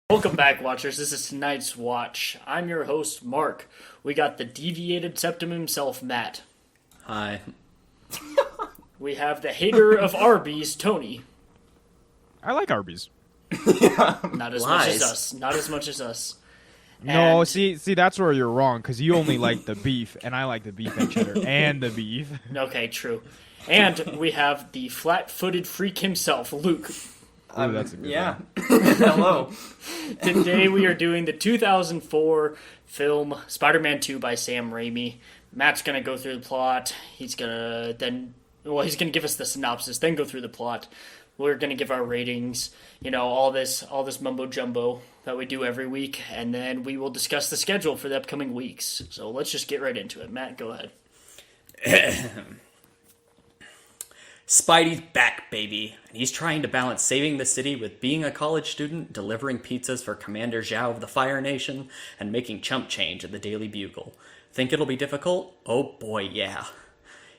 Welcome back, watchers. This is tonight's watch. I'm your host, Mark. We got the deviated septum himself, Matt. Hi. We have the hater of Arby's, Tony. I like Arby's. Not as much as us. Not as much as us. No, And- see, that's where you're wrong, because you only like the beef, and I like the beef and cheddar and the beef. Okay, true. And we have the flat-footed freak himself, Luke. Ooh, that's a good one. Hello. Today we are doing the 2004 film Spider-Man 2 by Sam Raimi. Matt's gonna go through the plot. He's gonna give us the synopsis, then go through the plot. We're gonna give our ratings, all this mumbo jumbo that we do every week, and then we will discuss the schedule for the upcoming weeks. So let's just get right into it. Matt, go ahead. Spidey's back, baby. And he's trying to balance saving the city with being a college student, delivering pizzas for Commander Zhao of the Fire Nation, and making chump change at the Daily Bugle. Think it'll be difficult? Oh boy, yeah.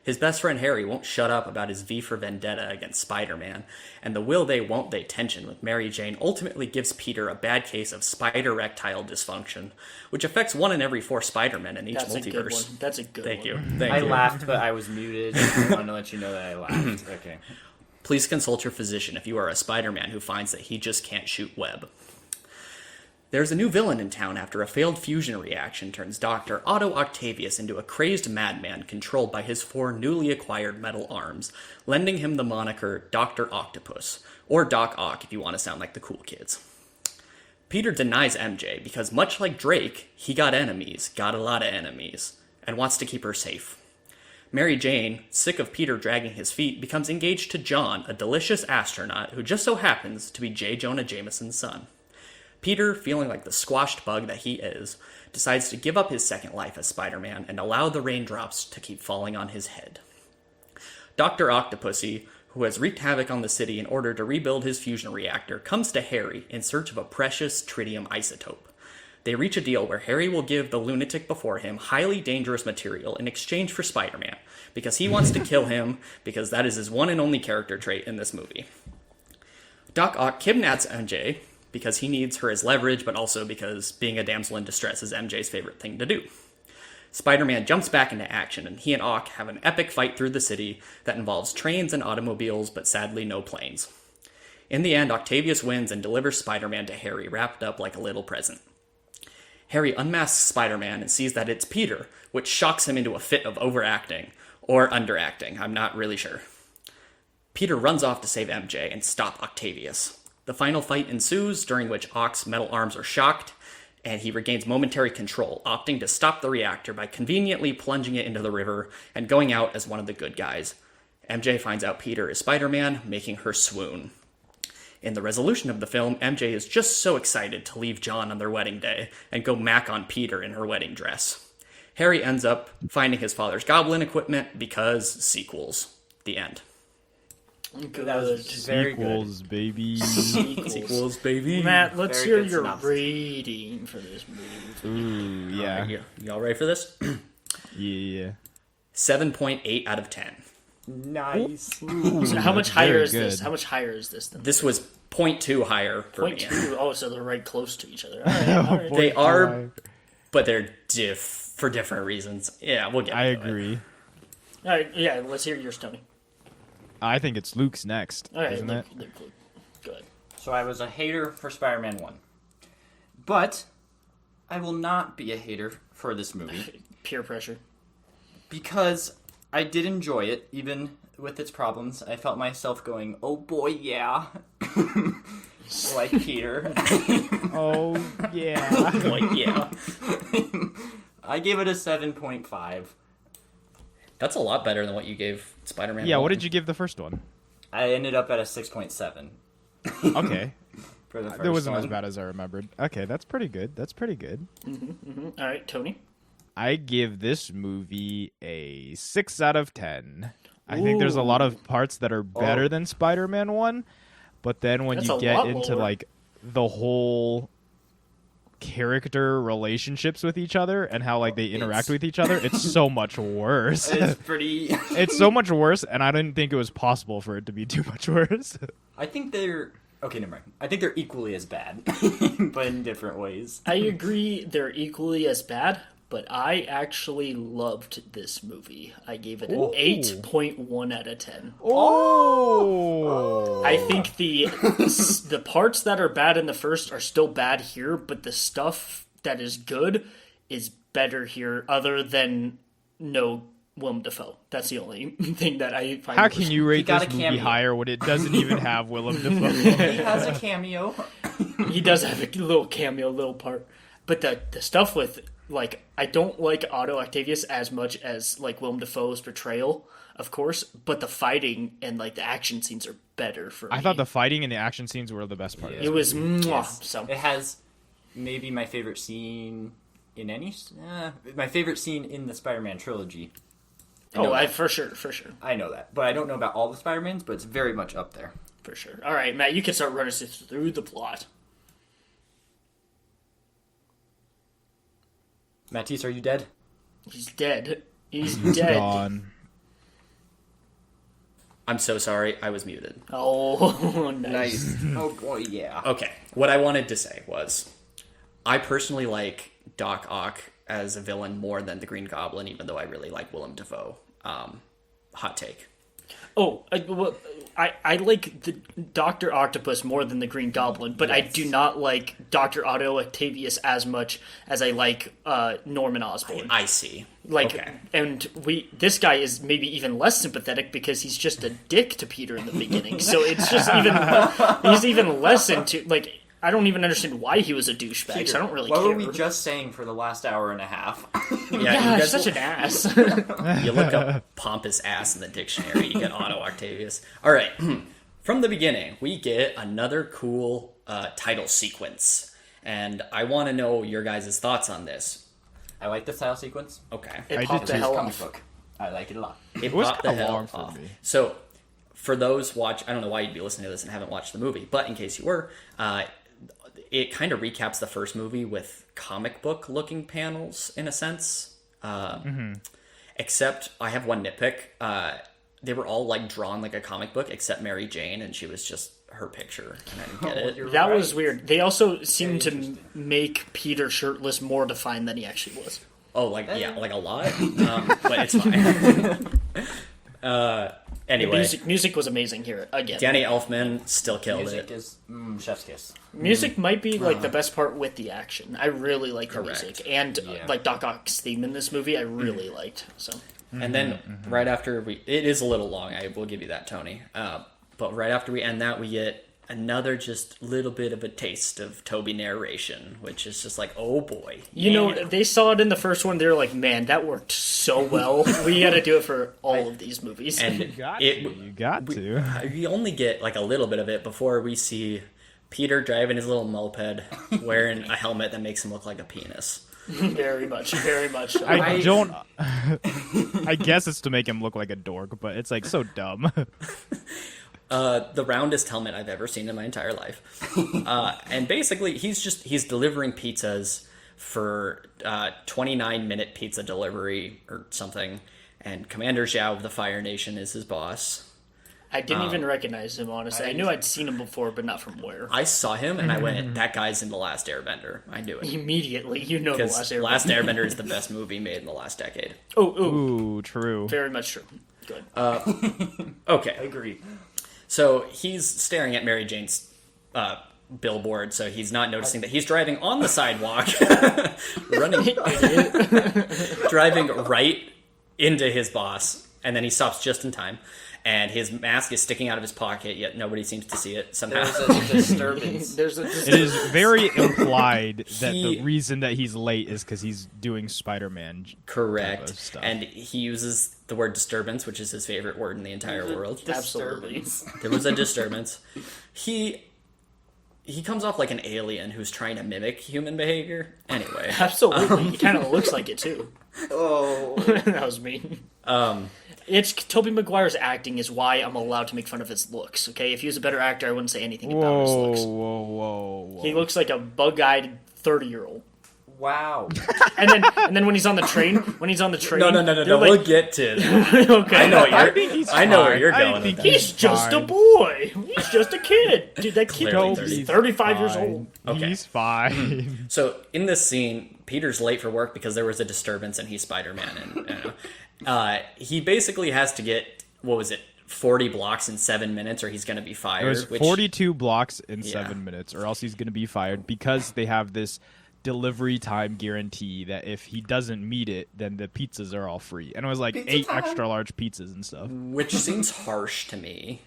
His best friend Harry won't shut up about his V for Vendetta against Spider-Man, and the will they won't they tension with Mary Jane ultimately gives Peter a bad case of spider-rectile dysfunction, which affects 1 in every 4 Spider-Men in each That's a good multiverse. one. That's a good Thank one. you. Thank I you. laughed, but I was muted. I wanted to let you know that I laughed. Okay. Please consult your physician if you are a Spider-Man who finds that he just can't shoot web. There's a new villain in town after a failed fusion reaction turns Dr. Otto Octavius into a crazed madman controlled by his 4 newly acquired metal arms, lending him the moniker Dr. Octopus, or Doc Ock if you want to sound like the cool kids. Peter denies MJ because, much like Drake, he got a lot of enemies, and wants to keep her safe. Mary Jane, sick of Peter dragging his feet, becomes engaged to John, a delicious astronaut who just so happens to be J. Jonah Jameson's son. Peter, feeling like the squashed bug that he is, decides to give up his second life as Spider-Man and allow the raindrops to keep falling on his head. Dr. Octopussy, who has wreaked havoc on the city in order to rebuild his fusion reactor, comes to Harry in search of a precious tritium isotope. They reach a deal where Harry will give the lunatic before him highly dangerous material in exchange for Spider-Man, because he wants to kill him, because that is his one and only character trait in this movie. Doc Ock kidnaps MJ, because he needs her as leverage, but also because being a damsel in distress is MJ's favorite thing to do. Spider-Man jumps back into action, and he and Ock have an epic fight through the city that involves trains and automobiles, but sadly no planes. In the end, Octavius wins and delivers Spider-Man to Harry, wrapped up like a little present. Harry unmasks Spider-Man and sees that it's Peter, which shocks him into a fit of overacting, or underacting, I'm not really sure. Peter runs off to save MJ and stop Octavius. The final fight ensues, during which Ock's metal arms are shocked, and he regains momentary control, opting to stop the reactor by conveniently plunging it into the river and going out as one of the good guys. MJ finds out Peter is Spider-Man, making her swoon. In the resolution of the film, MJ is just so excited to leave John on their wedding day and go mac on Peter in her wedding dress. Harry ends up finding his father's goblin equipment because sequels. The end. Good. That was very Sequels, good. baby. Sequels, baby. Matt, let's Very hear good your synopsis. rating for this movie. Ooh, yeah. Y'all ready for this? Yeah. 7.8 out of 10. Nice. So how much that's higher very is this? good. How much higher is this than This was 0.2 higher for me. 0.2? Oh, so they're right close to each other. All right, all right. They are, but they're for different reasons. Yeah, we'll get I into it. agree. All right, yeah, let's hear yours, Tony. I think it's Luke's next, All right, isn't Luke, it? Luke, go ahead. So I was a hater for Spider-Man 1. But I will not be a hater for this movie Peer pressure. because I did enjoy it, even with its problems. I felt myself going, oh boy, yeah. Like Peter. Oh, yeah. Boy, yeah. I gave it a 7.5. That's a lot better than what you gave Spider-Man. Yeah, 1. what did you give the first one? I ended up at a 6.7 Okay. for the first That wasn't one. as bad as I remembered. Okay, that's pretty good. That's pretty good. All right, Tony. I give this movie a 6 out of 10. I think there's a lot of parts that are better than Spider-Man 1, but then when That's you a get lot into lower. like the whole character relationships with each other and how like they interact It's- with each other, it's so much worse. It's pretty... It's so much worse, and I didn't think it was possible for it to be too much worse. I think they're Okay, never mind. I think they're equally as bad, but in different ways. I agree they're equally as bad, but I actually loved this movie. I gave it an 8.1 out of 10. Oh! I think the parts that are bad in the first are still bad here, but the stuff that is good is better here, other than no Willem Dafoe. That's the only thing that I find. How can you rate got this a movie cameo. higher when it doesn't even have Willem Dafoe? He has a cameo. He does have a little cameo, little part. But the stuff with, like, I don't like Otto Octavius as much as, like, Willem Dafoe's portrayal, of course, but the fighting and, like, the action scenes are better for me. I thought the fighting and the action scenes were the best part. It was mwah, so. It has maybe my favorite scene in my favorite scene in the Spider-Man trilogy. For sure. I know that, but I don't know about all the Spider-Mans, but it's very much up there. For sure. All right, Matt, you can start running us through the plot. Matisse, are you dead? He's dead. He's He's dead. gone. I'm so sorry, I was muted. Oh, nice. Oh boy, yeah. Okay, what I wanted to say was, I personally like Doc Ock as a villain more than the Green Goblin, even though I really like Willem Dafoe. Hot take. Oh, I like the Dr. Octopus more than the Green Goblin, but I do not like Dr. Otto Octavius as much as I like Norman Osborn. I see. Like, okay. and this guy is maybe even less sympathetic because he's just a dick to Peter in the beginning. So it's just he's even less into, like, I don't even understand why he was a douchebag, so I don't really what care. were we just saying for the last hour and a half? Yeah, you he's guys such an ass. You look up pompous ass in the dictionary, you get Otto Octavius. All right, from the beginning, we get another cool title sequence, and I want to know your guys' thoughts on this. I like the style sequence. Okay. It I popped did the too. hell Comic off. book. I like it a lot. It was popped the kinda hell long for off. me. So, for those I don't know why you'd be listening to this and haven't watched the movie, but in case you were, it kind of recaps the first movie with comic book looking panels in a sense. Except I have one nitpick. They were all like drawn like a comic book except Mary Jane, and she was just her picture, and I didn't get it. You're That right. was weird. They also seemed to make Peter shirtless more defined than he actually was. Oh, like yeah, like a lot. But it's fine. Anyway, Music was amazing here again. Danny Elfman still killed Music it. is chef's kiss. Music might be like the best part with the action. I really like the Correct. music, and like Doc Ock's theme in this movie, I really liked. So And then right after it is a little long. I will give you that, Tony. But right after we end that, we get another just little bit of a taste of Toby narration, which is just like, oh boy. you know, they saw it in the first one. They were like, "Man, that worked so well. We got to do it for all of these movies." And You got it, to. You got to. we only get like a little bit of it before we see Peter driving his little moped, wearing a helmet that makes him look like a penis. very much. I don't. I guess it's to make him look like a dork, but it's like so dumb. The roundest helmet I've ever seen in my entire life. And basically, he's delivering pizzas for 29-minute pizza delivery or something. And Commander Zhao of the Fire Nation is his boss. I didn't even recognize him, honestly. I knew I'd seen him before, but not from where. I saw him and I went, that guy's in The Last Airbender. I knew it. Immediately, you know, the Because last Last Airbender is the best movie made in the last decade. Oh, Ooh, true. very much true. Good. Okay. Agree. So he's staring at Mary Jane's billboard, so he's not noticing that he's driving on the sidewalk, driving right into his boss, and then he stops just in time. And his mask is sticking out of his pocket, yet nobody seems to see it somehow. There's a disturbance. There's It is very implied that He- the reason that he's late is because he's doing Spider-Man. Correct. type of stuff. And he uses the word disturbance, which is his favorite word in the entire world. Absolutely. There was a disturbance. He comes off like an alien who's trying to mimic human behavior. Anyway. Absolutely. He kind of looks like it, too. Oh, That was me. It's Tobey Maguire's acting is why I'm allowed to make fun of his looks, okay? If he was a better actor, I wouldn't say anything about his Whoa, looks. whoa, whoa, whoa. He looks like a bug-eyed 30-year-old. Wow. And then when he's on the train, No. they're We'll like, get to. okay, I know I think he's I know where fine. you're I going. think With that. he's just a fine. boy. He's just a kid. Dude, that kid Clearly is He's 35 years fine. old. Okay. He's fine. So in this scene, Peter's late for work because there was a disturbance and he's Spider-Man. And he basically has to get, 40 blocks in 7 minutes or he's going to be fired. It was which, 42 blocks in Yeah. 7 minutes, or else he's going to be fired because they have this delivery time guarantee that if he doesn't meet it, then the pizzas are all free. And it was like Pizza 8 time. extra large pizzas and stuff. Which seems harsh to me.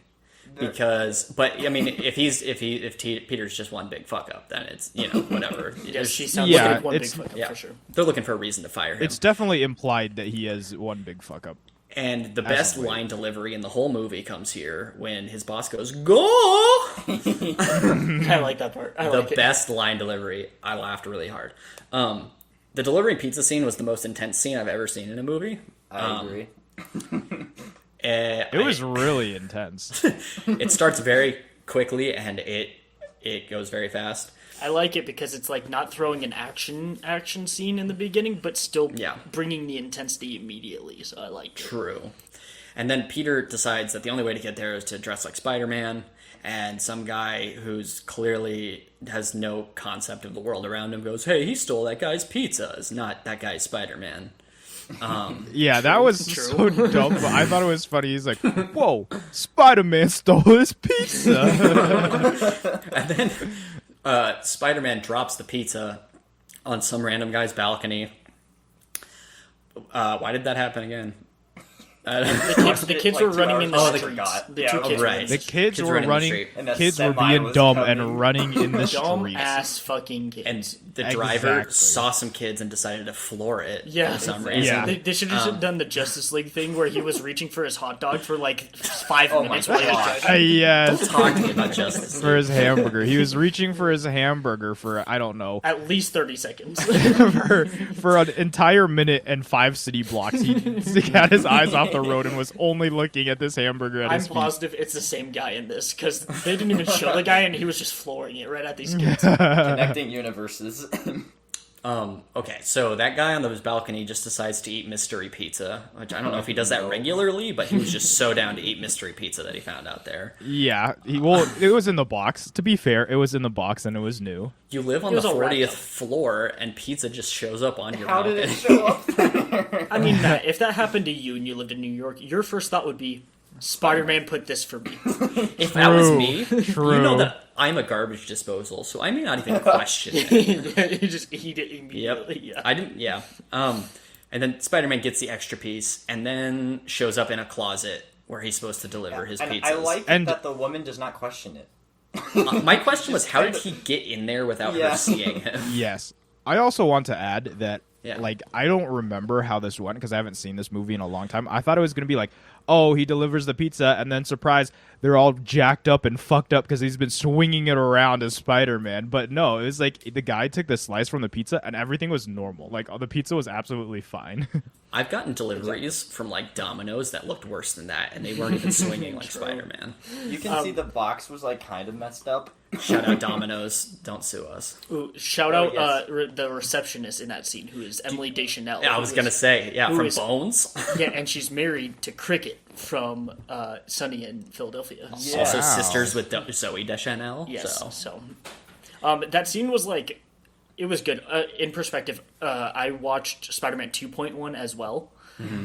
But I mean, if Peter's just one big fuck up, then it's whatever. Yeah, she sounds Yeah, like one big it's- fuck up yeah. for sure. They're looking for a reason to fire him. It's definitely implied that he has one big fuck up. And the best Absolutely. line delivery in the whole movie comes here when his boss goes, "Go!" I like that part. I The like it. best line delivery. I laughed really hard. The delivering pizza scene was the most intense scene I've ever seen in a movie. I agree. It was really intense. It starts very quickly and it goes very fast. I like it because it's like not throwing an action scene in the beginning, but still Yeah. bringing the intensity immediately. So I like it. True. And then Peter decides that the only way to get there is to dress like Spider-Man, and some guy who's clearly has no concept of the world around him goes, "Hey, he stole that guy's pizzas, not that guy's Spider-Man." Yeah, that was True. so dumb, but I thought it was funny. He's like, whoa, Spider-Man stole his pizza. And then Spider-Man drops the pizza on some random guy's balcony. Why did that happen again? The kids like were 2 running hours in the ago. streets. They forgot. The Yeah, two oh, kids right. were The kids were running the running, street. And a kids were semi being was dumb coming. and running in the dumb streets. ass fucking kids. And the driver Exactly. saw some kids and decided to floor it Yeah, for some reason. Yeah. They should have done the Justice League thing where he was reaching for his hot dog for like 5 Oh my minutes. while he was gosh. driving. Yes, Talk to me about Justice League. for his hamburger. He was reaching for his hamburger for, I don't know, At least 30 seconds. for an entire minute and 5 city blocks. He had his eyes off the road and was only looking at this hamburger at I'm his feet. positive it's the same guy in this because they didn't even show the guy and he was just flooring it right at these kids. Connecting universes. Okay, so that guy on his balcony just decides to eat mystery pizza, which I don't know if he does that regularly, but he was just so down to eat mystery pizza that he found out there. Yeah, it was in the box. To be fair, it was in the box and it was new. You live on It the was all wrapped 40th up. floor, and pizza just shows up on your How did balcony. it show up there? I mean, Matt, if that happened to you and you lived in New York, your first thought would be, Spider-Man put this for me. If that was True, me, true. you know that I'm a garbage disposal, so I may not even question it. You just eat it immediately. Yep. Yeah. I didn't. Yeah. And then Spider-Man gets the extra piece, and then shows up in a closet where he's supposed to deliver his And pizzas. I like And- that the woman does not question it. My question was, how did he get in there without Yeah. her seeing him? Yes. I also want to add that, Yeah. like, I don't remember how this went because I haven't seen this movie in a long time. I thought it was going to be like, oh, he delivers the pizza, and then surprise, they're all jacked up and fucked up because he's been swinging it around as Spider-Man. But no, it was like the guy took the slice from the pizza, and everything was normal. Like, the pizza was absolutely fine. I've gotten deliveries from like Domino's that looked worse than that, and they weren't even swinging like True. Spider-Man. You can see the box was like kind of messed up. Shout out Domino's, don't sue us. Ooh, shout Oh, out yes. the receptionist in that scene, who is Emily Deschanel. Yeah, I was gonna say, yeah, who from is- Bones. Yeah, and she's married to Cricket from Sunny in Philadelphia. Yeah. Also Wow. sisters with Zoe Deschanel. Yes. So. So, that scene was like, it was good. In perspective, I watched Spider-Man 2.1 as well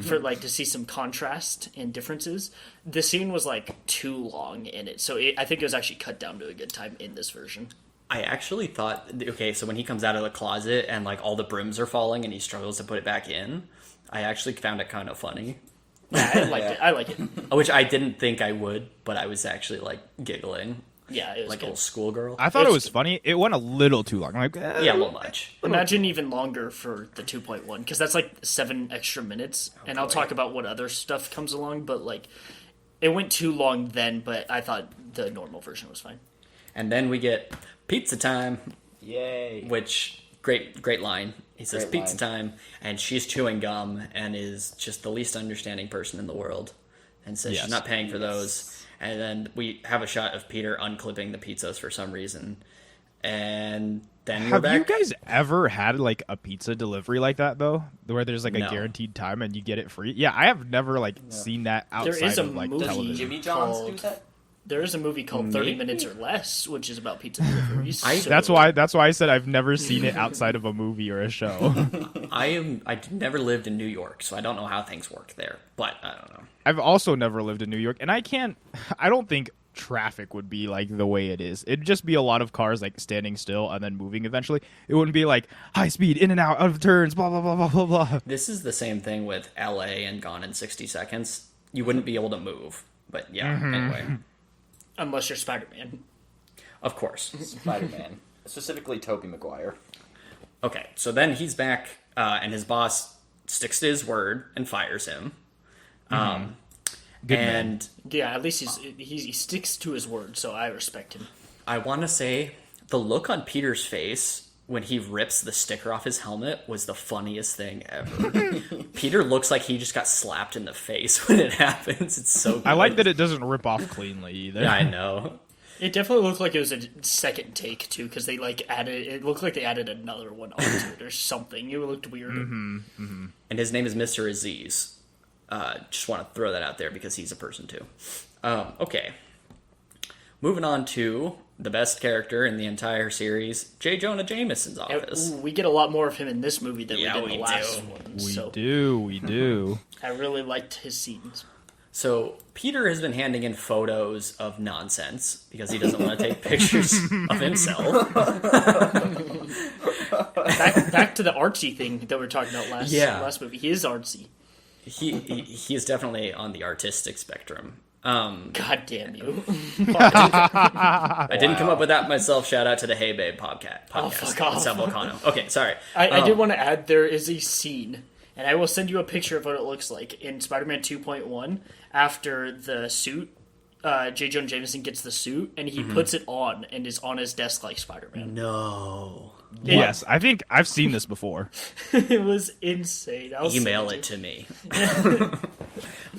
for like to see some contrast and differences. The scene was like too long in it, so I think it was actually cut down to a good time in this version. I actually thought, okay, so when he comes out of the closet and like all the brooms are falling and he struggles to put it back in, I actually found it kind of funny. Yeah, I liked it. I like it. Which I didn't think I would, but I was actually like giggling Yeah, it was like a good. little schoolgirl. I thought it It's- was funny. It went a little too long. Like, Yeah, a little much. Imagine even longer for the 2.1, because that's like 7 extra minutes, and I'll boy. talk about what other stuff comes along, but like, it went too long then, but I thought the normal version was fine. And then we get pizza time, Yay. which great line. He says Great pizza line. time, and she's chewing gum and is just the least understanding person in the world, and says Yes. she's not paying for those. And then we have a shot of Peter unclipping the pizzas for some reason, and then you're Have back. you guys ever had like a pizza delivery like that though, where there's like a No. guaranteed time and you get it free? Yeah, I have never like seen that outside is a of like movie- television. Jimmy John's do called- that? There is a movie called 30 Minutes or Less, which is about pizza deliveries. That's why I said I've never seen it outside of a movie or a show. I never lived in New York, so I don't know how things work there. But I don't know. I've also never lived in New York, and I don't think traffic would be like the way it is. It'd just be a lot of cars like standing still and then moving eventually. It wouldn't be like high speed, in and out of turns, blah, blah, blah, blah, blah, blah. This is the same thing with LA and Gone in 60 Seconds. You wouldn't be able to move. But yeah, anyway. Unless you're Spider-Man. Of course. Spider-Man. Specifically Tobey Maguire. Okay, so then he's back, and his boss sticks to his word and fires him. Good and Yeah, at least he sticks to his word, so I respect him. I want to say the look on Peter's face when he rips the sticker off his helmet was the funniest thing ever. Peter looks like he just got slapped in the face when it happens. It's so good. I like that it doesn't rip off cleanly either. Yeah, I know. It definitely looked like it was a second take, too, because they, it looked like they added another one onto it or something. It looked weird. And his name is Mr. Aziz. Just want to throw that out there because he's a person, too. Okay. Moving on to the best character in the entire series, J. Jonah Jameson's office. We get a lot more of him in this movie than we did in the last do. one. We do. I really liked his scenes. So Peter has been handing in photos of nonsense because he doesn't want to take pictures of himself. Back to the artsy thing that we were talking about last movie. He is artsy. He is definitely on the artistic spectrum. God damn you. I didn't come up with that myself. Shout out to the Hey Babe podcast. fuck off. Sal Volcano. Okay, sorry. I did want to add, there is a scene, and I will send you a picture of what it looks like in Spider-Man 2.1 after the suit. J. Jonah Jameson gets the suit, and he puts it on and is on his desk like Spider-Man. No. Yes, I think I've seen this before. It was insane. Email it to me.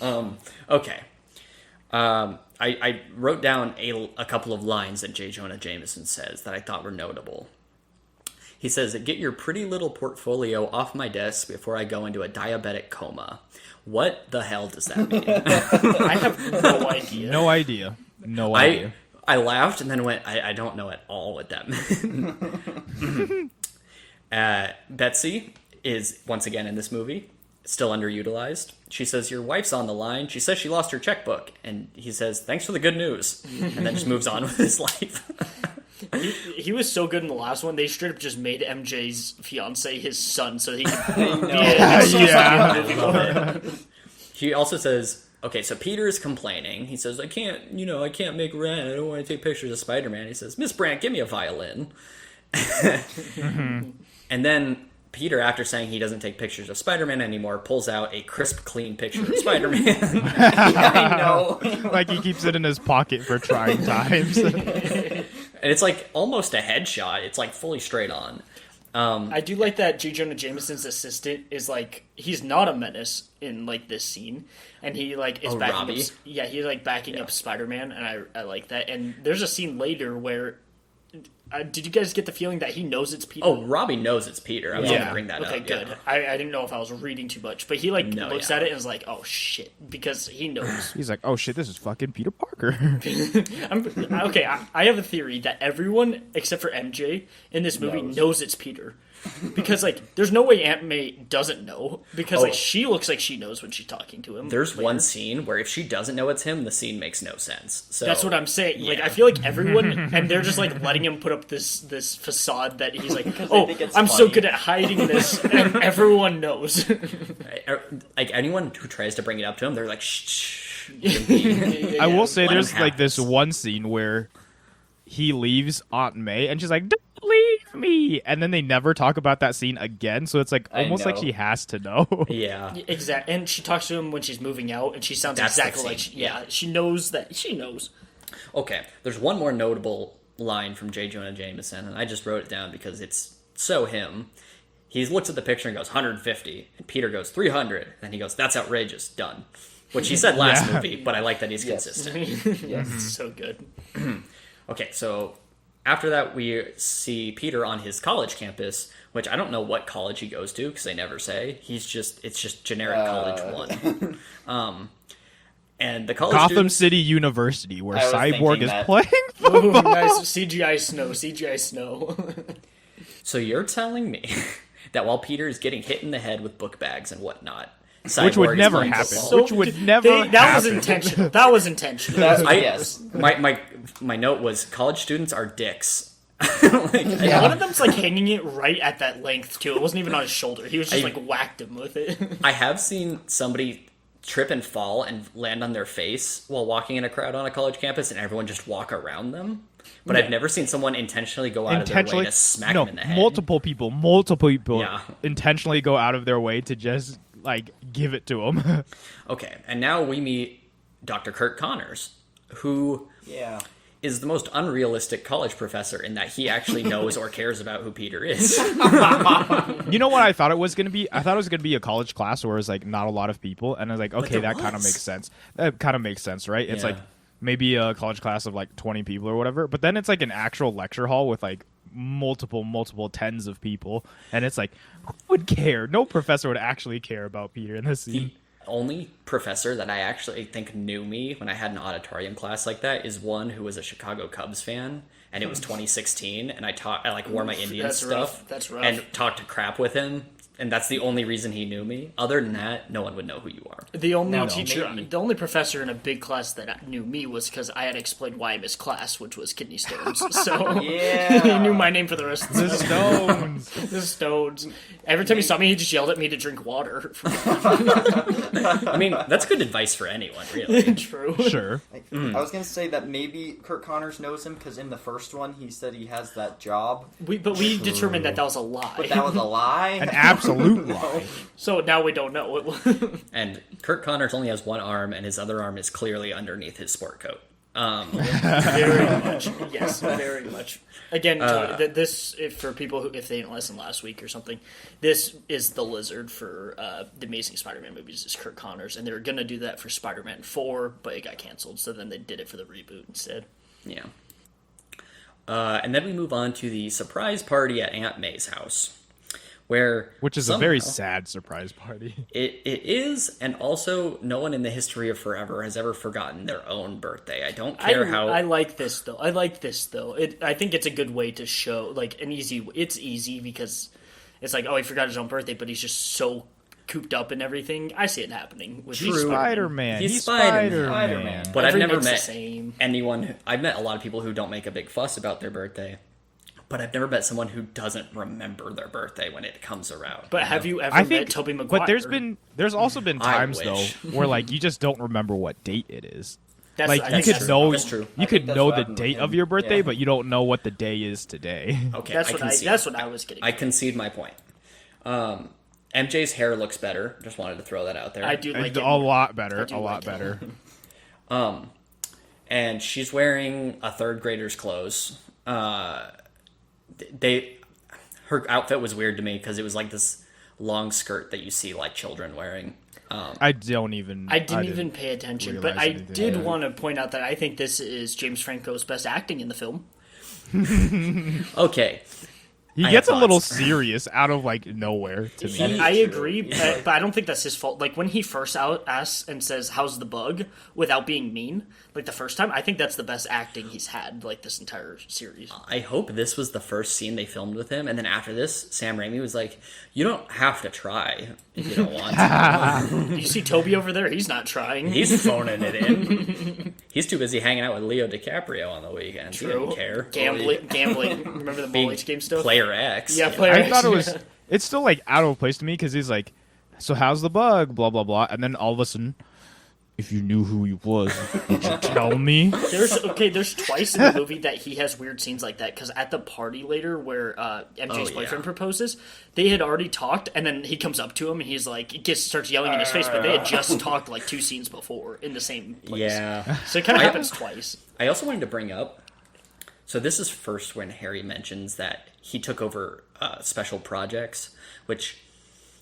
Okay. I wrote down a couple of lines that J. Jonah Jameson says that I thought were notable. He says, "Get your pretty little portfolio off my desk before I go into a diabetic coma." What the hell does that mean? I have no idea. No idea. No idea. I laughed and then went, I don't know at all what that meant. Betsy is, once again in this movie, still underutilized. She says, "Your wife's on the line. She says she lost her checkbook." And he says, "Thanks for the good news." And then just moves on with his life. He was so good in the last one, they straight up just made MJ's fiance his son so he could be Yeah. He also says, okay, so Peter is complaining. He says, I can't make rent. I don't want to take pictures of Spider-Man. He says, "Miss Brandt, give me a violin." And then Peter, after saying he doesn't take pictures of Spider-Man anymore, pulls out a crisp, clean picture of Spider-Man. I know. Like he keeps it in his pocket for trying times. And it's like almost a headshot. It's like fully straight on. I do like that J. Jonah Jameson's assistant is like, he's not a menace in like this scene, and he like is backing Robbie? up. Yeah, he's like backing up Spider-Man, and I like that. And there's a scene later where. Did you guys get the feeling that he knows it's Peter? Oh, Robbie knows it's Peter. I was going to bring that up. Okay, good. Yeah. I didn't know if I was reading too much, but he like No, looks yeah. at it and is like, "Oh shit," because he knows. He's like, "Oh shit, this is fucking Peter Parker." Okay, I have a theory that everyone except for MJ in this movie knows it's Peter, because like there's no way Aunt May doesn't know, because like she looks like she knows when she's talking to him. There's later. one scene where if she doesn't know it's him, the scene makes no sense. So That's what I'm saying. Like yeah. I feel like everyone, and they're just like letting him put up this facade that he's like, "Oh, think it's I'm so funny." good at hiding this," and everyone knows. Like anyone who tries to bring it up to him, they're like, shh. I will say Let there's him like have this this. one scene where he leaves Aunt May and she's like, "Don't leave me," and then they never talk about that scene again. So it's like I almost like know. she has to know. Yeah. Exactly, and she talks to him when she's moving out, and she sounds That's the exactly like scene, she knows that she knows. Okay, there's one more notable line from J. Jonah Jameson, and I just wrote it down because it's so him. He looks at the picture and goes, 150. And Peter goes, 300. And he goes, "That's outrageous. Done." Which he said last Yeah. movie, but I like that he's consistent. Yes. So good. Okay, so After that, we see Peter on his college campus, which I don't know what college he goes to because they never say. It's just generic college one. And the college Gotham students, City University, where I was Cyborg thinking is that. playing Ooh, football. nice CGI snow. So you're telling me that while Peter is getting hit in the head with book bags and whatnot, Cyborg Which would is never playing happen. football? Which would never That was happen. intentional. That was intentional. Yes. My note was college students are dicks. One of them's like hanging it right at that length too. It wasn't even on his shoulder. He was just like whacked him with it. I have seen somebody trip and fall and land on their face while walking in a crowd on a college campus, and everyone just walk around them. But I've never seen someone intentionally go out of their way to smack them in the head. multiple people Yeah. intentionally go out of their way to just like give it to him. Okay, and now we meet Dr. Kurt Connors, who Yeah. is the most unrealistic college professor in that he actually knows or cares about who Peter is. You know what I thought it was going to be? I thought it was going to be a college class where it was like not a lot of people, and I was like, okay, there that kind of was. makes sense. That kind of makes sense, right? It's Yeah. like maybe a college class of like 20 people or whatever, but then it's like an actual lecture hall with like multiple tens of people, and it's like, who would care? No professor would actually care about Peter in this scene. The only professor that I actually think knew me when I had an auditorium class like that is one who was a Chicago Cubs fan, and it was 2016, and I like wore my Indian That's stuff. rough. That's rough. And talked crap with him, and that's the only reason he knew me. Other than that, no one would know who you are. The only No, teacher, maybe. the only professor in a big class that knew me was because I had explained why I missed class, which was kidney stones. So Yeah. he knew my name for the rest of the The Stones. The Stones. Every time he saw me, he just yelled at me to drink water. I mean, that's good advice for anyone, really. True. Sure. I was gonna say that maybe Kurt Connors knows him because in the first one he said he has that job, But we determined that was a lie. but that was a lie. An absolute lie. So now we don't know. And Kurt Connors only has one arm, and his other arm is clearly underneath his sport coat. Very much. Yes, very much. Again, this, for people who, if they didn't listen last week or something, this is the lizard for the Amazing Spider-Man movies, is Kurt Connors, and they were going to do that for Spider-Man 4, but it got canceled, so then they did it for the reboot instead. Yeah. And then we move on to the surprise party at Aunt May's house, Which is a very sad surprise party. It is, and also no one in the history of forever has ever forgotten their own birthday. I don't care how... I like this, though. I think it's a good way to show, like, it's easy because it's like, oh, he forgot his own birthday, but he's just so cooped up and everything. I see it happening. With True. Spider-Man. He's He's Spider-Man. Spider-Man. But I've never Everyone's the met same. anyone... I've met a lot of people who don't make a big fuss about their birthday, but I've never met someone who doesn't remember their birthday when it comes around. But have you ever I met think, Tobey Maguire? but there's also been I times though wish. where like you just don't remember what date it is. That's, Like I you think could that's- know, That's true. you I could think that's know what the happened with date of him. your birthday, Yeah. but you don't know what the day is today. Okay, That's I what concede. that's what I was getting. I concede my point. MJ's hair looks better. Just wanted to throw that out there. I do like a it. lot better, do a lot like it. better. And she's wearing a third grader's clothes. Her outfit was weird to me because it was like this long skirt that you see like children wearing. I didn't even pay attention, but realize I anything. did Yeah. want to point out that I think this is James Franco's best acting in the film. Okay, He I gets a have little thoughts. serious out of like nowhere to me. I agree, but I don't think that's his fault. Like when he first asks and says, "How's the bug?" without being mean, like the first time, I think that's the best acting he's had like this entire series. I hope this was the first scene they filmed with him, and then after this, Sam Raimi was like, "You don't have to try if you don't want to." You see Toby over there; he's not trying. He's phoning it in. He's too busy hanging out with Leo DiCaprio on the weekend. He didn't care. Gambling. Remember the ball game stuff? Player X. Yeah, Player I X. thought it was. It's still like out of place to me because he's like, "So how's the bug?" Blah blah blah, and then all of a sudden, if you knew who he was, would you tell me? There's twice in the movie that he has weird scenes like that, because at the party later where MJ's Oh, boyfriend yeah. proposes, they had already talked, and then he comes up to him and he's like, starts yelling in his face, but they had just talked like 2 scenes before in the same place. Yeah. So it kind of happens twice. I also wanted to bring up. So this is first when Harry mentions that he took over special projects, which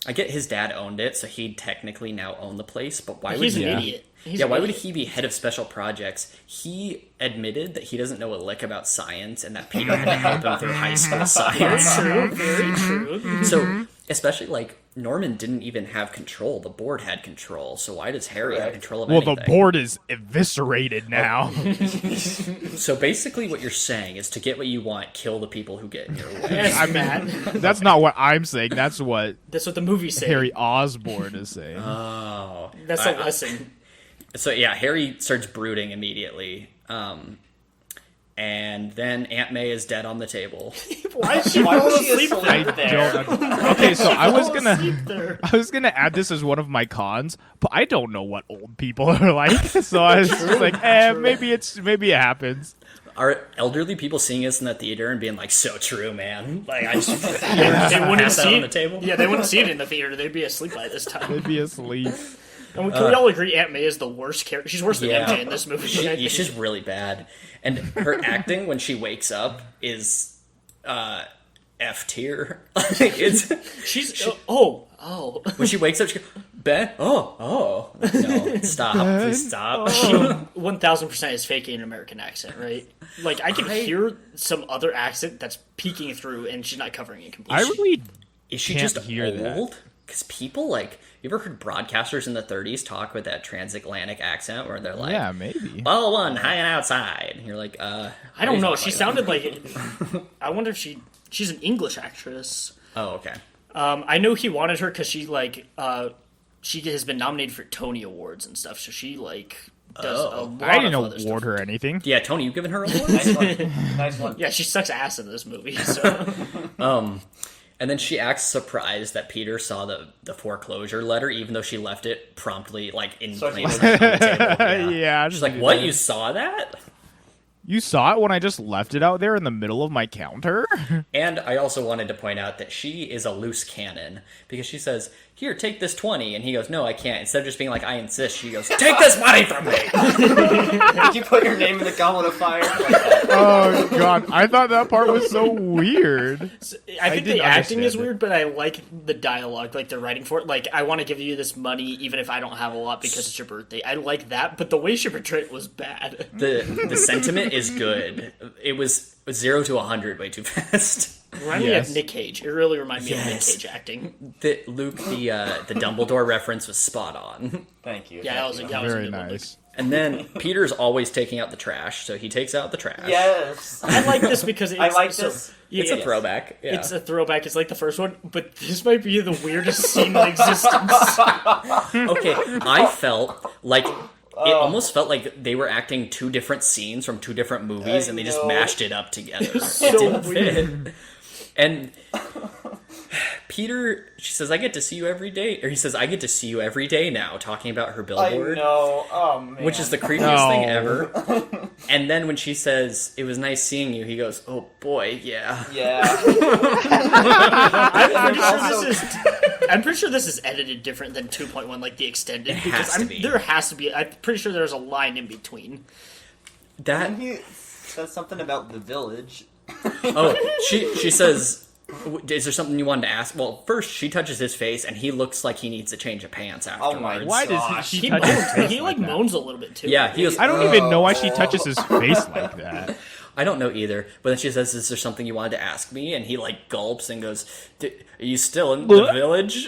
I get his dad owned it, so he'd technically now own the place. But why would He's an he? idiot. why would he be head of special projects? He admitted that he doesn't know a lick about science and that Peter had to help him through high school science. Very true. So, especially, like, Norman didn't even have control. The board had control. So why does Harry have control of anything? Well, the board is eviscerated now. So basically what you're saying is to get what you want, kill the people who get in your way. Yes, Matt. That's not what I'm saying. That's what That's what the movies say. Harry Osborn is saying. Oh. That's a lesson. So yeah, Harry starts brooding immediately. And then Aunt May is dead on the table. Why is she Why falling was she asleep asleep there? there? Okay, so I was Fall gonna asleep there. add this as one of my cons, but I don't know what old people are like. So I was just like, maybe it happens. Are elderly people seeing us in the theater and being like, "So true, man"? Like I just They wouldn't pass out see on the it. table. Yeah, they wouldn't see it in the theater. They'd be asleep by this time. They'd be asleep. And can we all agree Aunt May is the worst character? She's worse than Yeah. MJ in this movie. I think. She's really bad, and her acting when she wakes up is F tier. She's She's when she wakes up, she goes, "Ben, no, stop, please stop." 1000% is faking an American accent, right? Like I can hear some other accent that's peeking through, and she's not covering it completely. I really Is she can't just hear that. old? Because people like, you ever heard broadcasters in the 30s talk with that transatlantic accent where they're like, yeah, maybe. "Ball one hanging outside," and you're like, I don't know. She sounded like. I wonder if she's an English actress. Oh, okay. I know he wanted her because she she has been nominated for Tony Awards and stuff. So she does a lot I didn't of other award stuff. her anything. Yeah, Tony, you giving her a award? Nice one. Nice one. Yeah, she sucks ass in this movie. So And then she acts surprised that Peter saw the foreclosure letter, even though she left it promptly, like, in So plain he- sight on the table. Yeah, She's like, "What? You saw that?" You saw it when I just left it out there in the middle of my counter? And I also wanted to point out that she is a loose cannon, because she says, "Here, take this 20," and he goes, "No, I can't." Instead of just being like, "I insist," she goes, "Take this money from me!" Did you put your name in the goblet of fire? Like that? Oh, God. I thought that part was so weird. I think didn't the acting is understand it. weird, but I like the dialogue, like they're writing for it. Like, I want to give you this money even if I don't have a lot because it's your birthday. I like that, but the way she portrayed it was bad. The sentiment is good. It was 0 to 100 way too fast. Remind me Yes. of Nick Cage. It really reminded me of Nick Yes. Cage acting. Luke, the Dumbledore reference was spot on. Thank you. Yeah, that was a Very good one. nice. And then Peter's always taking out the trash, so he takes out the trash. Yes. I like this because it's, I like so- this. yeah, It's a yeah. throwback. Yeah. It's a throwback. It's like the first one, but this might be the weirdest scene in existence. Okay, I felt like it almost felt like they were acting two different scenes from two different movies, I and they just know. mashed it up together. so It didn't weird. fit. And Peter, she says, "I get to see you every day," or he says, "I get to see you every day now," talking about her I billboard. know. Oh man. Which is the creepiest thing No. ever. And then when she says, "It was nice seeing you," he goes, "Oh boy, yeah." Yeah. I'm pretty sure this is edited different than 2.1, like the extended. It because has to be. There has to be. I'm pretty sure there's a line in between. That And he says something about the village. she says, "Is there something you wanted to ask?" Well, first she touches his face, and he looks like he needs a change of pants afterwards. Oh my Why does gosh. she He touch his moans. face He like that? moans a little bit too. Yeah, he goes, I don't even know why she touches his face like that. I don't know either. But then she says, "Is there something you wanted to ask me?" And he like gulps and goes, "Are you still in the village?"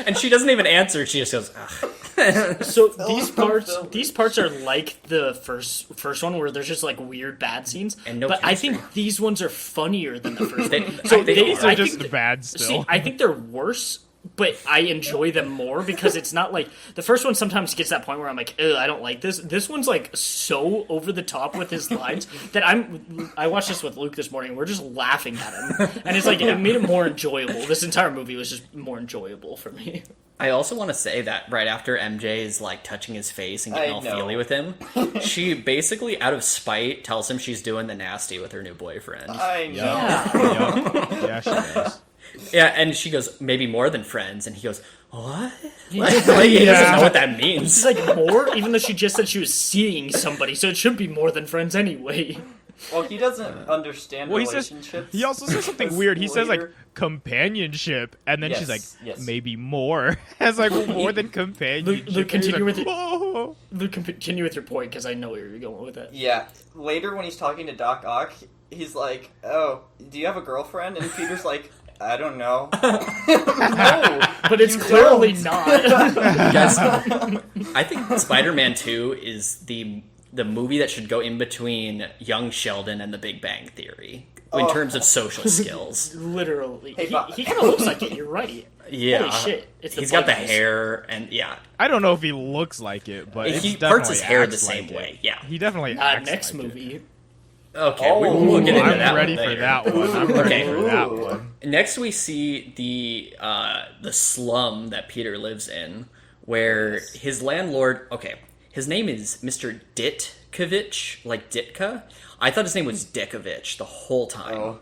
And she doesn't even answer. She just goes, "Ugh." So these parts are like the first one where there's just like weird bad scenes. And no but I chemistry. think these ones are funnier than the first They- one. I think These are I just think bad See, still. I think they're worse, but I enjoy them more because it's not like the first one sometimes gets to that point where I'm like, ugh, I don't like this. This one's like so over the top with his lines that I watched this with Luke this morning. We're just laughing at him, and it's like it made it more enjoyable. This entire movie was just more enjoyable for me. I also want to say that right after MJ is like touching his face and getting I all know. feely with him, she basically, out of spite, tells him she's doing the nasty with her new boyfriend. I know. Yeah, she does. Yeah, and she goes, "Maybe more than friends," and he goes, "What?" Like, he doesn't know what that means. She's like more, even though she just said she was seeing somebody, so it should be more than friends anyway. Well, he doesn't understand Well, he says relationships. he also says something weird. He says like later- companionship, and then she's like, yes. maybe more. As like more than companionship. Luke, And he's continue like, with it. "Oh." Luke, continue with your point because I know where you're going with that. Yeah. Later, when he's talking to Doc Ock, he's like, "Oh, do you have a girlfriend?" And Peter's like, "I don't know." No, But it's you clearly don't. not. Guys, I think Spider-Man 2 is the movie that should go in between Young Sheldon and The Big Bang Theory in terms of social skills. Literally. Hey, He kind of looks like it, you're right. Yeah, Holy shit. It's he's got the blackness. hair, and yeah, I don't know if he looks like it, but he it's parts his definitely hair the acts same like it. way. Yeah. He definitely Next acts like it. movie. Okay, Oh, we'll get into I'm that ready one for later. that one. I'm ready Okay. for that Ooh. one. Next, we see the slum that Peter lives in, where his landlord. Okay, his name is Mr. Ditkovich, like Ditka. I thought his name was Dickovich the whole time. Oh.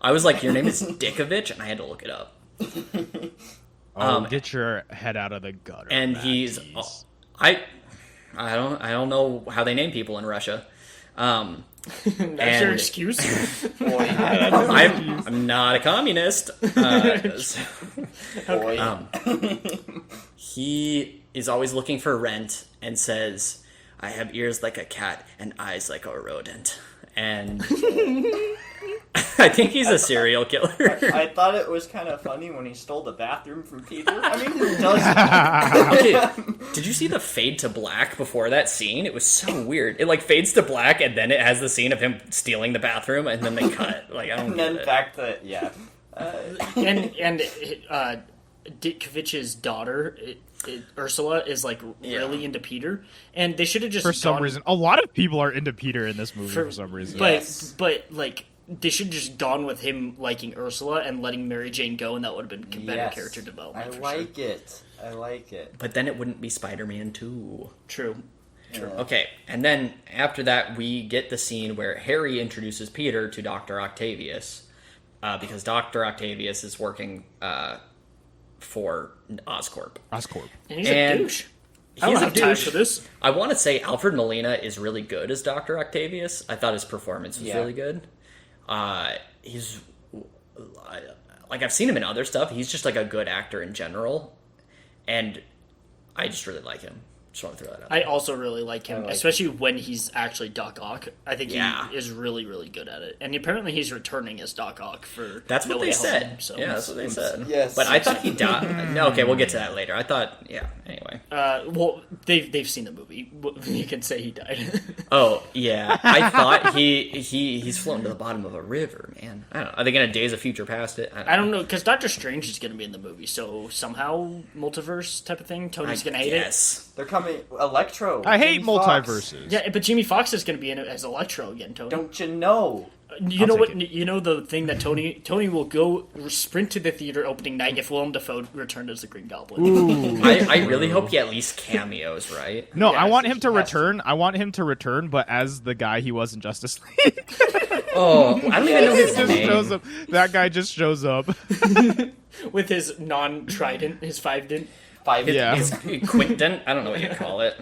I was like, "Your name is Dickovich," and I had to look it up. Get your head out of the gutter. And he's I don't know how they name people in Russia. That's your And- excuse? Boy, I'm not a communist. boy. He is always looking for rent and says, "I have ears like a cat and eyes like a rodent." And I think he's a serial killer. I thought it was kind of funny when he stole the bathroom from Peter. I mean, who does Okay, did you see the fade to black before that scene? It was so weird. It like fades to black and then it has the scene of him stealing the bathroom and then they cut. Like I don't And get then it. back to, yeah. and Ditkovich's daughter, Ursula, is like really into Peter, and they should have just for some gone- reason, a lot of people are into Peter in this movie for some reason. But Yes. but like they should have just gone with him liking Ursula and letting Mary Jane go, and that would have been better Yes. character development. I for like it. I like it. But then it wouldn't be Spider-Man 2. True. Okay, and then after that, we get the scene where Harry introduces Peter to Dr. Octavius, because Dr. Octavius is working for Oscorp. Oscorp. And he's And a douche. I don't he's a have time douche. for this. I want to say Alfred Molina is really good as Dr. Octavius. I thought his performance was Yeah. really good. He's like I've seen him in other stuff. He's just like a good actor in general, and I just really like him. Just want to throw that out. I also really like him, I like especially when he's actually Doc Ock. I think Yeah. he is really, really good at it. And apparently he's returning as Doc Ock for That's No what Way they Home, said. so. Yeah, that's what they said. Yes. But I thought he died. No, okay, we'll get to that later. I thought, yeah. Anyway. Well, they've seen the movie. You can say he died. Oh yeah, I thought he's floating to the bottom of a river, man. I don't know. Are they gonna Days of Future Past it? I don't know, because Doctor Strange is going to be in the movie, so somehow multiverse type of thing. Tony's going to hate it. Yes. They're coming. Electro. I hate Jamie Foxx. multiverses. Yeah, but Jamie Foxx is going to be in it as Electro again, Tony. Don't you know? You know I'll what? take You know the thing that Tony will go sprint to the theater opening night if Willem Dafoe returned as the Green Goblin. Ooh. I really hope he at least cameos, right? No, Yes, I want him to he has to. return. I want him to return, but as the guy he was in Justice League. Oh, I don't even know his just shows name. up. That guy just shows up. With his non-trident, his five-dent. Five. Yeah. His quintant. I don't know what you call it.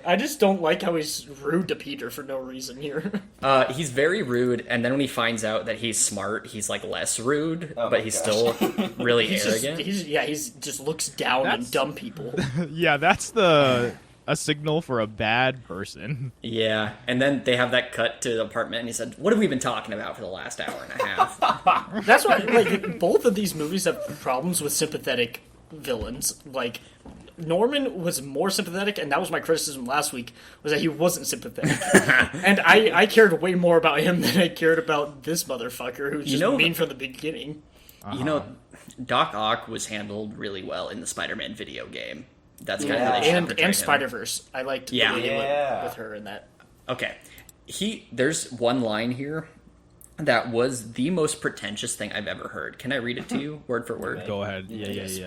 I just don't like how he's rude to Peter for no reason here. He's very rude, and then when he finds out that he's smart, he's like less rude, Oh but my he's gosh. still really He's just, arrogant. he's just looks down on That's- dumb people. Yeah, that's a signal for a bad person. Yeah, and then they have that cut to the apartment, and he said, "What have we been talking about for the last hour and a half?" That's why, like, both of these movies have problems with sympathetic villains. Like, Norman was more sympathetic, and that was my criticism last week, was that he wasn't sympathetic. And I cared way more about him than I cared about this motherfucker who's just know- mean from the beginning. You know, Doc Ock was handled really well in the Spider-Man video game. That's kind of how they should have And portrayed him. Spider-Verse. I liked Yeah. the way they Yeah. went with her in that. Okay, there's one line here that was the most pretentious thing I've ever heard. Can I read it to you, word for word? Go ahead. Yeah. Yes.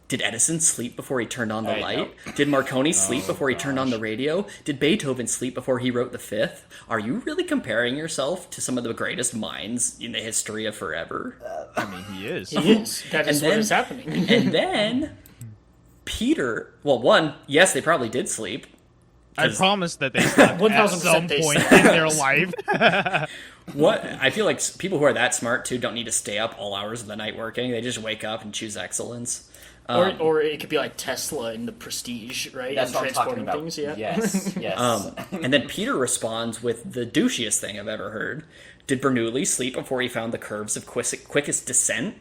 Did Edison sleep before he turned on the I light? Did Marconi sleep before he turned on the radio? Did Beethoven sleep before he wrote the Fifth? Are you really comparing yourself to some of the greatest minds in the history of forever? I mean, he is. He is. That is And what then- is happening. And then Peter, well, one, yes, they probably did sleep. I promise that they slept 1000% at some they point slept. in their life. What I feel like people who are that smart too don't need to stay up all hours of the night working. They just wake up and choose excellence. Or it could be like Tesla in the Prestige, right? That's and what I'm talking about. things, yeah. Yes, yes. And then Peter responds with the douchiest thing I've ever heard. Did Bernoulli sleep before he found the curves of quickest descent?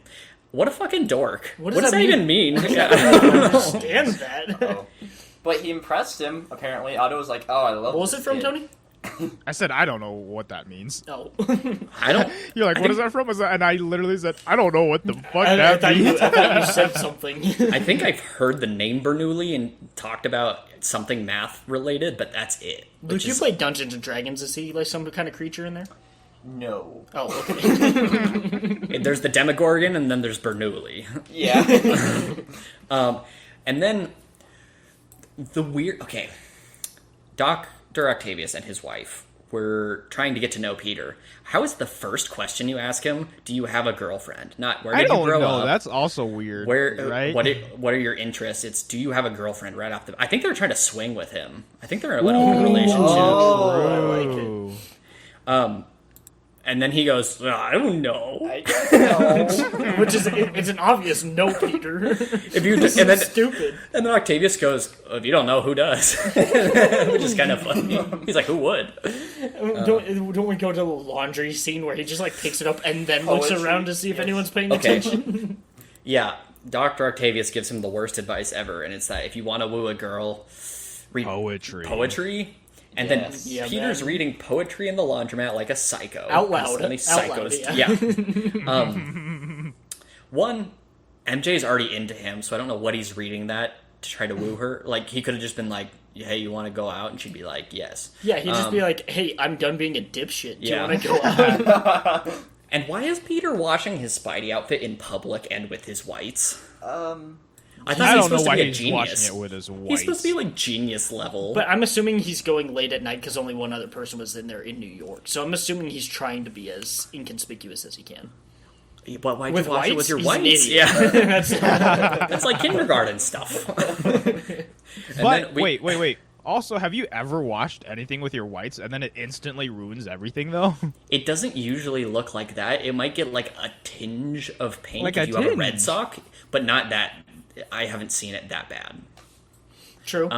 What a fucking dork. What What does does that that even mean? Yeah. I don't understand that. Oh. But he impressed him, apparently. Otto was like, oh, I love What was this it from, kid. Tony? I said, I don't know what that means. Oh. I don't. You're like, what is that from? And I literally said, I don't know what the fuck I that thought means. you said something. I think I've heard the name Bernoulli and talked about something math related, but that's it. Would you play Dungeons and Dragons? Is he like some kind of creature in there? No. Oh, okay. There's the Demogorgon, and then there's Bernoulli. Yeah. And then the weird. Okay, Dr. Octavius and his wife were trying to get to know Peter. How is the first question you ask him? Do you have a girlfriend? Not where I did you don't grow know. up? That's also weird. Where? right? What are your interests? It's do you have a girlfriend right off the. I think they're trying to swing with him. I think they're in an open relationship. Oh, I like it. And then he goes, I don't know. I don't know. Which is it's an obvious no, Peter. If you This and then is stupid. and then Octavius goes, if you don't know, who does? Which is kind of funny. He's like, who would? Don't we go to the laundry scene where he just like picks it up and then looks Poetry, around to see if yes. anyone's paying Okay. attention? Yeah, Dr. Octavius gives him the worst advice ever, and it's that if you want to woo a girl, read Poetry. And Yes. then Yeah, Peter's man. reading poetry in the laundromat like a psycho. Out loud. Only Out loud, psychos. yeah. One, MJ's already into him, so I don't know what he's reading that to try to woo her. Like, he could have just been like, hey, you want to go out? And she'd be like, yes. Yeah, he'd just be like, hey, I'm done being a dipshit. Do Yeah. you want to go out? And why is Peter washing his Spidey outfit in public and with his whites? I thought I he was don't know supposed to why be a he's genius. watching it with his whites. He's supposed to be like genius level. But I'm assuming he's going late at night because only one other person was in there in New York. So I'm assuming he's trying to be as inconspicuous as he can. But why'd With you wash it with whites? your He's an whites? idiot. Yeah, That's it's like kindergarten stuff. But wait. Also, have you ever washed anything with your whites and then it instantly ruins everything, though? It doesn't usually look like that. It might get like a tinge of paint Like if a you have a red tinge. sock, but not that. I haven't seen it that bad. true.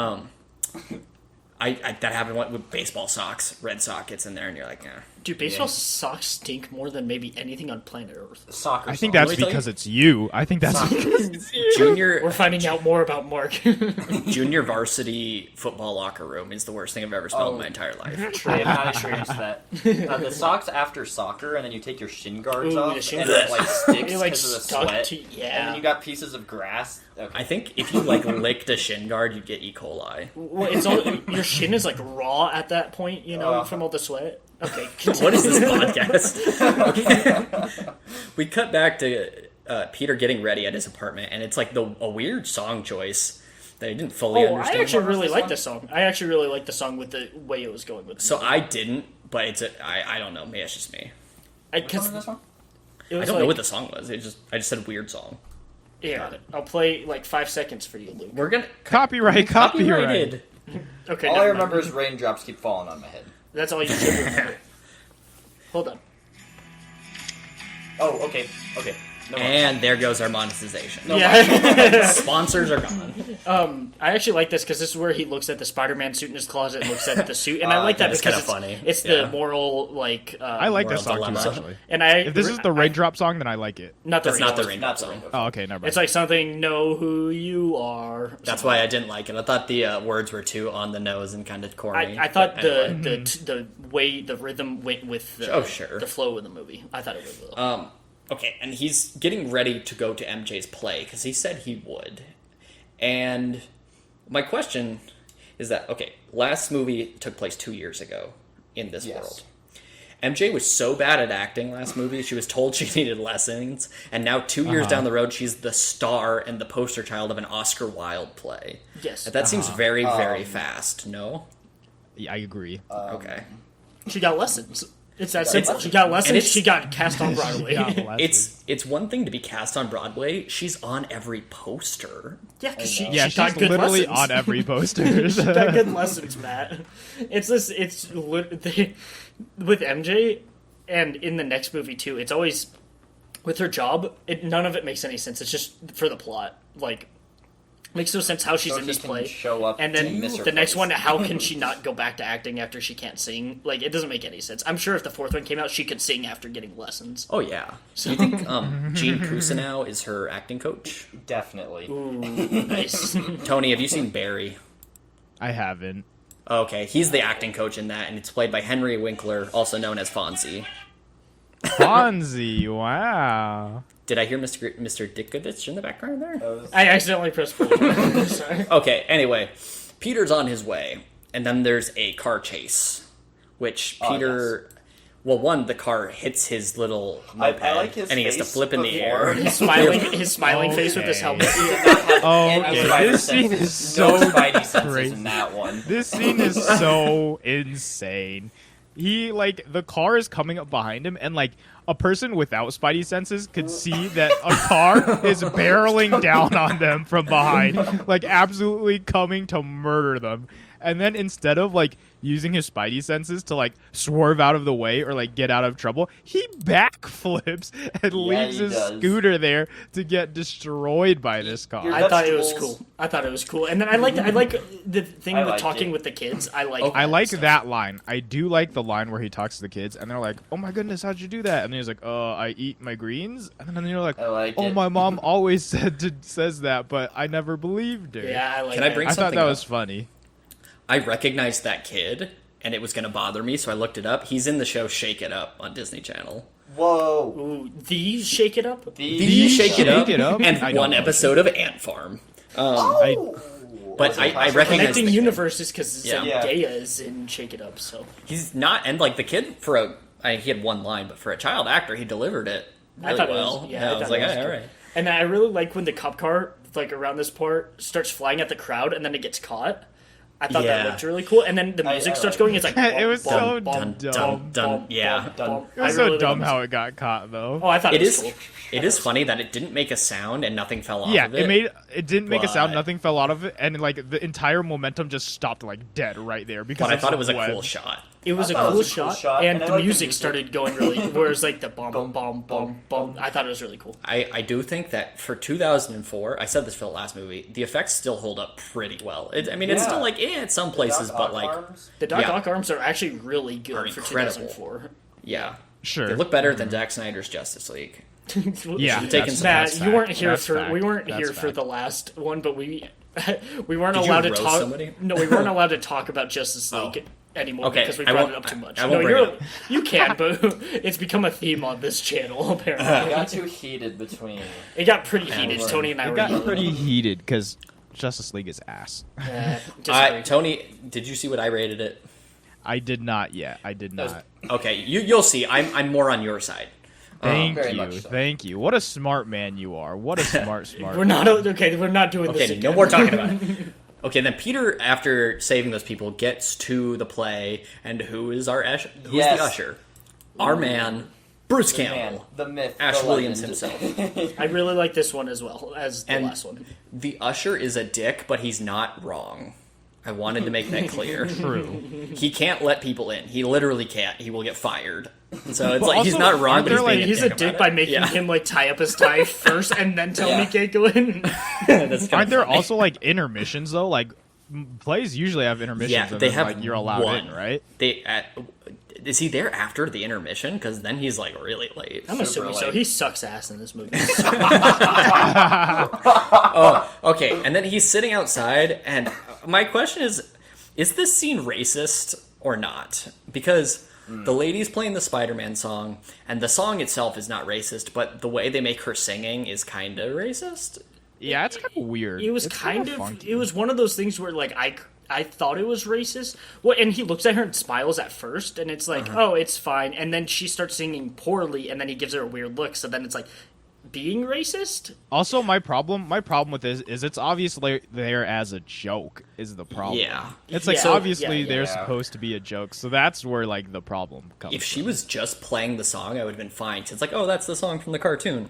I that happened with baseball socks. Red sock gets in there, and you're like, eh. Dude, baseball socks stink more than maybe anything on planet Earth. Soccer. I think song. that's Let me tell because it's you. I think that's Junior We're finding out more about Mark. junior varsity football locker room is the worst thing I've ever smelled in my entire life. I have not experienced that. The socks after soccer, and then you take your shin guards Ooh, off, the shin and guards. it like sticks It, like, because of the stuck sweat. to- yeah. And then you got pieces of grass. Okay. I think if you like licked a shin guard, you'd get E. coli. Well, it's all your shin is like raw at that point, you know, Oh. from all the sweat. Okay, What is this podcast? Okay. We cut back to Peter getting ready at his apartment, and it's like a weird song choice that I didn't fully Oh, understand. I actually What was really this like one? this song. I actually really like the song with the way it was going with. So I didn't, but I don't know. Maybe it's just me. Which one is this one? It I was don't like, know what the song was. I just said weird song. Yeah, I'll play like 5 seconds for you, Luke. We're gonna copyrighted. copyrighted. Okay, All I never mind. remember is raindrops keep falling on my head. That's all you should remember. Hold on. Oh, okay. No more. And there goes our monetization. Yeah, Sponsors are gone. I actually like this because this is where he looks at the Spider-Man suit in his closet and looks at the suit, and I like that That's because kinda funny. It's Yeah. the moral like. I like Moral this song dilemma. too, actually. And I If this is the raindrop song, then I like it. not the That's not the rainbow. rainbow Not the song. rainbow. Oh, okay, never mind. It's like something. Know who you are. That's why I didn't like it. I thought the words were too on the nose and kind of corny. I thought but anyway. the way the rhythm went with the, Oh, sure. the flow of the movie. I thought it was well. Okay, and he's getting ready to go to MJ's play because he said he would. And my question is that, okay, last movie took place 2 years ago in this Yes. world. MJ was so bad at acting last movie, she was told she needed lessons, and now 2 years down the road, she's the star and the poster child of an Oscar Wilde play. Yes. That seems very, very fast, no? Yeah, I agree. Okay. She got lessons. It's that simple. She got lessons. it's- She got cast on Broadway. It's one thing to be cast on Broadway. She's on every poster. Yeah, because she Yeah, got she's good literally lessons. on every poster. She got good lessons, Matt. It's this. With MJ, and in the next movie too. It's always with her job. None of it makes any sense. It's just for the plot. Like, makes no sense how she's in this play. Show up And to then miss her the next place. one, how can she not go back to acting after she can't sing? Like, it doesn't make any sense. I'm sure if the fourth one came out, she could sing after getting lessons. Oh yeah. Do you think Gene Cousineau is her acting coach? Definitely. Ooh, nice. Tony, have you seen Barry? I haven't. Okay, he's the acting coach in that, and it's played by Henry Winkler, also known as Fonzie. Fonzie, wow. Did I hear Mr. Dickovich in the background there? I accidentally pressed play. Sorry. Okay, anyway, Peter's on his way, and then there's a car chase, which Peter... Well, one, the car hits his little moped, I like his and he gets to face flip in the before. air. His smiling face with his Okay. helmet. Okay, this scene is so no Spidey senses crazy. in that one. This scene is so insane. He, like, the car is coming up behind him, and, like, a person without Spidey senses could see that a car is barreling down on them from behind, like, absolutely coming to murder them. And then instead of, like, using his Spidey senses to, like, swerve out of the way or, like, get out of trouble, he backflips and leaves he his does. scooter there to get destroyed by this car. You're I thought it was Vegetables. cool. I thought it was cool. And then I like the thing I with liked talking it. with the kids. I like Okay. I like stuff. that line. I do like the line where he talks to the kids, and they're like, "Oh my goodness, how'd you do that?" And he's like, I eat my greens." And then you're like, I like "Oh, it. my mom always says that, but I never believed her." Yeah, I like Can I that. bring I thought something that up? was funny. I recognized that kid, and it was going to bother me, so I looked it up. He's in the show Shake It Up on Disney Channel. Whoa. Ooh, the Shake It Up? The Shake It Up, It Up? I and don't one know. episode of Ant Farm. I, But I recognize Connecting the kid. universes because Yeah. Zendaya is in Shake It Up, so. He's not, and like the kid he had one line, but for a child actor, he delivered it really I thought it well. was, yeah, I I was thought like, it was all cool. right. And I really like when the cop car, like around this part, starts flying at the crowd and then it gets caught. I thought Yeah. that looked really cool. And then the music I starts like going. It's like It was bum, so bum, dumb. bum, Dun, bum, yeah. bum, bum. it was I so really dumb like how it got caught, though. Oh, I thought It it was is. cool. It is funny that it didn't make a sound and nothing fell off Yeah, of it. it didn't make a sound. but- Nothing fell out of it, and like the entire momentum just stopped like dead right there because But I of thought the it was a web. cool shot. It was a thought it cool was a cool shot, shot, and and I the like the music music. started going really. Whereas like the bum bum bum bum bum. I thought it was really cool. I do think that for 2004, I said this for the last movie, the effects still hold up pretty well. It's Yeah. still like in some places, Doc but Ock like arms. The Doc Yeah. Ock arms are actually really good Are for incredible. 2004. yeah, Sure. they look better than Zack Snyder's Justice League. Yeah, taken that's- some Matt, that's you fact. weren't here That's for fact. we weren't That's here for fact. the last one, but we weren't Did you allowed to roast talk. somebody? No, we weren't allowed to talk about Justice Oh. League anymore Okay, because we I brought won't- it up too much. I won't no, bring you're, it up. you can, but it's become a theme on this channel. It Apparently, got too heated between. it got pretty heated. we're- Tony and I It were got yelling. pretty heated because Justice League is ass. Disagree. Tony, did you see what I rated it? I did not yet. I did was- not. Okay, you'll see. I'm more on your side. Thank very you, much so. thank you. What a smart man you are. What a smart We're not okay. We're not doing this Okay, again. no more talking about it. Okay, then Peter, after saving those people, gets to the play, and who's the usher? Our man, Bruce Man, Campbell. the myth, Ash the Williams legend. himself. I really like this one as well as the And last one. the usher is a dick, but he's not wrong. I wanted to make that clear. True. He can't let people in. He literally can't. He will get fired. So it's But like he's also, not wrong, aren't but there, he's, like- being He's a dick about by it. making Yeah. him like tie up his tie first and then tell me Yeah. he can't go in. That's kinda Aren't there funny. also like intermissions though? Like plays usually have intermissions. Yeah, and they then, have like, you're allowed one. in, right? Is he there after the intermission? Because then he's like really late. I'm assuming so. late. He sucks ass in this movie. Okay, and then he's sitting outside, and my question is this scene racist or not? Because the lady's playing the Spider-Man song, and the song itself is not racist, but the way they make her singing is kind of racist. Yeah, it's kind of weird. It was It's kind kinda of. funky. It was one of those things where like I thought it was racist. Well, and he looks at her and smiles at first, and it's like, oh, it's fine. And then she starts singing poorly, and then he gives her a weird look. So then it's like, being racist. Also, my problem with this is it's obviously there as a joke is the problem. Yeah. It's like Yeah. obviously Yeah. they're supposed to be a joke, so that's where like the problem comes. If she was just playing the song, I would have been fine. 'Cause it's like, oh, that's the song from the cartoon.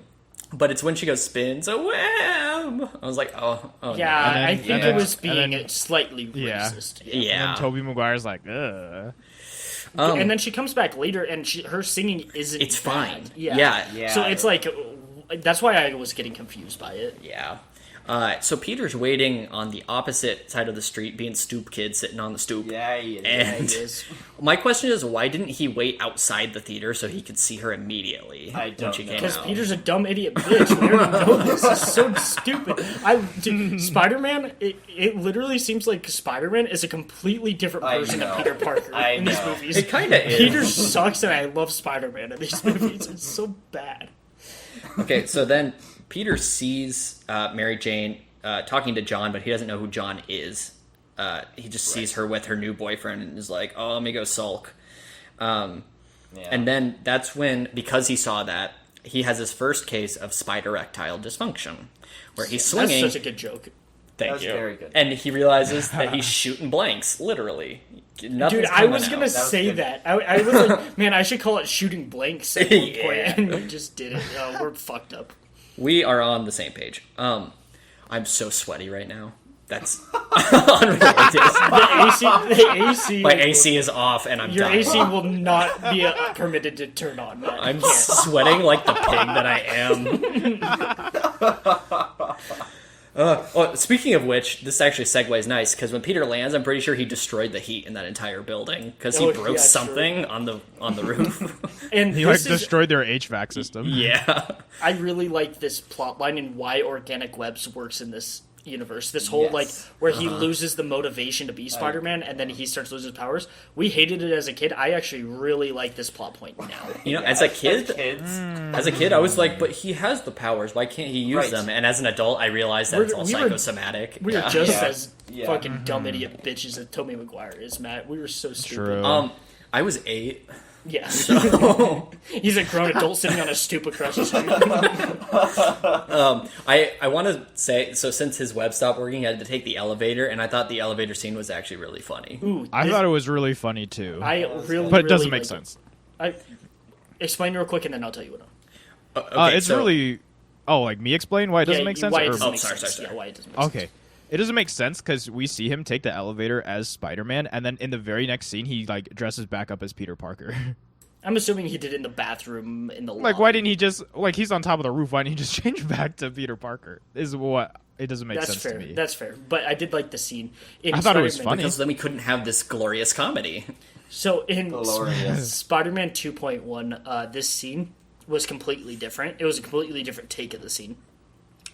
But it's when she goes spins a web. I was like, oh Yeah, And then- I think and it then- was and being then- slightly Yeah. racist. no. And Yeah. then Tobey Maguire's like, ugh. And then she comes back later, and her singing isn't. It's bad. fine. Yeah. Yeah. So it's like that's why I was getting confused by it. Yeah. So Peter's waiting on the opposite side of the street, being stoop kid sitting on the stoop. Yeah, he is. And It is. my question is, why didn't he wait outside the theater so he could see her immediately I when don't she know. came Because out? Peter's a dumb idiot bitch. We already know this. This is so stupid. Spider-Man, it literally seems like Spider-Man is a completely different I version know. of Peter Parker I in these know. movies. It kinda is. Peter sucks, and I love Spider-Man in these movies. It's so bad. Okay, so then Peter sees Mary Jane talking to John, but he doesn't know who John is. He just sees her with her new boyfriend and is like, oh, let me go sulk. Yeah. And then that's when, because he saw that, he has his first case of spider erectile dysfunction, where he's swinging. That's such a good joke. Thank was you. very good. And he realizes that he's shooting blanks, literally. Nothing's Dude, I coming was out. gonna was say good. that. I was like, man, I should call it shooting blanks at one Yeah. point, and we just did it. Oh, we're fucked up. We are on the same page. I'm so sweaty right now. That's unrelated. The AC. My AC is off, and I'm Your dying. AC will not be permitted to turn on. Matt. I'm You can't. sweating like the pig that I am. Speaking of which, this actually segues nice because when Peter lands, I'm pretty sure he destroyed the heat in that entire building because he Oh, broke yeah, something on the roof. And He like this is, destroyed their HVAC system. Yeah, I really like this plot line and why organic webs works in this universe. This whole Yes. like where he loses the motivation to be Spider-Man and then he starts losing his powers. We hated it as a kid. I actually really like this plot point now. you know, as a kid, kids. I was like, but he has the powers. Why can't he use Right. them? And as an adult, I realized that it's all We were- psychosomatic. We were Yeah. just Yeah. as Yeah. fucking dumb idiot bitches that Tobey Maguire is, Matt. We were so stupid. True. I was 8. Yeah. He's a grown adult sitting on a stoop across the street. I want to say, so since his web stopped working, he had to take the elevator, and I thought the elevator scene was actually really funny. Ooh, I thought it was really funny too. I really, but it doesn't really make like sense. Explain real quick and then I'll tell you what. Okay, It's so- really. Oh, like me explain why it doesn't Yeah, make sense? Why it Or- doesn't Oh, make sorry, sense. sorry. Yeah, why it doesn't make sense. Okay. It doesn't make sense because we see him take the elevator as Spider-Man, and then in the very next scene, he like dresses back up as Peter Parker. I'm assuming he did it in the bathroom in the like, lobby. why didn't he just like he's on top of the roof? Why didn't he just change back to Peter Parker? Is what it doesn't make That's sense fair. to me. That's fair. But I did like the scene. In I thought it was Spider-Man- funny. Because then we couldn't have this glorious comedy. So in Glorious. Spider-Man 2.1, this scene was completely different. It was a completely different take of the scene,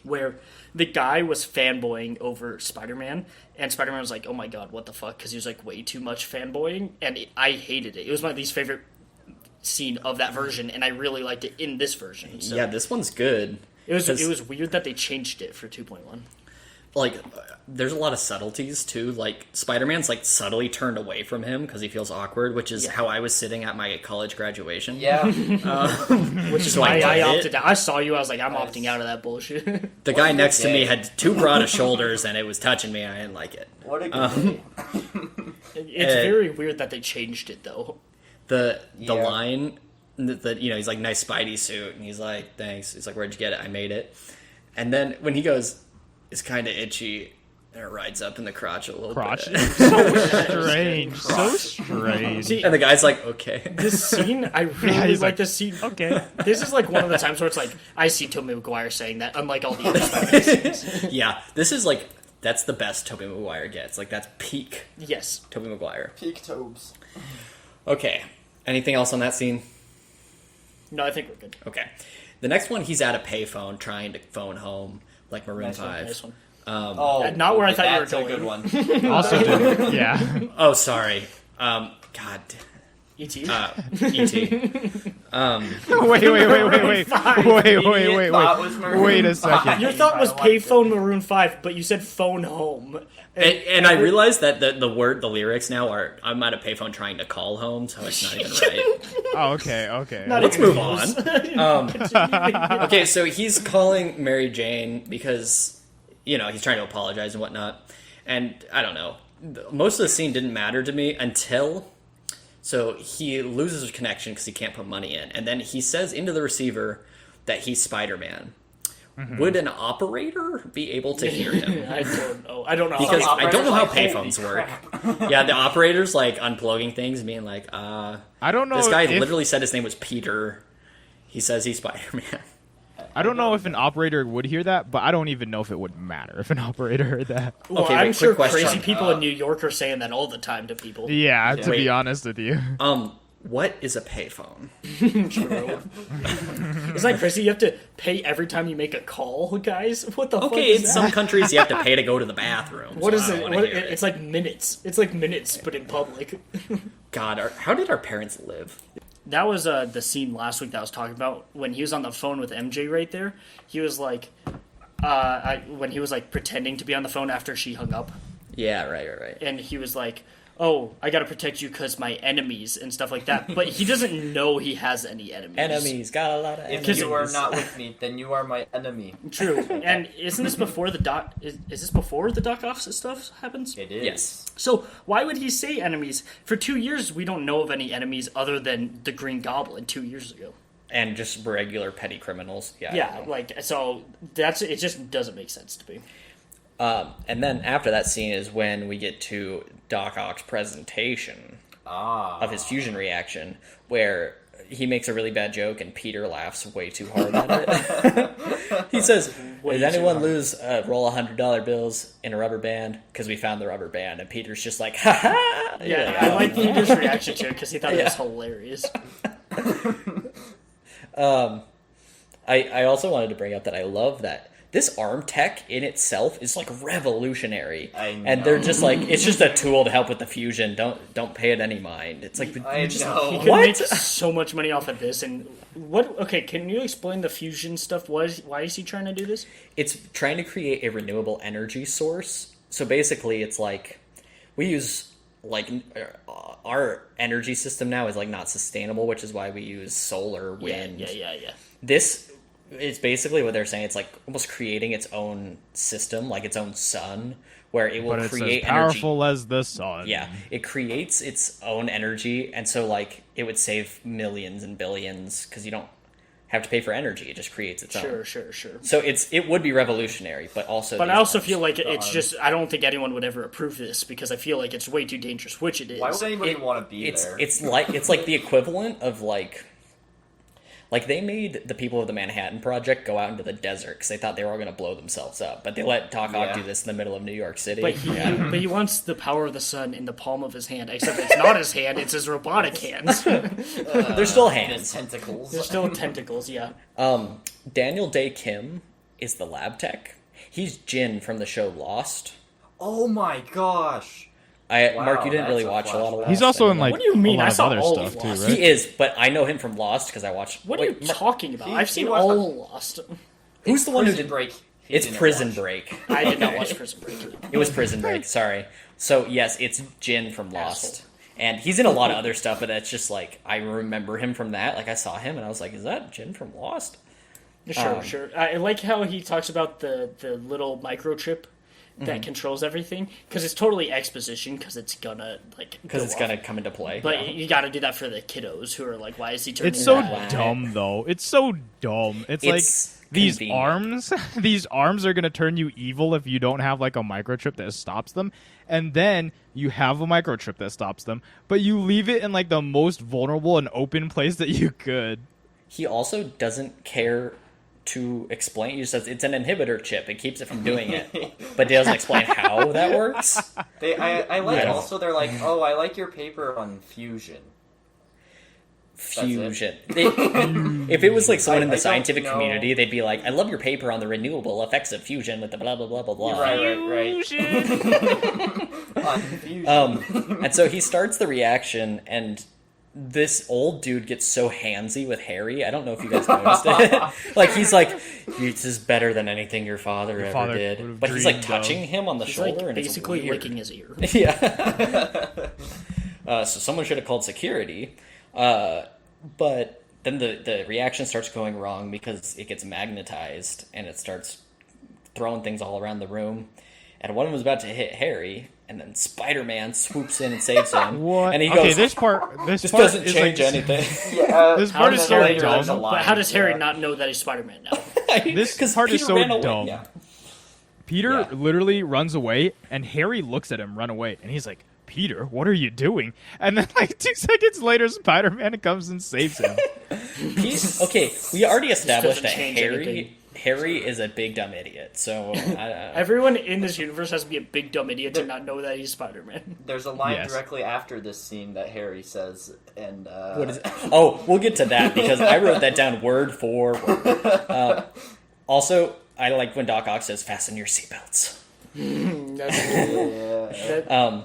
where the guy was fanboying over Spider-Man, and Spider-Man was like, "Oh my god, what the fuck?" Because he was like way too much fanboying, and I hated it. It was my least favorite scene of that version, and I really liked it in this version. So Yeah, this one's good. it was 'Cause- weird that they changed it for 2.1. Like, there's a lot of subtleties too. Like, Spider-Man's like subtly turned away from him because he feels awkward, which is Yeah. how I was sitting at my college graduation. Yeah. Which is So why I I did opted it. out. I saw you. I was like, I'm Nice. opting out of that bullshit. The guy next to me day. had too broad of shoulders, and it was touching me. I didn't like it. What a good day. It's very weird that they changed it though. The Yeah. line that you know, he's like, nice Spidey suit, and he's like, thanks. He's like, where'd you get it? I made it. And then when he goes, it's kind of itchy, and it rides up in the crotch a little Crotch. bit. So strange. So strange. See, And the guy's like, okay. this scene, I really he's like like, this scene. Okay. This is like one of the times where it's like I see Tobey Maguire saying that, unlike all the other Spider-Man scenes. Yeah, this is like, that's the best Tobey Maguire gets. Like, that's peak Yes. Tobey Maguire. Peak Tobes. Okay. Anything else on that scene? No, I think we're good. Okay. The next one, he's at a payphone trying to phone home, like Maroon Nice one, 5. Nice one. Oh, not where I thought you were that's a going. good one. Also, dude, yeah. Oh, sorry. God. E.T. E.T. Wait thought was Maroon Wait a 5. second. Your thought was I liked it. payphone Maroon 5, but you said phone home. And I realized that the lyrics now are, I'm at a payphone trying to call home, so it's not even right. Oh, okay. Not Let's even move on. Continuing. Okay, so he's calling Mary Jane because, he's trying to apologize and whatnot. And I don't know. Most of the scene didn't matter to me until... So he loses his connection because he can't put money in. And then he says into the receiver that he's Spider-Man. Mm-hmm. Would an operator be able to hear him? I don't know. I don't know. Because I don't know how Operators payphones like, work. Yeah, the operator's like unplugging things and being like, I don't know. This guy if, literally said his name was Peter. He says he's Spider-Man. I don't know if an operator would hear that, but I don't even know if it would matter if an operator heard that. Well, Okay, I'm wait, sure quick question. crazy people in New York are saying that all the time to people. Yeah, to Wait. be honest with you. What is a payphone? Isn't that crazy? You have to pay every time you make a call, guys? What the fuck Okay, is in that? some countries you have to pay to go to the bathroom. What so is I it? don't wanna hear It's like minutes. It's like minutes, but in public. God, how did our parents live? That was the scene last week that I was talking about when he was on the phone with MJ right there. He was like, when he was like pretending to be on the phone after she hung up, Yeah, right. and he was like, "Oh, I gotta protect you because my enemies and stuff like that." But he doesn't know he has any enemies. Enemies, got a lot of If enemies. you are not with me, then you are my enemy. True. And isn't this before the doc? Is this before the Doc Ock stuff happens? It is. Yes. So why would he say enemies? For 2 years, we don't know of any enemies other than the Green Goblin 2 years ago. And just regular petty criminals. Yeah. I Yeah, don't know. like so that's it. Just doesn't make sense to me. And then after that scene is when we get to Doc Ock's presentation of his fusion reaction, where he makes a really bad joke and Peter laughs way too hard at it. He says, "Did anyone lose roll $100 bills in a rubber band? Because we found the rubber band." And Peter's just like, "Ha ha!" Yeah, I like Peter's reaction to it because he thought it was hilarious. I also wanted to bring up that I love that this arm tech in itself is like revolutionary. I know. And they're just like, it's just a tool to help with the fusion. Don't pay it any mind. It's like I you just- know. He could What? make so much money off of this. And what? Okay, can you explain the fusion stuff? Why is he trying to do this? It's trying to create a renewable energy source. So basically, it's like we use like our energy system now is like not sustainable, which is why we use solar, wind. Yeah. This is basically what they're saying. It's like almost creating its own system, like its own sun, where it will But it's create as energy. powerful as the sun. Yeah, it creates its own energy, and so like it would save millions and billions because you don't have to pay for energy. It just creates its own. Sure. So it would be revolutionary, but also. But these I also arms. feel like it's just, I don't think anyone would ever approve this because I feel like it's way too dangerous, which it is. Why would anybody want to be it's there? it's like the equivalent of like they made the people of the Manhattan Project go out into the desert because they thought they were all going to blow themselves up, but they let Doc Ock Yeah. do this in the middle of New York City. But he wants the power of the sun in the palm of his hand, except it's not his hand, it's his robotic hands. They're still His hands. tentacles. They're still tentacles, yeah. Daniel Day Kim is the lab tech. He's Jin from the show Lost. Oh my gosh. Mark, you didn't that's really a watch a lot of flashback. Lost. He's also in like What do you mean? a lot I of saw other all stuff of too, Lost. right? He is, but I know him from Lost because I watched. What are you talking about? I've seen watched all Lost. Who's the one who Prison did? Break? He It's didn't Prison watch. Break. I did not watch Prison Break. It was Prison Break. Sorry. So yes, it's Jin from Lost, and he's in a lot of other stuff. But that's just like I remember him from that. Like I saw him, and I was like, "Is that Jin from Lost?" Sure. I like how he talks about the little microchip that controls everything, because it's totally exposition, because it's gonna Because it's gonna come into play. But you got to do that for the kiddos who are like, "Why is he turning?" It's so that? dumb, though. It's so dumb. It's like these convenient. arms. These arms are gonna turn you evil if you don't have like a microchip that stops them. And then you have a microchip that stops them, but you leave it in like the most vulnerable and open place that you could. He also doesn't care to explain. He just says it's an inhibitor chip. It keeps it from doing it, but he doesn't explain how that works. I like Yeah. also they're like, oh, I like your paper on fusion. Fusion. If it was like someone in I the don't scientific know. community, they'd be like, "I love your paper on the renewable effects of fusion with the blah blah blah blah blah." Right. On fusion. And so he starts the reaction, and this old dude gets so handsy with Harry. I don't know if you guys noticed it. Like, he's like, this is better than anything your father ever father did. would've But he's like dreamed touching him on the He's shoulder, like and basically it's weird. licking his ear. Yeah. So someone should have called security. But then the reaction starts going wrong because it gets magnetized and it starts throwing things all around the room. And one of them was about to hit Harry, and then Spider-Man swoops in and saves him. What? And he Okay, goes, this part this part doesn't is change like, anything. This part is so later, there's a dumb. line. But how does Harry Yeah. not know that he's Spider-Man now? This 'Cause part is Peter so ran away. dumb. Yeah. Peter Yeah. literally runs away, and Harry looks at him run away, and he's like, Peter, what are you doing? And then, like, 2 seconds later, Spider-Man comes and saves him. Okay, we already established that doesn't change anything. Harry is a big dumb idiot. So Everyone in this universe has to be a big dumb idiot to not know that he's Spider-Man. There's a line Yes. directly after this scene that Harry says, and what is it? Oh, we'll get to that because I wrote that down word for word. Also, I like when Doc Ock says, "Fasten your seatbelts." yeah.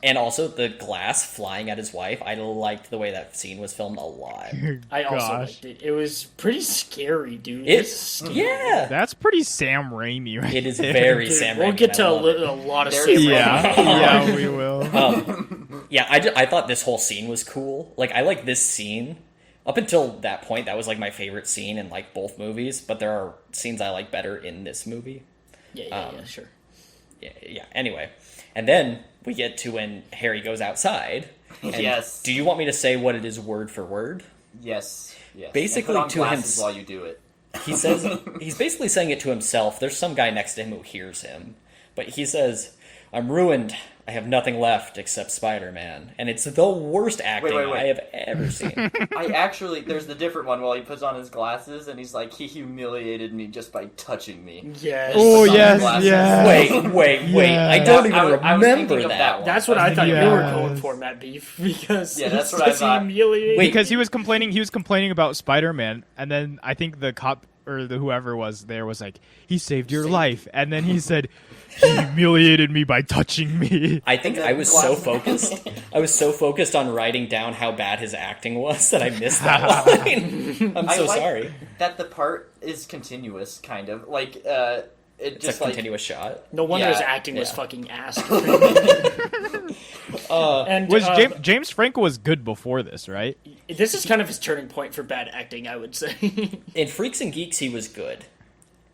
And also the glass flying at his wife. I liked the way that scene was filmed a lot. I also Gosh. liked it. It was pretty scary, dude. It's yeah. That's pretty Sam Raimi, right? It is there. very Dude, Sam Raimi. we'll get and to I a, love it. a lot of There's- Sam Yeah, Raimi. yeah, we will. Yeah, I thought this whole scene was cool. Like, I like this scene. Up until that point, that was like my favorite scene in like both movies. But there are scenes I like better in this movie. Yeah, sure. Yeah. Anyway, and then we get to when Harry goes outside. And Yes. Do you want me to say what it is word for word? Yes. Basically, and put on to glasses him- while you do it. He says he's basically saying it to himself. There's some guy next to him who hears him, but he says, "I'm ruined. I have nothing left except Spider-Man," and it's the worst acting wait. I have ever seen. I actually, there's the different one while he puts on his glasses and he's like, he humiliated me just by touching me. Yes. Oh, Puts on yes, his glasses. yes. Wait! Yeah. I don't even I was remember thinking of that one. That's what I thought you were Yes. going for, Matt Beef, because Yeah, that's he what I says thought. humiliated. Wait. Because he was complaining about Spider-Man, and then I think the cop or whoever was there was like, he saved your life, and then he said, he humiliated me by touching me. I think And then I was so glasses. focused. I was so focused on writing down how bad his acting was that I missed that line. I'm so I like sorry. that the part is continuous, kind of. Like, it It's just a like... continuous shot. No wonder Yeah, his acting was yeah. fucking ass. And Was James Franco was good before this, right? this is kind of his turning point for bad acting, I would say. In Freaks and Geeks, he was good,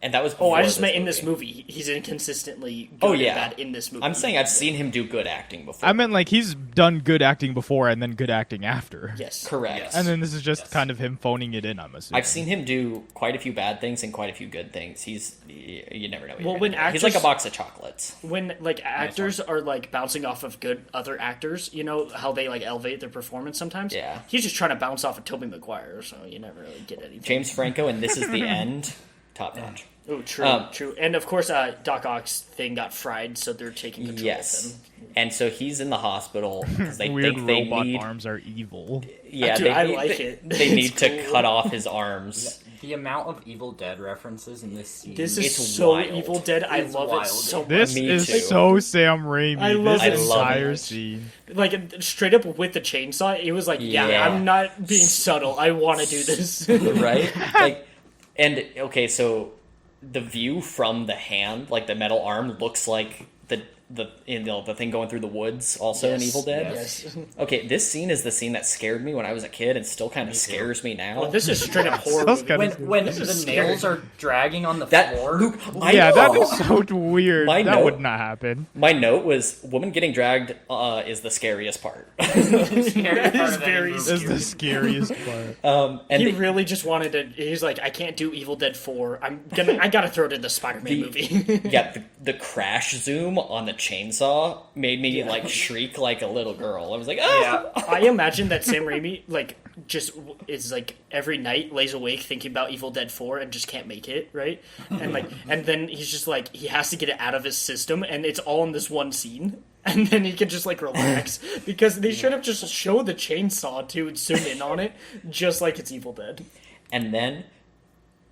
and that was. Oh, I before just meant in this movie. He's inconsistently good Oh, and yeah. bad in this movie. I'm saying I've seen him do good acting before. I meant like he's done good acting before and then good acting after. Yes. Correct. Yes. And then this is just Yes. kind of him phoning it in, I'm assuming. I've seen him do quite a few bad things and quite a few good things. You never know. What Well, you're when gonna get. He's actors- like a box of chocolates. When like actors are like bouncing off of good other actors, you know how they like elevate their performance sometimes. Yeah. He's just trying to bounce off of Tobey Maguire, so you never really get anything. James Franco, and This Is the End. Top notch. Oh, true, Um, true. And of course, Doc Ock's thing got fried, so they're taking control of Yes. him. And so he's in the hospital because they Weird think they robot need. arms are evil. Yeah, Dude, they, I need- like they- it. They need It's to cool. cut off his arms. The amount of Evil Dead references in this scene. This is It's so wild. Evil Dead. I It's love wild. it so much. This Me is too. so Sam Raimi. I love this it so entire much. scene. Like straight up with the chainsaw, it was like, yeah, Yeah. I'm not being subtle. I want to do this. Right? Like, and okay, so the view from the hand, like the metal arm, looks like the thing going through the woods, also in Yes, Evil Dead. yes. Okay, this scene is the scene that scared me when I was a kid, and still kind of scares me now. Well, this is straight up horror. Sounds movie. kinda- when This is the scary. nails are dragging on the that floor. Luke, I Yeah, know. that is so weird. My that note- would not happen. My note was woman getting dragged is the scariest part. Scary part is of very any movie. This is the scariest part. And He the- really just wanted to. He's like, I can't do Evil Dead 4. I gotta throw it in the Spider-Man movie. yeah, the crash zoom on the chainsaw made me like shriek like a little girl. I was like, ah! Yeah. I imagine that Sam Raimi like just is like every night lays awake thinking about Evil Dead 4 and just can't make it, right? And then he's just like he has to get it out of his system, and it's all in this one scene. And then he can just like relax because they should have just showed the chainsaw too and zoom in on it, just like it's Evil Dead. And then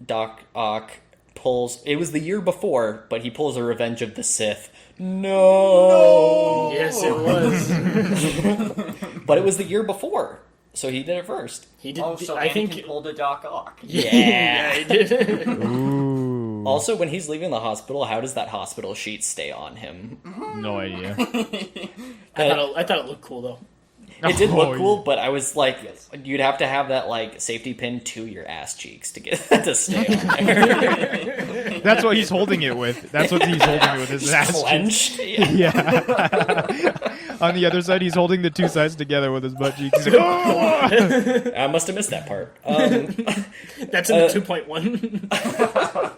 Doc Ock pulls. It was the year before, but he pulls a Revenge of the Sith. No. Yes, it was. But it was the year before, so he did it first. He did. Oh, so I Anakin think. pulled a Doc Ock. Yeah, he did. Ooh. Also, when he's leaving the hospital, how does that hospital sheet stay on him? No idea. I thought it looked cool though. It did look Oh, cool, but I was like, Yes. you'd have to have that like safety pin to your ass cheeks to get that to stay on there. That's what he's holding it with. That's what he's holding it with his ass cheeks. Clenched. Yeah. Yeah. On the other side, he's holding the two sides together with his butt cheeks. He's like, "Oh!" I must have missed that part. That's in the 2.1.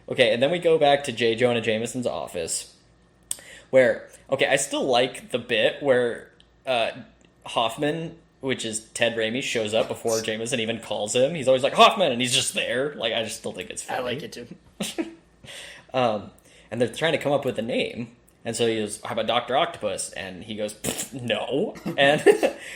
Okay, and then we go back to J. Jonah Jameson's office, where, okay, I still like the bit where Hoffman, which is Ted Raimi, shows up before Jameson even calls him. He's always like, Hoffman, and he's just there. Like, I just still think it's funny. I like it too. And they're trying to come up with a name. And so he goes, how about Dr. Octopus? And he goes, no. And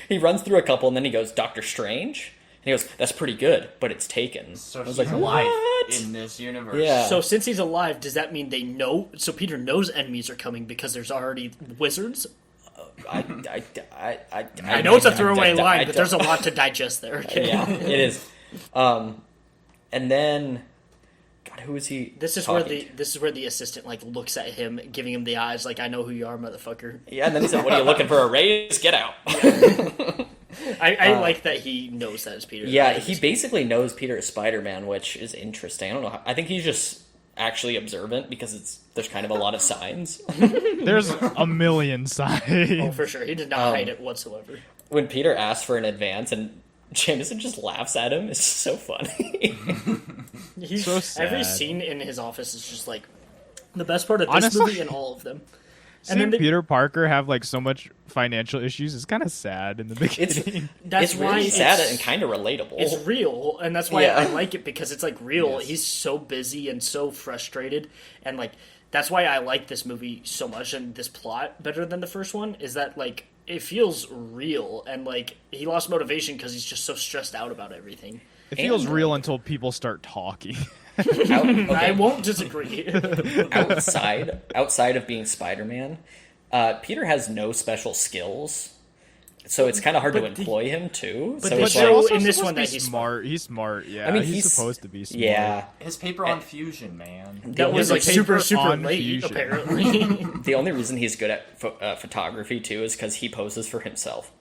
he runs through a couple, and then he goes, Doctor Strange? And he goes, that's pretty good, but it's taken. So I was he's like, alive what? in this universe. Yeah. So since he's alive, does that mean they know? So Peter knows enemies are coming because there's already wizards. I I know it's a throwaway I line, but there's a don't- lot to digest there. Okay? Yeah, it is. And then, God, who is he? This is talking where the assistant like looks at him, giving him the eyes, like I know who you are, motherfucker. to? Yeah, and then he said, "What are you looking for? A raise? Get out!" I like that he knows that it's Peter. Yeah, he basically knows Peter is Spider-Man, which is interesting. I don't know. I think he's just actually observant because there's kind of a lot of signs. There's a million Oh, signs. for sure. He did not hide it whatsoever. When Peter asks for an advance and Jameson just laughs at him, it's so funny. He's, So sad. Every scene in his office is just like the best part of this Honestly, movie and all of them. Seeing Peter Parker have like so much financial issues is kind of sad in the beginning. That's It's why really sad and kind of relatable. it's real, and that's why Yeah. I like it because it's like real. Yes. He's so busy and so frustrated, and like that's why I like this movie so much and this plot better than the first one. Is that like it feels real and like he lost motivation because he's just so stressed out about everything. It feels And- real until people start talking. I won't disagree. outside of being Spider-Man, Peter has no special skills, so it's kind of hard to But the- employ him too. but So the it's show- like, also in this supposed one to be that he's smart. He's smart. Yeah, I mean, he's supposed to be smart. yeah. His paper on fusion, man. That was like paper super super on late fusion. apparently. The only reason he's good at photography too is because he poses for himself.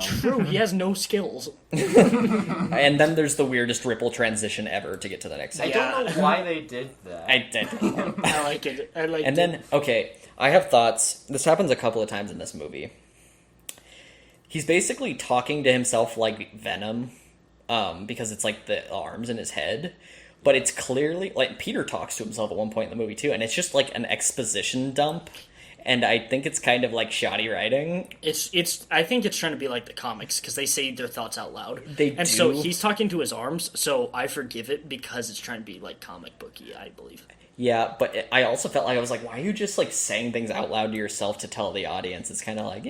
True, he has no skills. And then there's the weirdest ripple transition ever to get to the next I scene. don't know why they did that. I don't know. I like it. I like And then, okay, I have thoughts. This happens a couple of times in this movie. He's basically talking to himself like Venom, because it's like the arms in his head. But it's clearly, like, Peter talks to himself at one point in the movie too, and it's just like an exposition dump. And I think it's kind of like shoddy writing. It's. I think it's trying to be like the comics because they say their thoughts out loud. They and so do. he's talking to his arms. So I forgive it because it's trying to be like comic booky. I believe. Yeah, but I also felt like I was like, why are you just like saying things out loud to yourself to tell the audience? It's kind of like,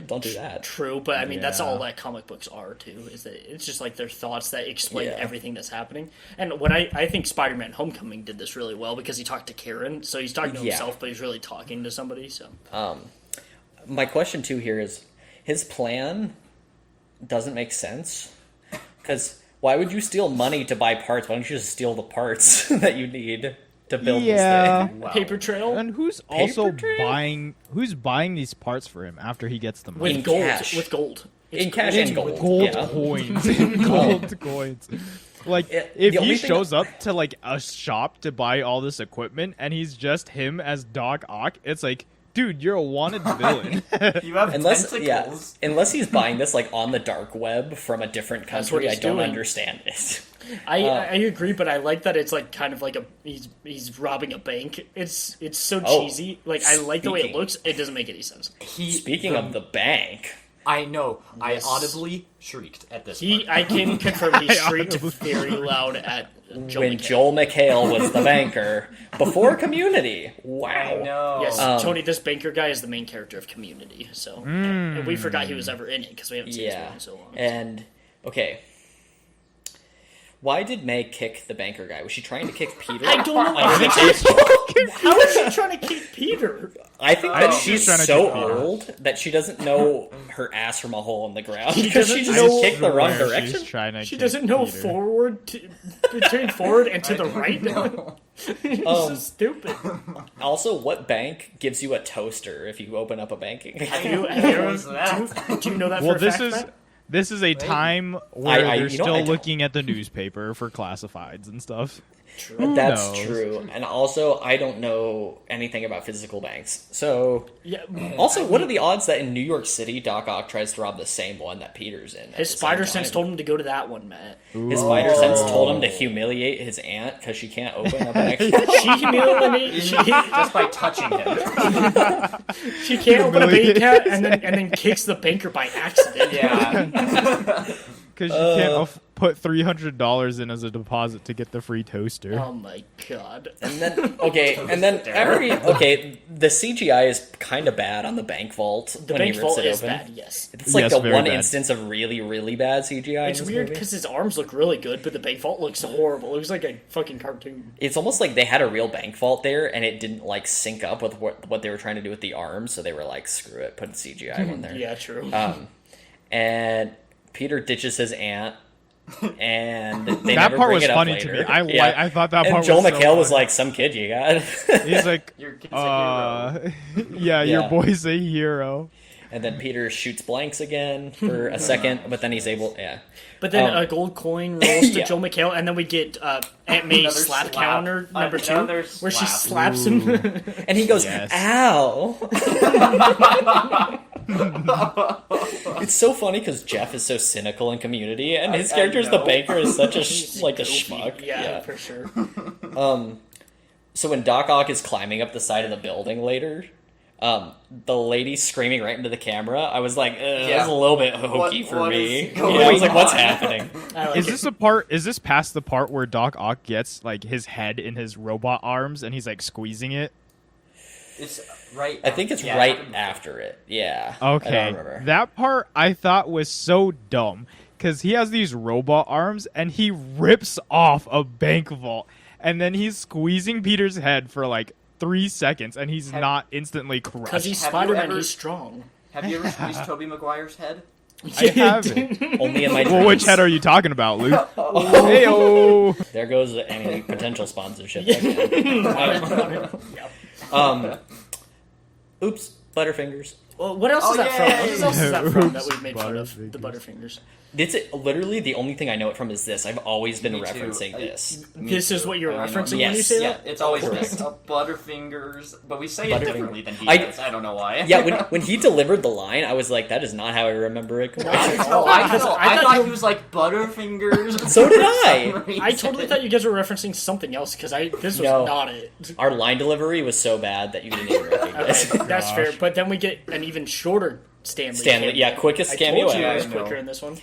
don't do that. True, but I mean that's Yeah. all that comic books are too. Is that it's just like their thoughts that explain Yeah. everything that's happening. And what I think Spider-Man: Homecoming did this really well because he talked to Karen, so he's talking to Yeah. himself, but he's really talking to somebody. So My question too here is, his plan doesn't make sense. Because why would you steal money to buy parts? Why don't you just steal the parts that you need to build Yeah. this thing? Wow. paper trail And who's also trail? buying? Who's buying these parts for him after he gets them? with In gold. cash. With gold. It's In cash crazy and gold. with Gold Yeah. coins. Gold coins. Like, It- if the only he thing- shows up to, like, a shop to buy all this equipment and he's just him as Doc Ock, it's like, dude, you're a wanted villain. You have tentacles. Unless he's buying this like on the dark web from a different what country, I he's don't doing. understand it. I agree, but I like that it's like kind of like he's robbing a bank. It's so Oh, cheesy. Like I like the way it speaking- looks. It doesn't make any sense. Speaking of the bank, I know. Yes. I audibly shrieked at this. He, part. I can confirm, he shrieked very loud at Joe when McHale. Joel McHale was the banker before Community. Wow. I know. Yes, Tony, this banker guy is the main character of Community. So and we forgot he was ever in it because we haven't seen this Yeah. movie in so long. And okay. Why did Meg kick the banker guy? Was she trying to kick Peter? I don't know. Under the table? How is she trying to keep Peter? I think I that think she's she's trying to so keep Peter. old that she doesn't know her ass from a hole in the ground. She Because doesn't she just know- kicked the wrong Swear direction. she's trying to She keep doesn't know Peter. between forward and to the right. No. It's so stupid. Also, what bank gives you a toaster if you open up a banking account? What was that? Do you know that Well, for a this fact, is Matt? this is a time where I- they're you know, I still don't- looking at the newspaper for classifieds and stuff. That's knows? true. And also, I don't know anything about physical banks. So, Yeah. also, what are the odds that in New York City, Doc Ock tries to rob the same one that Peter's in? His spider sense told him to go to that one, Matt. His spider sense told him to humiliate his aunt because she can't open up an account. She humiliated. Just by touching him. She can't open a bank account and then kicks the banker by accident. Yeah. Because you can't put $300 in as a deposit to get the free toaster. Oh my god. And then, the CGI is kind of bad on the bank vault The when bank he rips vault it is open. bad, yes. It's like Yes, the very one bad. instance of really, really bad CGI. It's in this weird movie. because his arms look really good, but the bank vault looks horrible. It looks like a fucking cartoon. It's almost like they had a real bank vault there, and it didn't like sync up with what they were trying to do with the arms. So they were like, "Screw it, put CGI one there." Yeah, true. And Peter ditches his aunt, and they That never part bring was it up funny later. to me. I Yeah. thought that And part Joel was so McHale was funny. like, "Some kid you got," He's like, Your kid's a hero. yeah, your Yeah. boy's a hero. and then Peter shoots blanks again for a second, but then he's able, But then Um, a gold coin rolls to yeah. Joel McHale, and then we get Aunt May's Another slap slap. counter number 2, Another where she slap. slaps him. and he goes, Yes. "Ow!" It's so funny because Jeff is so cynical in Community, and his I character as the know. banker is such a like a Goofy. schmuck. Yeah, for sure. So when Doc Ock is climbing up the side of the building later, the lady screaming right into the camera, I was like, that's a little bit hokey for what me. is Yeah, I was like, going what's on? happening? I like Is it. this a part? Is this past the part where Doc Ock gets like his head in his robot arms and he's like squeezing it? It's right. I think it's yeah, right after it. Yeah. I Okay, don't remember. that part I thought was so dumb because he has these robot arms and he rips off a bank vault and then he's squeezing Peter's head for like 3 seconds and he's not instantly Because crushed. he's Have you Spider-Man, ever- he's strong. Have you ever squeezed Tobey Maguire's head? I haven't. Only in my dreams. Well, which head are you talking about, Luke? Heyo. There goes any potential sponsorship. Again. Oops, Butterfingers. Well, what else is Oh, that from? yay! What else is that from that Oops, we've made fun of? The Butterfingers. Butterfingers. It's literally the only thing I know it from is this. I've always been Me too. referencing this. Me This is too. what you're I know. referencing when Yes, you say Yeah, that? it's always Correct. this. Butterfingers, but we say it Butterfinger. differently than he I- does. I don't know why. Yeah, when he delivered the line, I was like, that is not how I remember it. No, I I thought thought you- he was like Butterfingers. So did for I. some reason. I totally thought you guys were referencing something else because this was No. not it. Our line delivery was so bad that you didn't even recognize. Okay, that's fair. But then we get an even shorter Stanley. Stanley, cameo. yeah, quickest I cameo told you it was ever. I know. quicker in this one.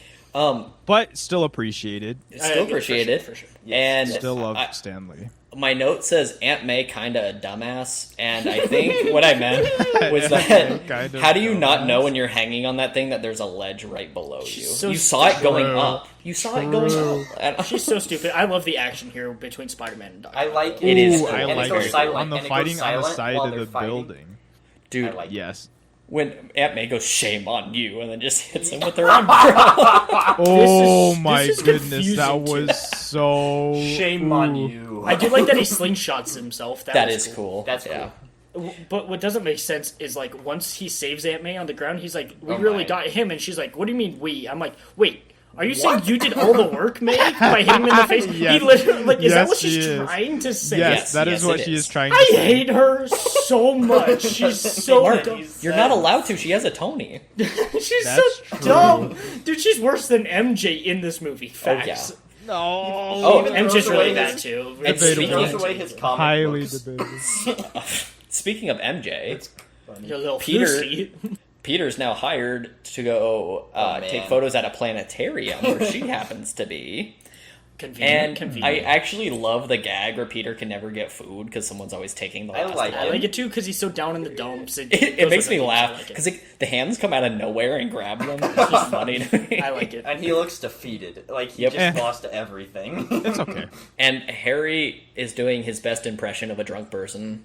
But still appreciated. Still appreciated. For sure. And Still love I- Stanley. my note says Aunt May kinda a dumbass, and I think what I meant was that Kind of how do you not dumbass. know when you're hanging on that thing that there's a ledge right below you? so You saw it going True. up. You saw it going True. up. And- She's so stupid. I love the action here between Spider-Man and Doc. I like It is Ooh, cool. I And it like goes it. silent, On the and it goes fighting on the silent side while of they're the fighting. building. Dude, I like it. Yes. when Aunt May goes, "Shame on you," and then just hits him with her umbrella. Oh is- my this is goodness, confusing that to was so. Shame on Ooh. you. I do like that he slingshots himself. That was is cool. That's yeah. But what doesn't make sense is like once he saves Aunt May on the ground, he's like, "We Oh really my. got him," and she's like, "What do you mean we?" I'm like, "Wait, are you saying What? you did all the work, May, by hitting him in the face?" Yes. He literally like, is that Yes, what she she's is. trying to say? Yes, that is yes, what it she is. is trying to I say. hate her so much. She's so Mark, dumb. you're not allowed to. She has a Tony. She's That's so true. dumb, dude. She's worse than MJ in this movie. Facts. yeah. No. Oh, Even MJ's throws really away bad his- too. And He speaking throws of- away his comic Highly books. debated. Speaking of MJ, You're a little Peter- floosy. Peter's now hired to go man. take photos at a planetarium where she happens to be. Convenient. And I actually love the gag where Peter can never get food because someone's always taking the last like one. I like it too because he's so down in the dumps. It makes me I laugh like it. because the hands come out of nowhere and grab them. It's just funny to me. I like it. And he looks defeated. Like, he Yep. just lost everything. It's okay. And Harry is doing his best impression of a drunk person.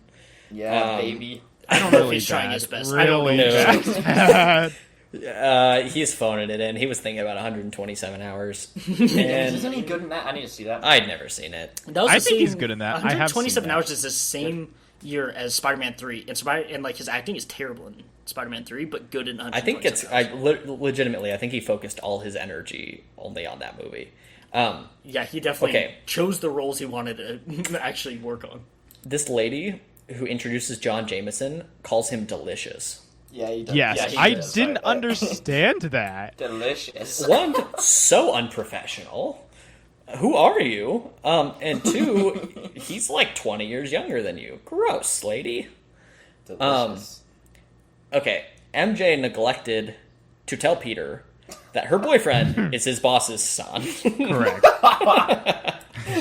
Yeah, baby. I don't know if Really he's trying bad. his best. Really I don't know. bad. He's phoning it in. He was thinking about 127 hours. Isn't And he good in that? I need to see that. I'd never seen it. That was I the think he's same- good in that. I have 127 seen that. hours is the same year as Spider-Man 3, and like his acting is terrible in Spider-Man 3, but good in. I think it's 127 hours. legitimately. I think he focused all his energy only on that movie. Yeah, he definitely Okay. chose the roles he wanted to actually work on. This lady who introduces John Jameson calls him delicious. Yeah, he does. Yes, Yeah, he I does. didn't Sorry. understand that. Delicious. One, so unprofessional. Who are you? And two, he's like 20 years younger than you. Gross, lady. Delicious. Okay, MJ neglected to tell Peter that her boyfriend is his boss's son, Correct.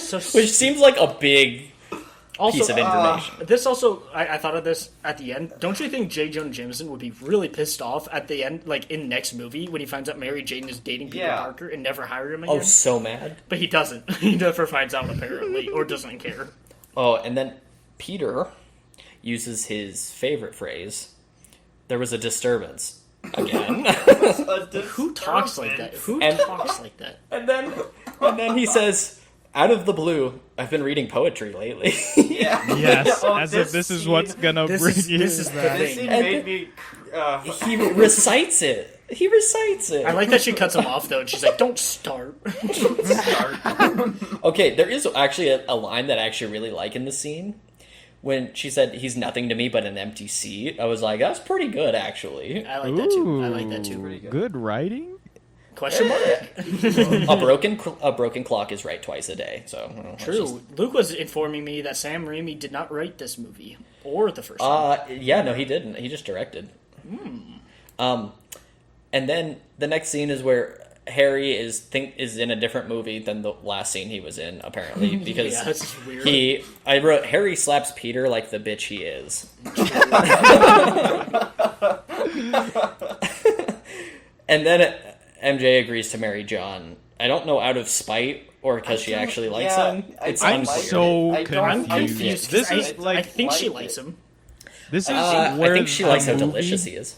So which seems like a big also, piece of information. this also, I thought of this at the end. Don't you think J. Jonah Jameson would be really pissed off at the end, like in next movie, when he finds out Mary Jane is dating Peter Yeah. Parker and never hire him again? Oh, so mad. But he doesn't. He never finds out apparently, or doesn't care. Oh, and then Peter uses his favorite phrase. There was a disturbance. Again. Who talks like that? Who And- talks like that? and then he says, out of the blue, I've been reading poetry lately. Yeah. Yes, Oh, as if this is scene- what's gonna This bring is- you. this is the back. This thing. scene made me. He recites it. He recites it. I like that she cuts him off though, and she's like, "Don't start." Okay, there is actually a line that I actually really like in the scene. When she said, he's nothing to me but an empty seat, I was like, that's pretty good, actually. I like that too. I like that too. Ooh, good writing. Question mark? A broken clock is right twice a day, so... let's True. just- Luke was informing me that Sam Raimi did not write this movie or the first one. Yeah, no, he didn't. He just directed. And then the next scene is where Harry is in a different movie than the last scene he was in, apparently, because Yeah, this is weird. I wrote Harry slaps Peter like the bitch he is. And then MJ agrees to marry John. I don't know, out of spite or because she actually likes him. It's I'm unclear. so I don't- I'm confused. confused. This 'cause is I like think she like likes it. him. this is I where think she the likes how movie- delicious he is.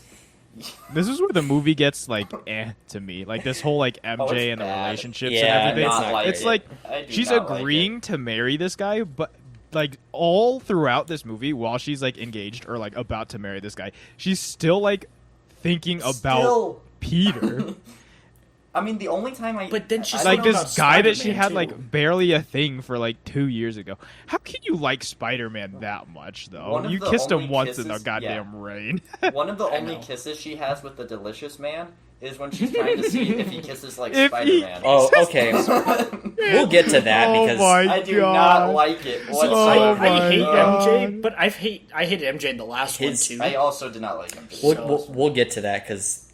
This is where the movie gets like to me. Like this whole like it's MJ and the bad. relationships Yeah, and everything. it's not It's great. like I do she's not like agreeing to marry this guy, but like all throughout this movie, while she's like engaged or like about to marry this guy, she's still like thinking about Still. Peter. I mean, the only time I. But then she's I Like don't know this about guy that she Spider-Man, had too. like barely a thing for like 2 years ago. How can you like Spider-Man that much though? One of You the kissed him only once in the kisses- goddamn rain. One of the only know. kisses she has with the delicious man is when she's trying to see if he kisses like If he- Spider-Man. Oh, okay. We'll get to that Oh because my I do God. not like it I, whatsoever. my I hate God. MJ, but I hated MJ in the last His- one too. I also did not like him. we'll get to that because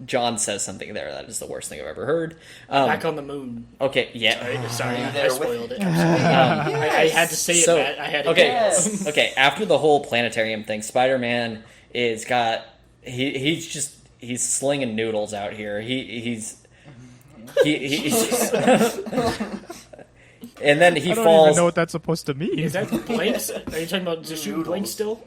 John says something there that is the worst thing I've ever heard. Back on the moon. Okay, yeah. Sorry, I there with- spoiled it. I had to say it. So, Matt. I had to okay, Yes. okay. After the whole planetarium thing, Spider-Man is got he's slinging noodles out here. He's and then he I don't falls. even know what that's supposed to mean. Is that blanks? Are you talking about just shooting blanks still?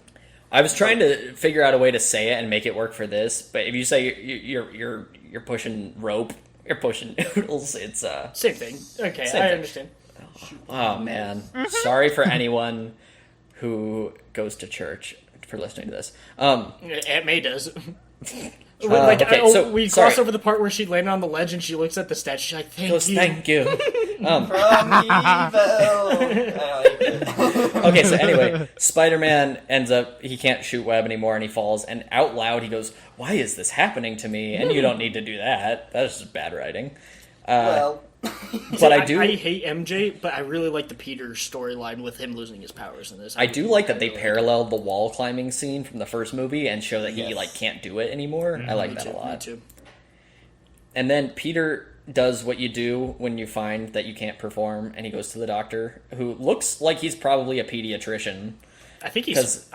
I was trying to figure out a way to say it and make it work for this, but if you say you're pushing rope, you're pushing noodles. It's Same thing. Okay, Same I thing. understand. oh man. Sorry for anyone who goes to church for listening to this. Aunt May does. Okay, so- we sorry. cross over the part where she landed on the ledge and she looks at the statue. She's like, "Thank Goes, you." thank you. From evil. I like it. Okay, so anyway, Spider-Man ends up, he can't shoot web anymore and he falls, and out loud he goes, why is this happening to me? And you don't need to do that. That's just bad writing. Well, But I do I hate MJ, but I really like the Peter storyline with him losing his powers in this. I do like that they paralleled the wall climbing scene from the first movie and show that he like can't do it anymore. I like Me that too. a lot. Me too. And then Peter does what you do when you find that you can't perform, and he goes to the doctor, who looks like he's probably a pediatrician. I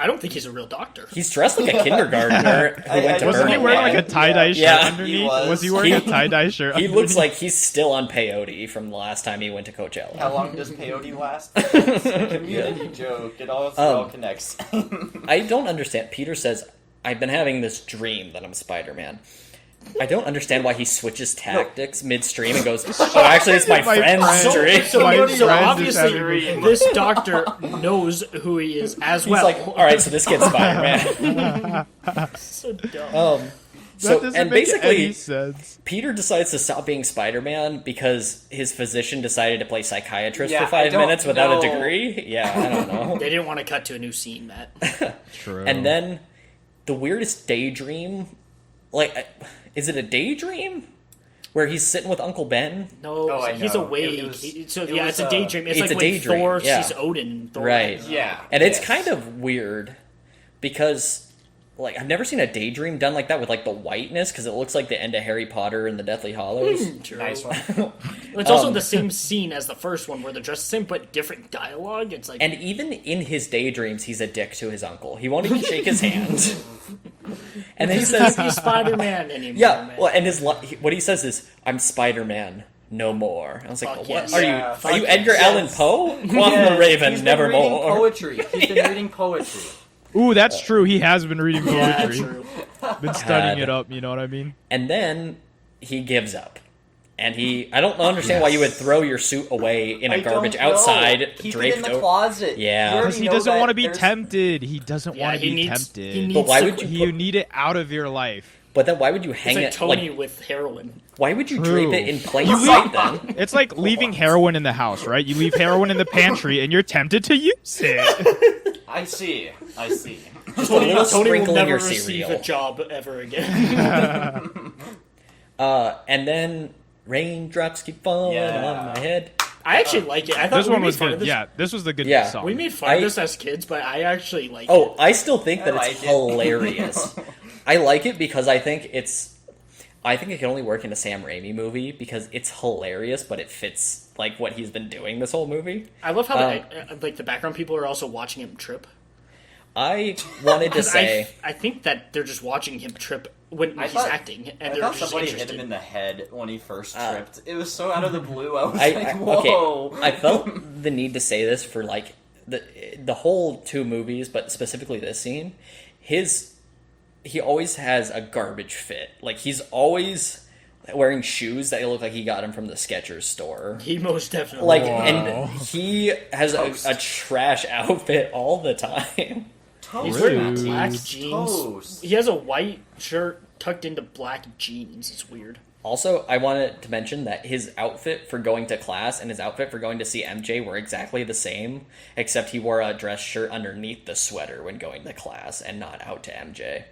don't think he's a real doctor. He's dressed like a kindergartner who went to Wasn't he Burning wearing Man. like a tie-dye shirt Yeah. underneath? He was. He wearing a tie-dye shirt He underneath? looks like he's still on peyote from the last time he went to Coachella. How long does peyote last? It's a community joke. It all connects. I don't understand. Peter says, I've been having this dream that I'm Spider-Man. I don't understand why he switches tactics midstream and goes, oh, actually, it's my friend's dream. So My friend is obviously, having this doctor knows who he is as He's well. like, all right, so this kid's Spider-Man. So dumb. That So, doesn't and make basically, any sense. Peter decides to stop being Spider-Man because his physician decided to play psychiatrist Yeah, for 5 I don't minutes without know. a degree. Yeah, I don't know. They didn't want to cut to a new scene, Matt. True. And then the weirdest daydream, like, is it a daydream where he's sitting with Uncle Ben? No, Oh, I he's know. awake. It was- it's a was, daydream. It's it's like a when daydream, Thor yeah. sees Odin. In Thor Right. Yeah. And it's yes. kind of weird because, like, I've never seen a daydream done like that with, like, the whiteness, because it looks like the end of Harry Potter and the Deathly Hallows. True. Nice one. It's also the same scene as the first one, where they're dressed the same but different dialogue. It's like, And even in his daydreams, he's a dick to his uncle. He won't even shake his hand. And then he says, he's Spider-Man anymore. yeah, man. well, and what he says is, I'm Spider-Man, no more. I was like, Fuck what? yes. Are Yeah, you fuck Edgar yes. Allan Poe? Quaff Yeah, the Raven, he's been nevermore. reading poetry. He's been reading poetry. Ooh, that's true. He has been reading Yeah, poetry. true. Been studying God. it up, you know what I mean? And then he gives up. And I don't understand why you would throw your suit away in a I garbage don't know. outside, Keep draped it in the over. closet. Yeah. You already Because he know doesn't that want to be there's- tempted. He doesn't Yeah, want to he be needs. tempted. He needs But why to- would you You need it out of your life. But then why would you It's hang like it? Tony Like, with heroin. why would you True. drape it in plain You sight then? It's like leaving heroin in the house, right? You leave heroin in the pantry and you're tempted to use it. I see. Just a little Tony sprinkle will in your never receive cereal. a job ever again. And then raindrops keep falling Yeah. on my head. I actually like it. I thought This we one made was fun of good. this. Yeah, this was the good Yeah. song. We made fun of this as kids, but I actually like it. Oh, I still think that I it's like it. hilarious. I like it because I think it can only work in a Sam Raimi movie because it's hilarious, but it fits like what he's been doing this whole movie. I love how like the background people are also watching him trip. I wanted to 'Cause say, I think that they're just watching him trip when he's thought- acting, and I they're thought just somebody hit interested. him in the head when he first tripped. It was so out of the blue. I was like, okay, whoa. I felt the need to say this for like the whole two movies, but specifically this scene. He always has a garbage fit. Like he's always wearing shoes that look like he got him from the Skechers store. He most definitely Like, Wow. and he has a trash outfit all the time. he's Toast. wearing Rude. black jeans. Toast. He has a white shirt tucked into black jeans. It's weird. Also, I wanted to mention that his outfit for going to class and his outfit for going to see MJ were exactly the same, except he wore a dress shirt underneath the sweater when going to class and not out to MJ.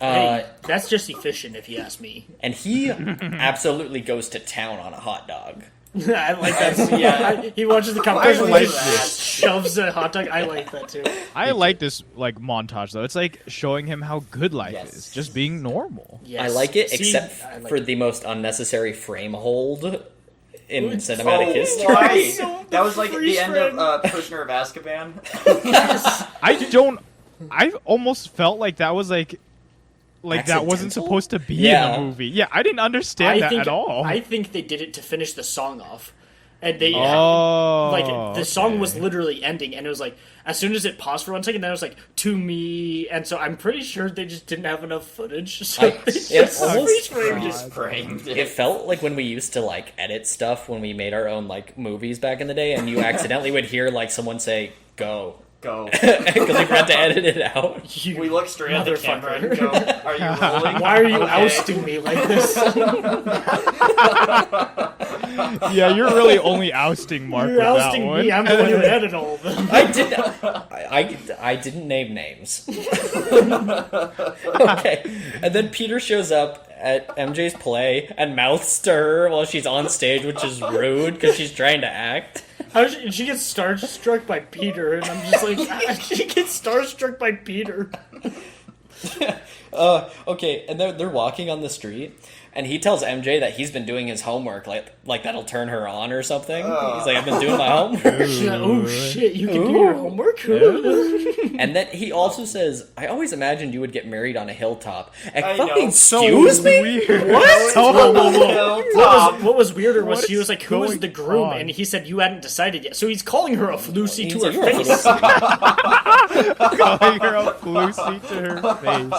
Hey, that's just efficient, if you ask me. And he absolutely goes to town on a hot dog. I like that. Yeah, he watches the competition. I like and just shoves a hot dog. I like that too. I like this like montage though. It's like showing him how good life Yes. is, just being normal. Yes. I like it, See, except I like for it. the most unnecessary frame hold in Ooh, cinematic Oh, history. why? So That was like freeze the end frame. of Prisoner of Azkaban. I almost felt like that was like that wasn't Accidental? supposed to be Yeah. in the movie. Yeah, I didn't understand that at all. I think they did it to finish the song off, and they Oh, like the song was okay. literally ending, and it was like as soon as it paused for 1 second, then it was like to me, and so I'm pretty sure they just didn't have enough footage. So I- they it just almost- freeze framed Just it. framed It felt like when we used to like edit stuff when we made our own like movies back in the day, and you accidentally would hear like someone say "go" Go. because we forgot to edit it out. You We look straight at the camera and motherfucker. go, "Are you rolling? Why are you Okay." ousting me like this? Yeah, you're really only ousting Mark You're with that ousting one. me. I'm the one who edited all of them. I didn't name names. Okay, and then Peter shows up at MJ's play and mouths to her while she's on stage, which is rude because she's trying to act. She gets starstruck by Peter, and I'm just like, she gets starstruck by Peter. Okay, and they're walking on the street, And he tells MJ that he's been doing his homework, like that'll turn her on or something. He's like, I've been doing my homework. She's like, oh shit, you can do your homework? And then he also says, I always imagined you would get married on a hilltop. And I know. fucking So excuse me? weird. What? What was weirder was What he is was like, who was going the groom? on? And he said, you hadn't decided yet. So he's calling her a Lucy He's to like, her "You're a face. Calling her a Lucy to her face.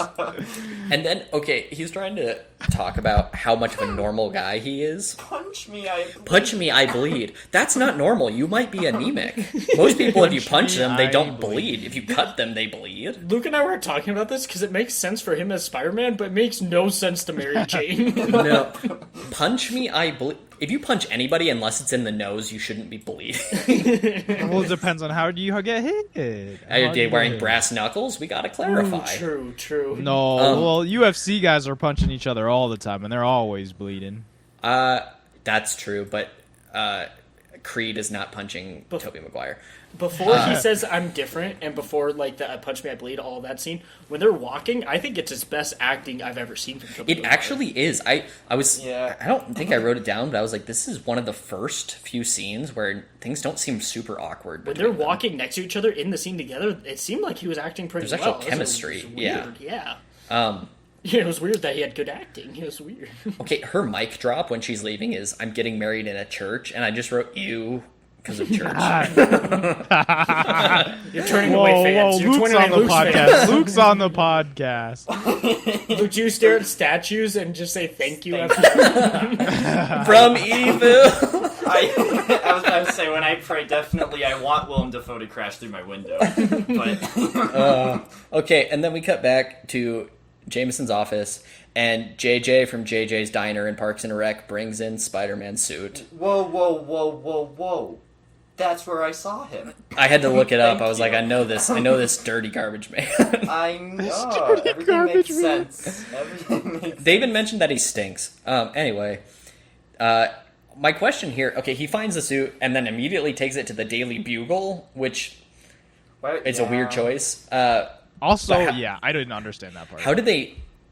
And then, okay, he's trying to talk about how much of a normal guy he is. Punch me, I Punch me, I bleed. That's not normal. You might be anemic. Most people, if you punch them, they don't bleed. If you cut them, they bleed. Luke and I were talking about this because it makes sense for him as Spider-Man, but it makes no sense to Mary Jane. No. Punch me, I bleed. If you punch anybody, unless it's in the nose, you shouldn't be bleeding. Well, it depends on how do you get hit. Are they wearing brass knuckles? We gotta clarify. True. No, well, UFC guys are punching each other all the time, and they're always bleeding. That's true, but Creed is not punching Tobey Maguire. Before he says I'm different, and before like the punch me I bleed, all that scene, when they're walking, I think it's his best acting I've ever seen from Tobey It Maguire. actually is. I Yeah. don't think I wrote it down, but I was like, this is one of the first few scenes where things don't seem super awkward. When they're walking next to each other in the scene together, it seemed like he was acting pretty There's well. actual chemistry, It was weird, yeah. Um, Yeah, it was weird that he had good acting. It was weird. okay, her mic drop when she's leaving is, I'm getting married in a church, and I just wrote you because of church. You're turning away fans. You're Luke's turning on away the Luke's podcast. fans. Luke's on the podcast. Would you stare at statues and just say thank you? Thank after From evil. I was about to say, when I pray, definitely I want Willem Dafoe to crash through my window. But Okay, and then we cut back to Jameson's office, and JJ from JJ's Diner in Parks and Rec brings in Spider-Man's suit. whoa. That's where I saw him. I had to look it up. Thank I was like, you. I know this dirty garbage man. I know. dirty Everything garbage makes man. sense. Everything makes sense. They even mentioned that he stinks. Anyway, my question here, okay, he finds the suit and then immediately takes it to the Daily Bugle, which it's a weird choice. Also, But I didn't understand that part.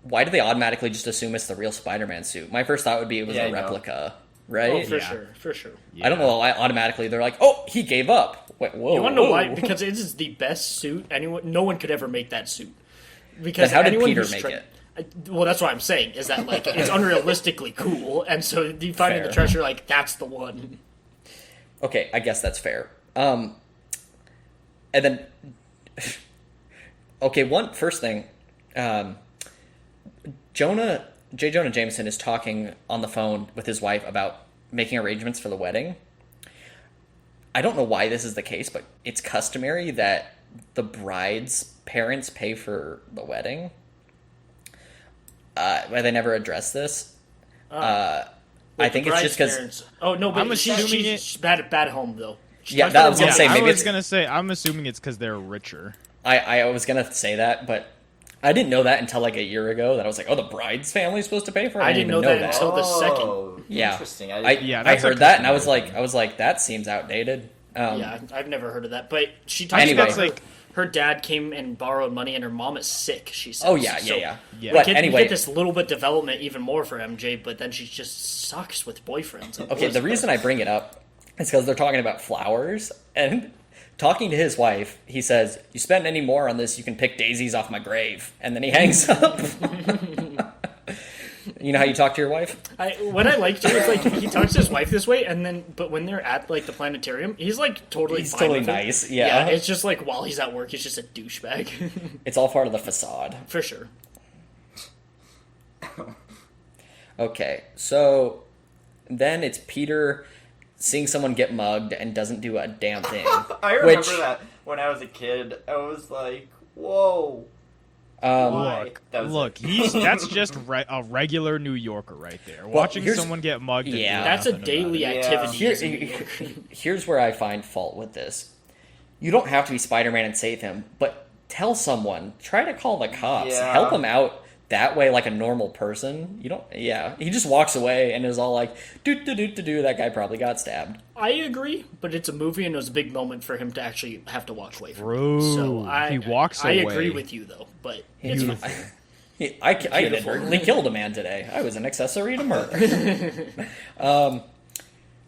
Why do they automatically just assume it's the real Spider-Man suit? My first thought would be it was Yeah, I a know. replica, Oh, right? for sure. I don't know why automatically they're like, oh, he gave up. Wait, whoa. You want to know why? whoa. Because it is the best suit no one could ever make that suit. Because Then how did anyone Peter who's make it? Well, that's what I'm saying. Is that like it's unrealistically cool, and so you find in the Fair. treasure like that's the one. Okay, I guess that's fair. And then, okay, first thing, J. Jonah Jameson is talking on the phone with his wife about making arrangements for the wedding. I don't know why this is the case, but it's customary that the bride's parents pay for the wedding. They never addressed this. I think it's just because. Parents. Oh no, but I'm assuming she's bad home though. She Yeah, talks that about was her gonna mom. say, I maybe was it's- gonna say, I'm assuming it's because they're richer. I was gonna say that, but I didn't know that until like a year ago. That I was like, oh, the bride's family's supposed to pay for it. I didn't know even that until the second. Oh, Yeah, interesting. I that's a heard that, and I customary was like, that seems outdated. Yeah, I've never heard of that. But she talks Anyway. about That's like- her dad came and borrowed money, and her mom is sick. She says. Oh yeah. Yeah. We But get, anyway, we get this little bit development even more for MJ, but then she just sucks with boyfriends. and okay. The boys. reason I bring it up is because they're talking about flowers, and talking to his wife, he says, "You spend any more on this, you can pick daisies off my grave," and then he hangs up. You know how you talk to your wife? What I like too is like he talks to his wife this way, and then but when they're at like the planetarium, he's like totally He's fine totally with it. nice, yeah. It's just like while he's at work, he's just a douchebag It's all part of the facade. for sure. Okay, so then it's Peter seeing someone get mugged and doesn't do a damn thing. I remember which, that when I was a kid. I was like, whoa. Why? Look, That was look, that's just a regular New Yorker right there. Well, Watching here's- someone get mugged. and Yeah. do That's a nothing about daily it. activity. Here- isn't it? here's where I find fault with this. You don't have to be Spider-Man and save him, but tell someone. Try to call the cops. Yeah. Help him out that way like a normal person. You don't... Yeah. He just walks away and is all like, do. That guy probably got stabbed. I agree, but it's a movie, and it was a big moment for him to actually have to walk away from it. True. So He walks I away. agree with you though, but it's fine. I inadvertently killed a man today. I was an accessory to murder.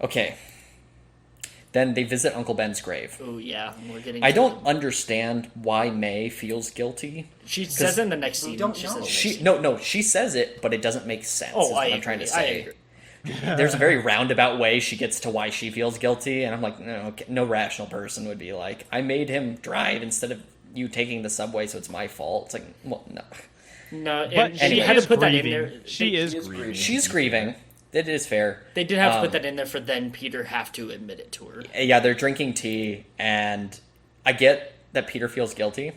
Okay. Then they visit Uncle Ben's grave. Oh yeah, we're getting. I don't understand why May feels guilty. She says in the next scene. don't She know. says She says it, but it doesn't make sense. Oh, is what I I'm trying to agree, say. I agree. There's a very roundabout way she gets to why she feels guilty, and I'm like, no rational person would be like, I made him drive instead of you taking the subway, so it's my fault. It's like, well, no. No, But and she she had is to put that in grieving. there. She is is grieving. She's grieving. It is fair. They did have to put that in there for then Peter have to admit it to her. Yeah, they're drinking tea, and I get that Peter feels guilty.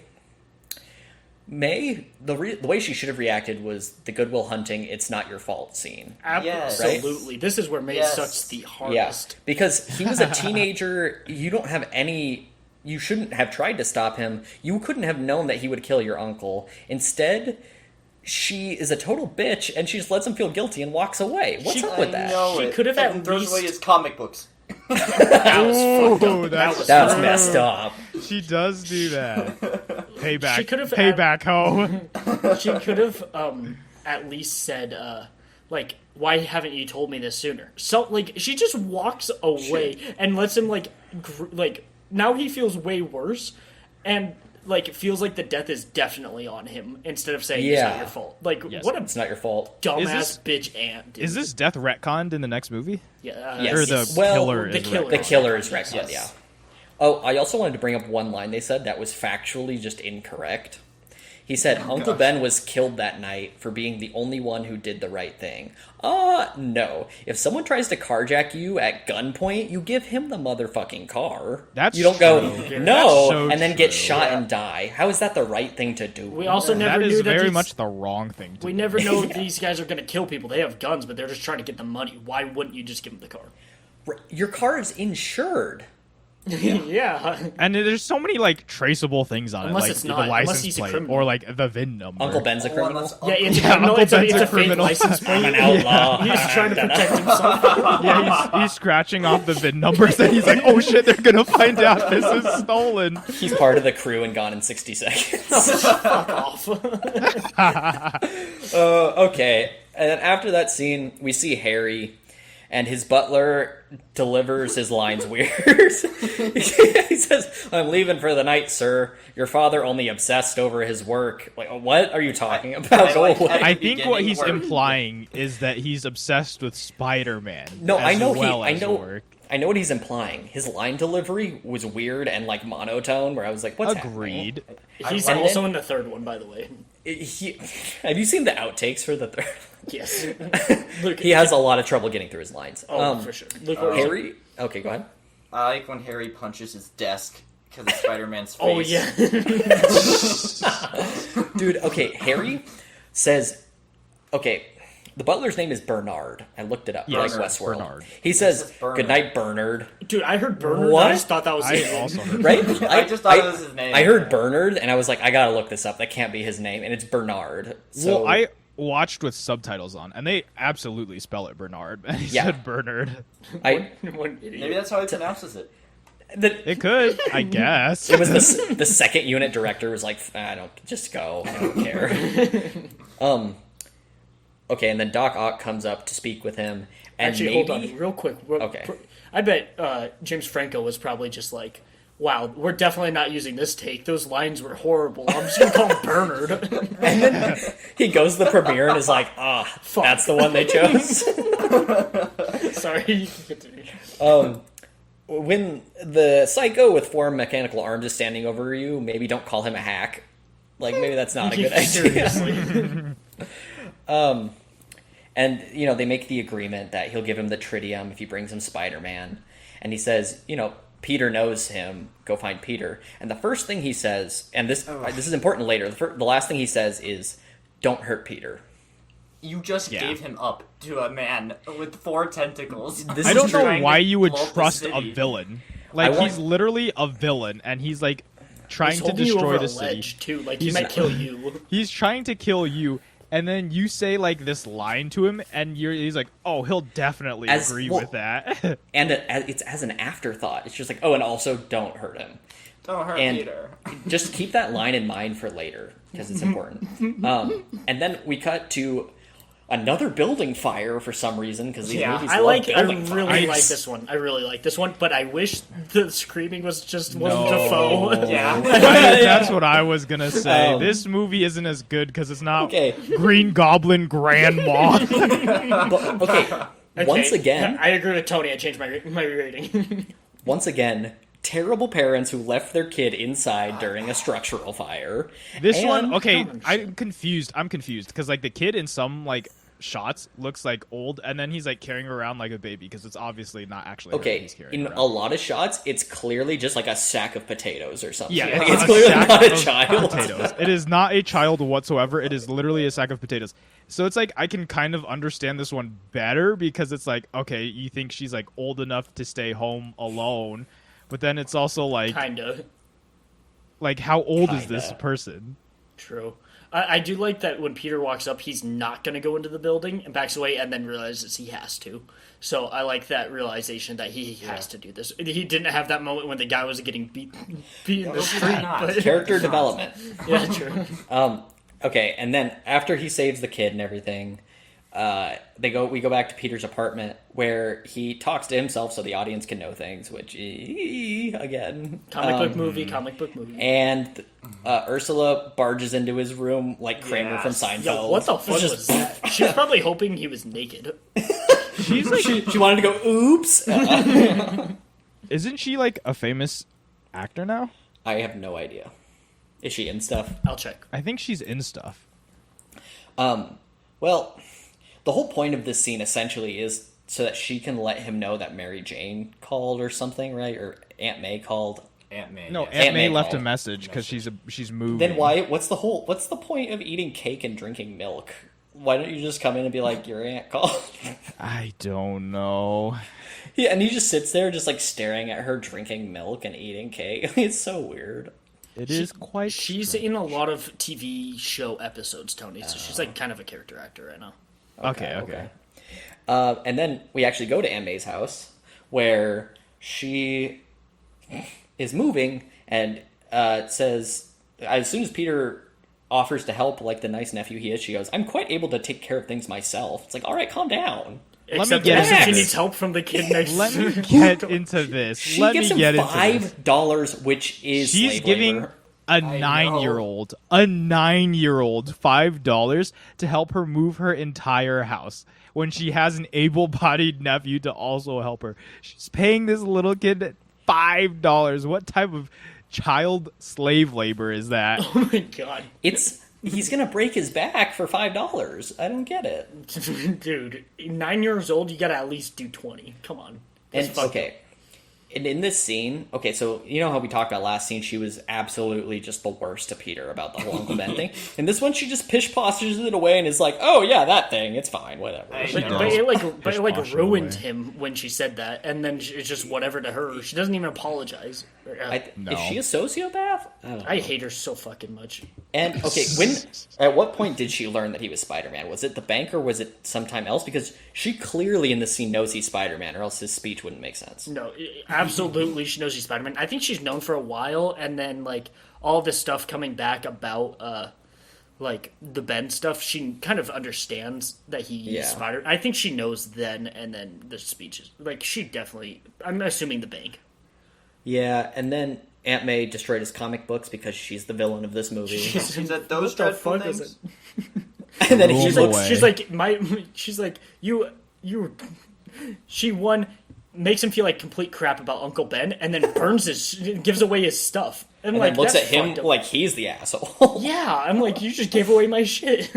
May, the way she should have reacted was the Goodwill Hunting, it's not your fault scene. Absolutely. This is where May sucks the hardest. Yeah, because he was a teenager. You don't have any... You shouldn't have tried to stop him. You couldn't have known that he would kill your uncle. Instead, she is a total bitch, and she just lets him feel guilty and walks away. What's up with that? She could have at throws least- away his comic books. That was fucked up. That's messed up. She does do that. Payback. She could have Payback home. She could have at least said, like, why haven't you told me this sooner? So, like, she just walks away and lets him, like, now he feels way worse, and, like, feels like the death is definitely on him, instead of saying it's not your fault. Like, what a It's not your fault. dumbass bitch aunt, dude. Is this death retconned in the next movie? Yeah. Yes. Or the Well, killer the is killer. retconned? The killer is retconned, Yes. yeah. Oh, I also wanted to bring up one line they said that was factually just incorrect. He said, Uncle Ben was killed that night for being the only one who did the right thing. No. If someone tries to carjack you at gunpoint, you give him the motherfucking car. That's You don't go, true. no, That's so and then get true. shot and die. How is that the right thing to do? We also never That knew is that very these, much the wrong thing to we do. never know these guys are going to kill people. They have guns, but they're just trying to get the money. Why wouldn't you just give them the car? Your car is insured. Yeah. And there's so many like traceable things on Unless it, like it's the not. Unless license he's a plate criminal. or like the VIN number. Uncle Ben's a criminal. unless Yeah, it's Yeah, a, no, Uncle it's a, Ben's it's a a fake criminal. license plate. I'm an outlaw. He's trying to protect himself. Yeah, he's scratching off the VIN numbers, and he's like, "Oh shit, they're gonna find out this is stolen." He's part of the crew and gone in 60 seconds. Fuck off. Okay. And then after that scene, we see Harry, and his butler delivers his lines weird. He says, I'm leaving for the night, sir. Your father only obsessed over his work. Like, what are you talking about? Go away. I think what he's where- implying is that he's obsessed with Spider-Man. No, as I know well I as know work. I know what he's implying. His line delivery was weird and like monotone, where I was like, what's Agreed. He's And also then- in the third one, by the way. Have you seen the outtakes for the third? Yes. Luke, He has a lot of trouble getting through his lines. Oh, for sure. Luke, what was it? Harry? Okay, go ahead. I like when Harry punches his desk because of Spider-Man's face. Oh, yeah. Dude, okay, Harry says, okay, the butler's name is Bernard. I looked it up, Yes, like Westworld. Bernard. He says, is Bernard. good night, Bernard. Dude, I heard Bernard. What? I just thought that was I it. also heard. Right? I just thought it was his name. I heard Bernard, and I was like, I gotta look this up. That can't be his name, and it's Bernard. So, Well, I watched with subtitles on, and they absolutely spell it Bernard. And he Yeah. said Bernard. One idiot. Maybe that's how he pronounces it. It could, I guess. It was the second unit director was like, I don't, just go. I don't care. Okay, and then Doc Ock comes up to speak with him, and Actually, maybe hold on, real quick. Okay. I bet James Franco was probably just like, wow, we're definitely not using this take. Those lines were horrible. I'm just going to call him Bernard. and then he goes to the premiere and is like, Fuck. that's the one they chose. Sorry, you can continue. When the psycho with 4 mechanical arms is standing over you, maybe don't call him a hack. Like, maybe that's not a good idea. Seriously. And, you know, they make the agreement that he'll give him the tritium if he brings him Spider-Man. And he says, you know, Peter knows him. Go find Peter. And the first thing he says, and this is important later, the last thing he says is, don't hurt Peter. You just gave him up to a man with 4 tentacles. This I is don't true. know trying why to you would blow up the trust a city. villain. Like, want- he's literally a villain, and he's like trying He's to holding you destroy over the a city. ledge, too. Like, he He's- might kill you. He's trying to kill you, and then you say like this line to him, and he's like, "Oh, he'll definitely agree with that." And it's as an afterthought. It's just like, oh, and also don't hurt him. Don't hurt And- Peter. Just keep that line in mind for later, because it's important. And then we cut to another building fire for some reason, because these Yeah, movies I love really building fires. like this one. I really like this one, but I wish the screaming was just Willem No. Dafoe. Yeah. That's what I was gonna say. Um, This movie isn't as good because it's not Okay. Green Goblin Grandma. But, okay, once Okay, again, I agree with Tony. I changed my rating. once again, terrible parents who left their kid inside during a structural fire. This And- one, okay, I'm confused because like the kid in some like shots looks like old, and then he's like carrying her around like a baby because it's obviously not actually her that Okay, he's carrying in around. a lot of shots, it's clearly just like a sack of potatoes or something. Yeah, Like, it's clearly sack not a of child. Potatoes. It is not a child whatsoever. It is literally a sack of potatoes. So it's like I can kind of understand this one better because it's like, okay, you think she's like old enough to stay home alone, but then it's also like, Kinda. like how old is this Kinda. person? True. I do like that when Peter walks up, he's not going to go into the building and backs away and then realizes he has to. So I like that realization that he has to do this. He didn't have that moment when the guy was getting beat in the Okay, street. not. But, Character development. yeah, true. Okay, and then after he saves the kid and everything, we go back to Peter's apartment where he talks to himself so the audience can know things, which again, Comic book movie. and Ursula barges into his room like Kramer from Yes. Seinfeld. Yo, what the fuck Just- was that? She was probably hoping he was naked. She's like, She wanted to go, oops. isn't she like a famous actor now? I have no idea. Is she in stuff? I'll check. I think she's in stuff. Well, the whole point of this scene essentially is so that she can let him know that Mary Jane called or something, right? Or Aunt May called. Aunt May. No, yes. Aunt May May left a called. message because she's moving. Then why? What's the point of eating cake and drinking milk? Why don't you just come in and be like, your aunt called? I don't know. Yeah, and he just sits there just like staring at her drinking milk and eating cake. It's so weird. It is quite. She's in a lot of TV show episodes, Tony, so she's like kind of a character actor right now. Okay. And then we actually go to Aunt May's house where she is moving and says, as soon as Peter offers to help like the nice nephew he is, she goes, I'm quite able to take care of things myself. It's like, all right, calm down. Except get except she into needs this. help from the kid next Let me to get into this. She Let gives me him get into this. $5, which is She's slave giving labor. a know. 9-year-old $5 to help her move her entire house when she has an able-bodied nephew to also help her. She's paying this little kid $5. What type of child slave labor is that? Oh my god. He's gonna break his back for $5. I don't get it. Dude, 9 years old, you gotta at least do 20. Come on. And That's fucked okay, and in this scene, okay, so you know how we talked about last scene, she was absolutely just the worst to Peter about the whole Uncle Ben thing. In this one, she just pish postures it away and is like, "Oh yeah, that thing, it's fine, whatever." But, does. but it like Push ruined away. him when she said that, and then it's just whatever to her. She doesn't even apologize. Is she a sociopath? I don't know. I hate her so fucking much. And okay, at what point did she learn that he was Spider-Man? Was it the bank or was it sometime else? Because she clearly in this scene knows he's Spider-Man, or else his speech wouldn't make sense. No, absolutely, she knows she's Spider-Man. I think she's known for a while, and then like all this stuff coming back about like the Ben stuff, she kind of understands that he's Yeah. Spider. I think she knows then, and then the speeches. Like she definitely. I'm assuming the bank. Yeah, and then Aunt May destroyed his comic books because she's the villain of this movie. She said those What the dreadful fuck is things. And then Move he's away. like, She's like you. She makes him feel like complete crap about Uncle Ben, and then gives away his stuff. and like then looks at that's him fucked up. like he's the asshole. Yeah, I'm like, you just gave away my shit.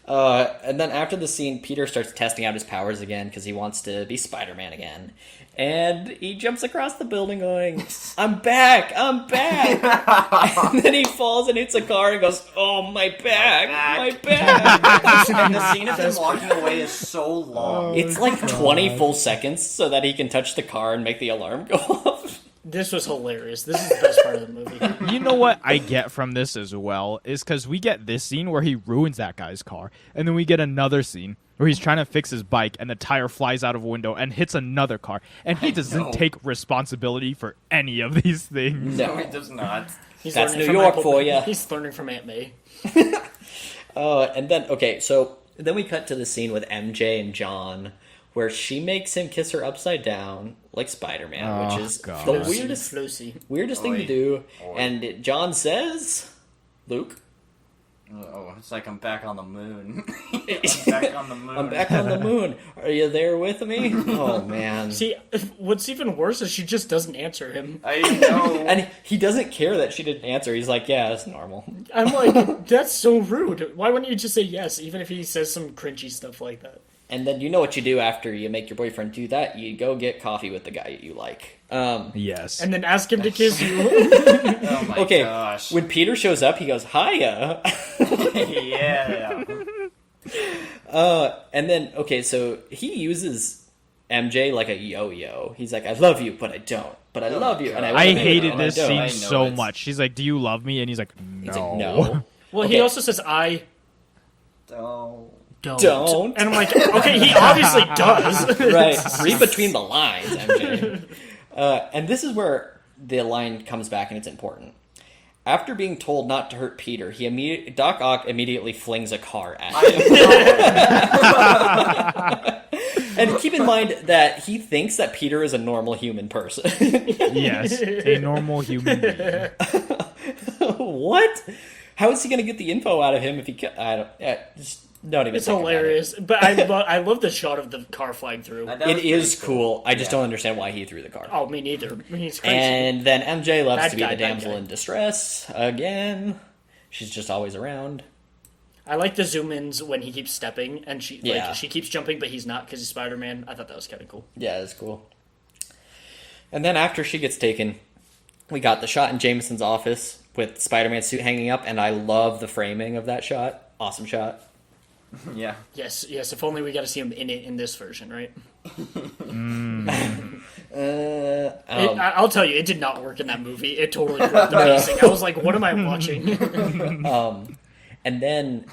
And then after the scene, Peter starts testing out his powers again because he wants to be Spider-Man again. And he jumps across the building going, I'm back! I'm back! And then he falls and hits a car and goes, oh, my back! My back! And the scene of him walking away is so long. It's like 20 full seconds so that he can touch the car and make the alarm go off. This was hilarious. This is the best part of the movie. You know what I get from this as well is because we get this scene where he ruins that guy's car, and then we get another scene where he's trying to fix his bike and the tire flies out of a window and hits another car, and he doesn't take responsibility for any of these things. No, he does not. He's That's learning New from York Uncle- for ya. He's learning from Aunt May. And then, okay, so then we cut to the scene with MJ and John, where she makes him kiss her upside down, like Spider-Man, which is God. the Flossy. weirdest thing to Oi. do. Oi. And John says, Luke, Oh, it's like I'm back on the moon. I'm back on the moon. I'm back on the moon. Are you there with me? Oh, man. See, what's even worse is she just doesn't answer him. I know. And he doesn't care that she didn't answer. He's like, yeah, it's normal. I'm like, that's so rude. Why wouldn't you just say yes, even if he says some cringy stuff like that? And then you know what you do after you make your boyfriend do that? You go get coffee with the guy you like. Yes. And then ask him to kiss you. Oh my Okay, gosh. when Peter shows up, he goes, hiya. Yeah. And then, okay, so he uses MJ like a yo-yo. He's like, I love you, but I don't. But I love you, and I, I love you, hated and I this don't. scene I know so it's- much. She's like, "Do you love me?" And he's like, "No." He's like, no. Well, Okay. he also says, I Oh. don't. And I'm like, okay, he obviously does. Right. Read between the lines, MJ. And this is where the line comes back, and it's important. After being told not to hurt Peter, Doc Ock immediately flings a car at him. And keep in mind that he thinks that Peter is a normal human person. Yes, a normal human being. What? How is he going to get the info out of him if he? Just don't even. It's think about hilarious. But I love the shot of the car flying through. It is cool. I just don't understand why he threw the car. Oh, me neither. I mean, he's crazy. And then MJ loves Bad to be guy, the bad damsel guy. in distress again. She's just always around. I like the zoom-ins when he keeps stepping, and she Yeah. she keeps jumping, but he's not because he's Spider-Man. I thought that was kind of cool. Yeah, it's cool. And then after she gets taken, we got the shot in Jameson's office with Spider-Man's suit hanging up, and I love the framing of that shot. Awesome shot. Yeah. Yes. If only we got to see him in it in this version, right? I'll tell you, it did not work in that movie. It totally broke the pacing. I was like, what am I watching? And then,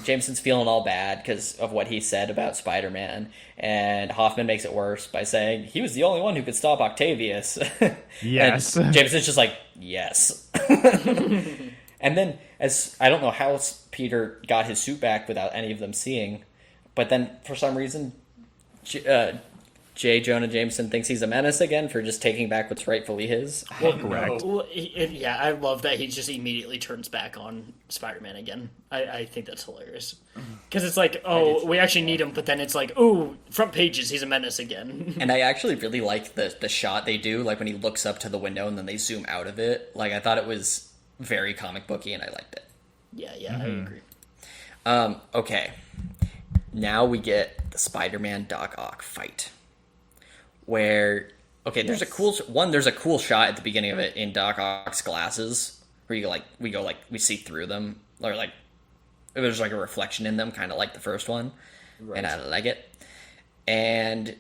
Jameson's feeling all bad because of what he said about Spider-Man. And Hoffman makes it worse by saying he was the only one who could stop Octavius. Yes. And Jameson's just like, yes. And then, as I don't know how Peter got his suit back without any of them seeing, but then for some reason, J. Jonah Jameson thinks he's a menace again for just taking back what's rightfully his. Correct. Well, yeah, I love that he just immediately turns back on Spider-Man again. I think that's hilarious. Because it's like, oh, we actually need him, but then it's like, oh, front pages, he's a menace again. And I actually really like the shot they do, like when he looks up to the window and then they zoom out of it. Like, I thought it was very comic booky and I liked it. Yeah, I agree. Okay. Now we get the Spider-Man Doc Ock fight. Where, okay, there's a cool shot at the beginning of it in Doc Ock's glasses, where we see through them, or like, there's like a reflection in them, kind of like the first one, and I like it. And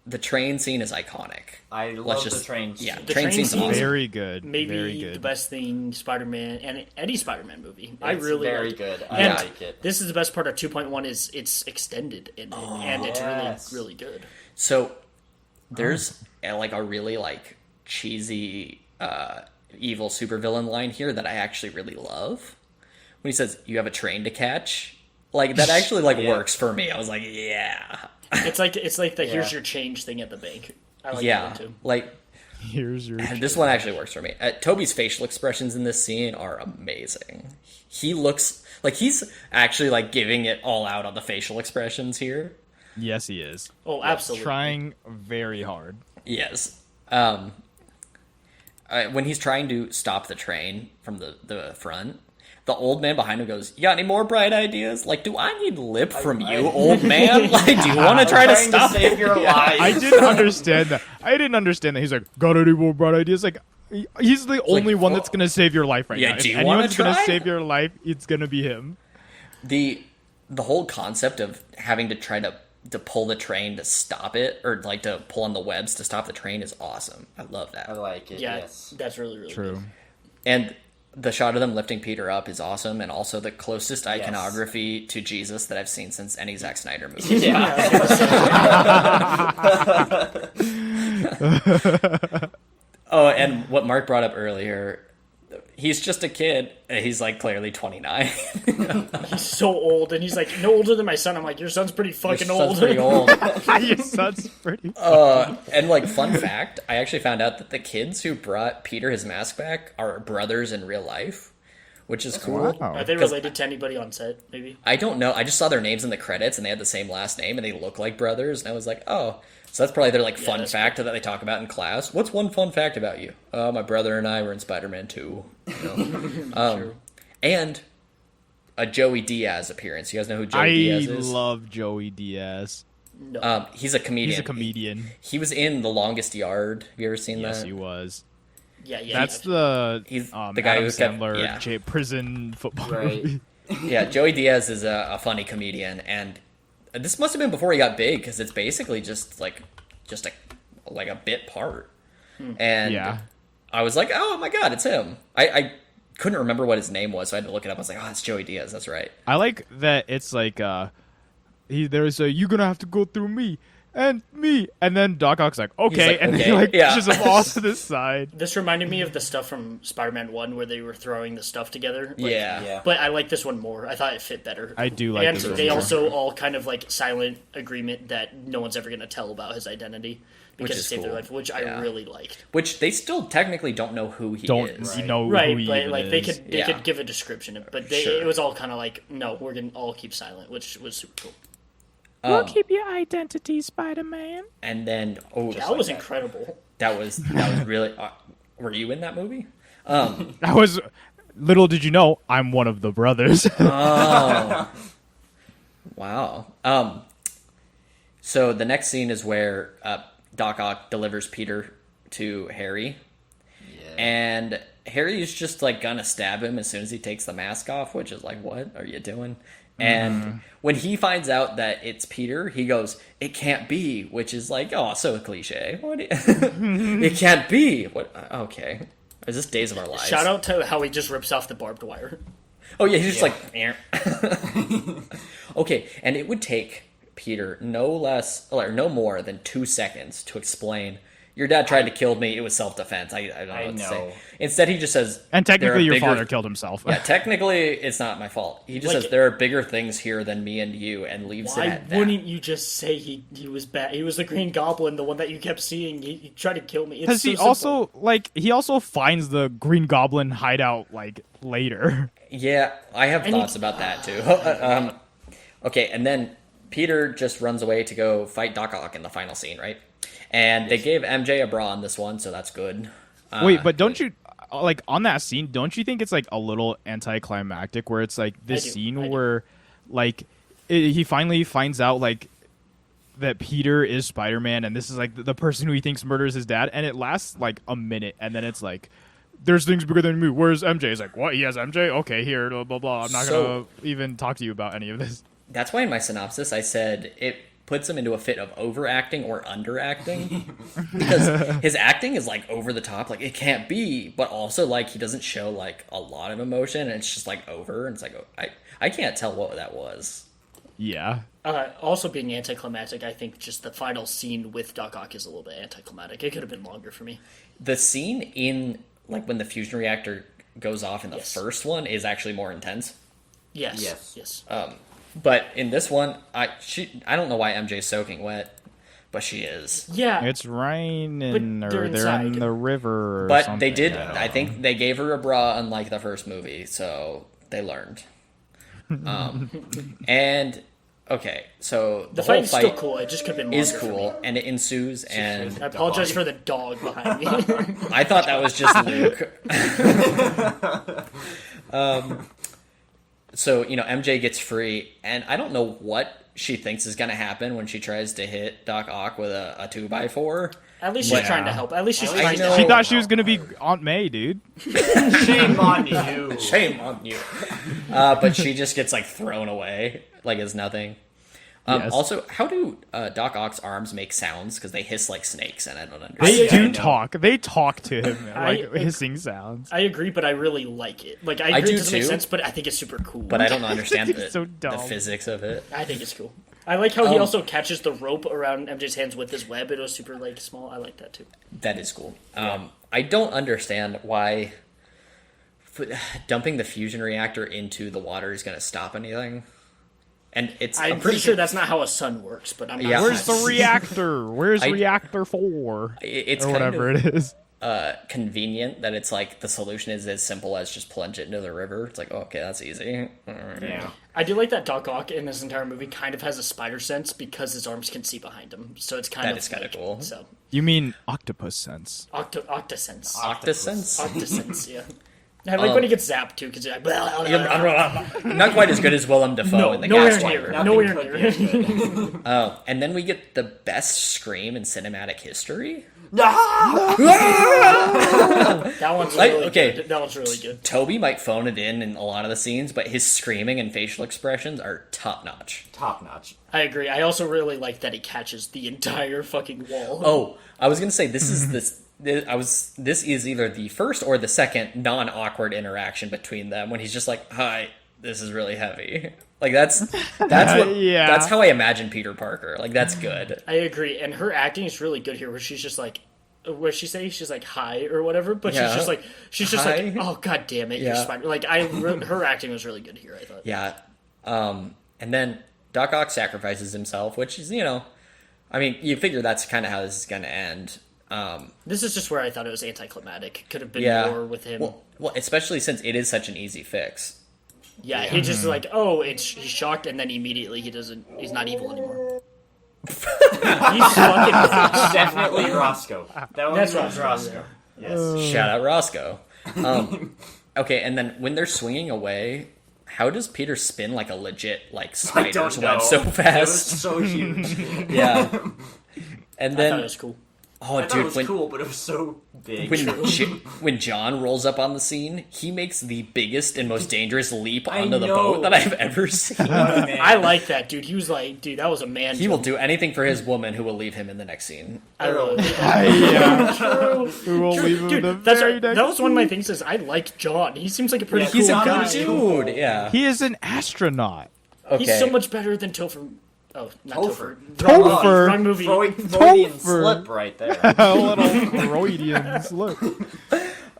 the train scene is iconic. I love the train scene. Yeah, The train train scene's scene- awesome. Very good. Maybe Very good. the best thing Spider-Man and any Spider-Man movie. I It's really very like. good. I And like it. this is the best part of 2.1 is it's extended and it's yes. really good. So there's like a really like cheesy evil supervillain line here that I actually really love. When he says, "You have a train to catch," like that actually like Yeah. works for me. I was like, yeah, It's like the Yeah. here's your change thing at the bank. I like that yeah. one too. Like Here's your. this one actually works for me. Toby's facial expressions in this scene are amazing. He looks like he's actually like giving it all out on the facial expressions here. Yes, he is. Oh, absolutely. Trying very hard. Yes. When he's trying to stop the train from the front, the old man behind him goes, "You got any more bright ideas? Like, do I need lip from you, old man? Like, do you want to try to Trying stop save it?" your life. I didn't understand that. He's like, got any more bright ideas? Like, he's the only one that's gonna save your life right Yeah, now. do If you wanna anyone's gonna try? save your life, it's gonna be him. The whole concept of having to try to to pull the train to stop it, or like to pull on the webs to stop the train, is awesome. I love that. I like it. Yeah, Yes. that's really, really True. good. And the shot of them lifting Peter up is awesome, and also the closest iconography to Jesus that I've seen since any Zack Snyder movie. Yeah. Oh, and what Mark brought up earlier, he's just a kid. He's like clearly 29. He's so old, and he's like no older than my son. I'm like, your son's pretty fucking Your old. son's pretty old. Your son's pretty. And like, fun fact, I actually found out that the kids who brought Peter his mask back are brothers in real life, which is cool. Wow. Are they related to anybody on set? Maybe. I don't know. I just saw their names in the credits, and they had the same last name, and they look like brothers. And I was like, oh, so that's probably their like fun that's fact that they talk about in class. What's one fun fact about you? My brother and I were in Spider-Man 2. You know? And a Joey Diaz appearance. You guys know who Joey Diaz is? I love Joey Diaz. No. He's a comedian. He's a comedian. He was in The Longest Yard. Have you ever seen Yes, that? he was. Yeah. That's the He's the the guy Adam who kept- Sandler yeah. prison football Right. movie. Yeah, Joey Diaz is a funny comedian, and this must have been before he got big, because it's basically just a bit part. And Yeah. I was like, oh my god, it's him. I couldn't remember what his name was, so I had to look it up. I was like, oh, it's Joey Diaz, that's right. I like that it's like there's a you're gonna have to go through me and me, and then Doc Ock's like okay, like, and okay, he like yeah. pushes him off to the side. This reminded me of the stuff from Spider-Man 1 where they were throwing the stuff together. Like, Yeah. Yeah. But I like this one more. I thought it fit better. I do like and this one they more. also all kind of like silent agreement that no one's ever going to tell about his identity because Which it is saved their cool. life, which Yeah. I really liked. Which they still technically don't know who he Don't is. you know Right, who he but even like is. they Yeah. could give a description, but Sure. it was all kind of like no, we're gonna all keep silent, which was super cool. We'll keep your identity, Spider-Man. And then, That was incredible. that was really... were you in that movie? I was. Little did you know, I'm one of the brothers. Wow. So the next scene is where Doc Ock delivers Peter to Harry, and Harry's just like gonna stab him as soon as he takes the mask off, which is like, what are you doing? And when he finds out that it's Peter, he goes, "It can't be," which is like, oh, so cliche. What? It can't be. What? Okay. Is this Days of Our Lives? Shout out to how he just rips off the barbed wire. Oh yeah, he's just like, "Eh." Okay, and it would take Peter no more than 2 seconds to explain, your dad tried to kill me, it was self-defense. I don't know I what to know. say. Instead, he just says, And "There technically, are your bigger-" father killed himself. Yeah, technically, it's not my fault. He just Like- says, there are bigger things here than me and you, and leaves it Why at that. wouldn't you just say he was bad? He was the Green Goblin, the one that you kept seeing. He tried to kill me. It's Because so he simple. also finds the Green Goblin hideout like later. Yeah, I have And he- thoughts about that, too. Okay, and then Peter just runs away to go fight Doc Ock in the final scene, right? And they gave MJ a bra in this one, so that's good. Wait, but don't you like on that scene? Don't you think it's like a little anticlimactic where it's like this I do. scene where like he finally finds out like that Peter is Spider-Man and this is like the person who he thinks murders his dad, and it lasts like a minute, and then it's like, there's things bigger than me. Where's MJ? He's like, what? He has MJ? Okay, here, blah blah blah. I'm not So- gonna even talk to you about any of this. That's why in my synopsis I said it puts him into a fit of overacting or underacting. Because his acting is like over the top, like it can't be, but also like he doesn't show like a lot of emotion, and it's just like over, and it's like, I can't tell what that was. Yeah. Also being anticlimactic, I think just the final scene with Doc Ock is a little bit anticlimactic. It could have been longer for me. The scene in like when the fusion reactor goes off in the Yes. first one is actually more intense. Yes. Yes. Yes. But in this one, I don't know why MJ's soaking wet, but she is. Yeah. It's raining, But or they're they're in inside. the river. Or But something. they did. I don't I know. think they gave her a bra, unlike the first movie, so they learned. And okay, so the whole fight is still fight cool. It just could have been longer is for me. cool, and it ensues, and I apologize for the dog behind me. I thought that was just Luke. So, MJ gets free, and I don't know what she thinks is going to happen when she tries to hit Doc Ock with a 2x4. At least she's Yeah. trying to help. At least she's I trying know. to She help. thought she was gonna be Aunt May, dude. Shame on you. Shame on you. But she just gets, like, thrown away, like it's nothing. Yes. Also, how do Doc Ock's arms make sounds? Because they hiss like snakes, and I don't understand. They Yeah, I do know. talk. They talk to him like I- hissing sounds. I agree, but I really like it. Like, I I agree do it doesn't make too. sense, but I think it's super cool. But I don't understand It's so the dumb. physics of it. I think it's cool. I like how he also catches the rope around MJ's hands with his web. It was super, like, small. I like that, too. That is cool. I don't understand why dumping the fusion reactor into the water is going to stop anything. And I'm pretty sure that's not how a sun works, but I'm not Yeah. Where's the reactor? Where's I- reactor 4? it's Or kind whatever of it is. convenient that it's like the solution is as simple as just plunge it into the river. It's like, oh, okay, that's easy. Yeah. I do like that Doc Ock in this entire movie kind of has a spider sense because his arms can see behind him. So it's kind That of is kinda like, cool. So You mean octopus sense? Octosense. Octosense? Octosense, yeah. I like when he gets zapped too, because like, Not quite as good as Willem Dafoe no, in the nowhere gas near, chamber. Nothing nowhere could near. get good. Oh, and then we get the best scream in cinematic history. That one's really okay. good. That one's really good. Toby might phone it in a lot of the scenes, but his screaming and facial expressions are top notch. Top notch. I agree. I also really like that he catches the entire fucking wall. Oh, I was gonna say this is this is either the first or the second non-awkward interaction between them when he's just like, "Hi, this is really heavy." Like that's what Yeah. that's how I imagine Peter Parker. Like that's good. I agree, and her acting is really good here. Where she's just like, what she say? She's like hi or whatever, but Yeah. she's just Hi. like, oh god damn it, you're Yeah. Spider. Like her acting was really good here. I thought. Yeah. And then Doc Ock sacrifices himself, which is, I mean, you figure that's kind of how this is going to end. This is just where I thought it was anticlimactic. Could have been Yeah. more with him. Well, especially since it is such an easy fix. Yeah, he just like, oh, he's shocked, and then immediately he's not evil anymore. He's fucking. Definitely Roscoe. That one That's was Roscoe, Roscoe. Yes. Shout out Roscoe. Okay, and then when they're swinging away, how does Peter spin like a legit like I don't spider's know. web so It was fast? so huge. Yeah. And I then thought it was cool. oh, I thought dude, it was when cool, but it was so big. when John rolls up on the scene, he makes the biggest and most dangerous leap I onto the know. boat that I've ever seen. Man. I like that dude. He was like, dude, that was a man. He will jump. do anything for his woman, who will leave him in the next scene. I really Yeah. True. We will leave him Dude, the that's very right. next That was one of my things. Is I like John. He seems like a pretty Yeah, cool He's a guy. good dude. Yeah. He is an astronaut. Okay. He's so much better than Topher. Oh, not Topher. Topher. Topher. Wrong movie. Freudian Topher. slip right there. A little Freudian look.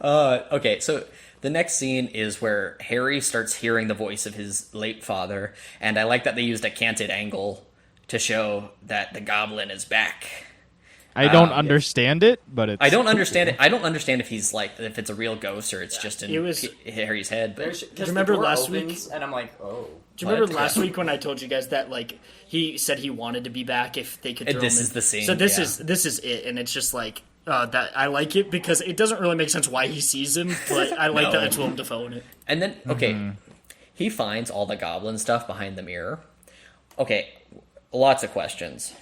Okay, so the next scene is where Harry starts hearing the voice of his late father, and I like that they used a canted angle to show that the goblin is back. I don't understand it, but it's. I don't understand it. I don't understand if he's like if it's a real ghost or it's just in It was- Harry's head. But Because remember the door last opens, and I'm like, oh. Do you remember What? last week when I told you guys that like he said he wanted to be back if they could? And Throw this him is in. the scene, So this yeah. is it, and it's just like that. I like it because it doesn't really make sense why he sees him, but I like No. that it's Willem Dafoe in it. And then, okay, he finds all the goblin stuff behind the mirror. Okay, lots of questions.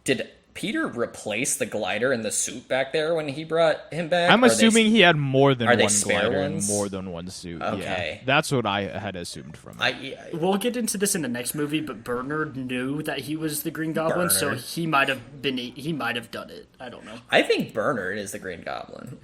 Did Peter replace the glider and the suit back there when he brought him back? I'm Are they- assuming he had more than are they one spare glider and ones? more than one suit. Okay. Yeah. That's what I had assumed from it. We'll get into this in the next movie, but Bernard knew that he was the Green Goblin, so Bernard. he might have done it. I don't know. I think Bernard is the Green Goblin.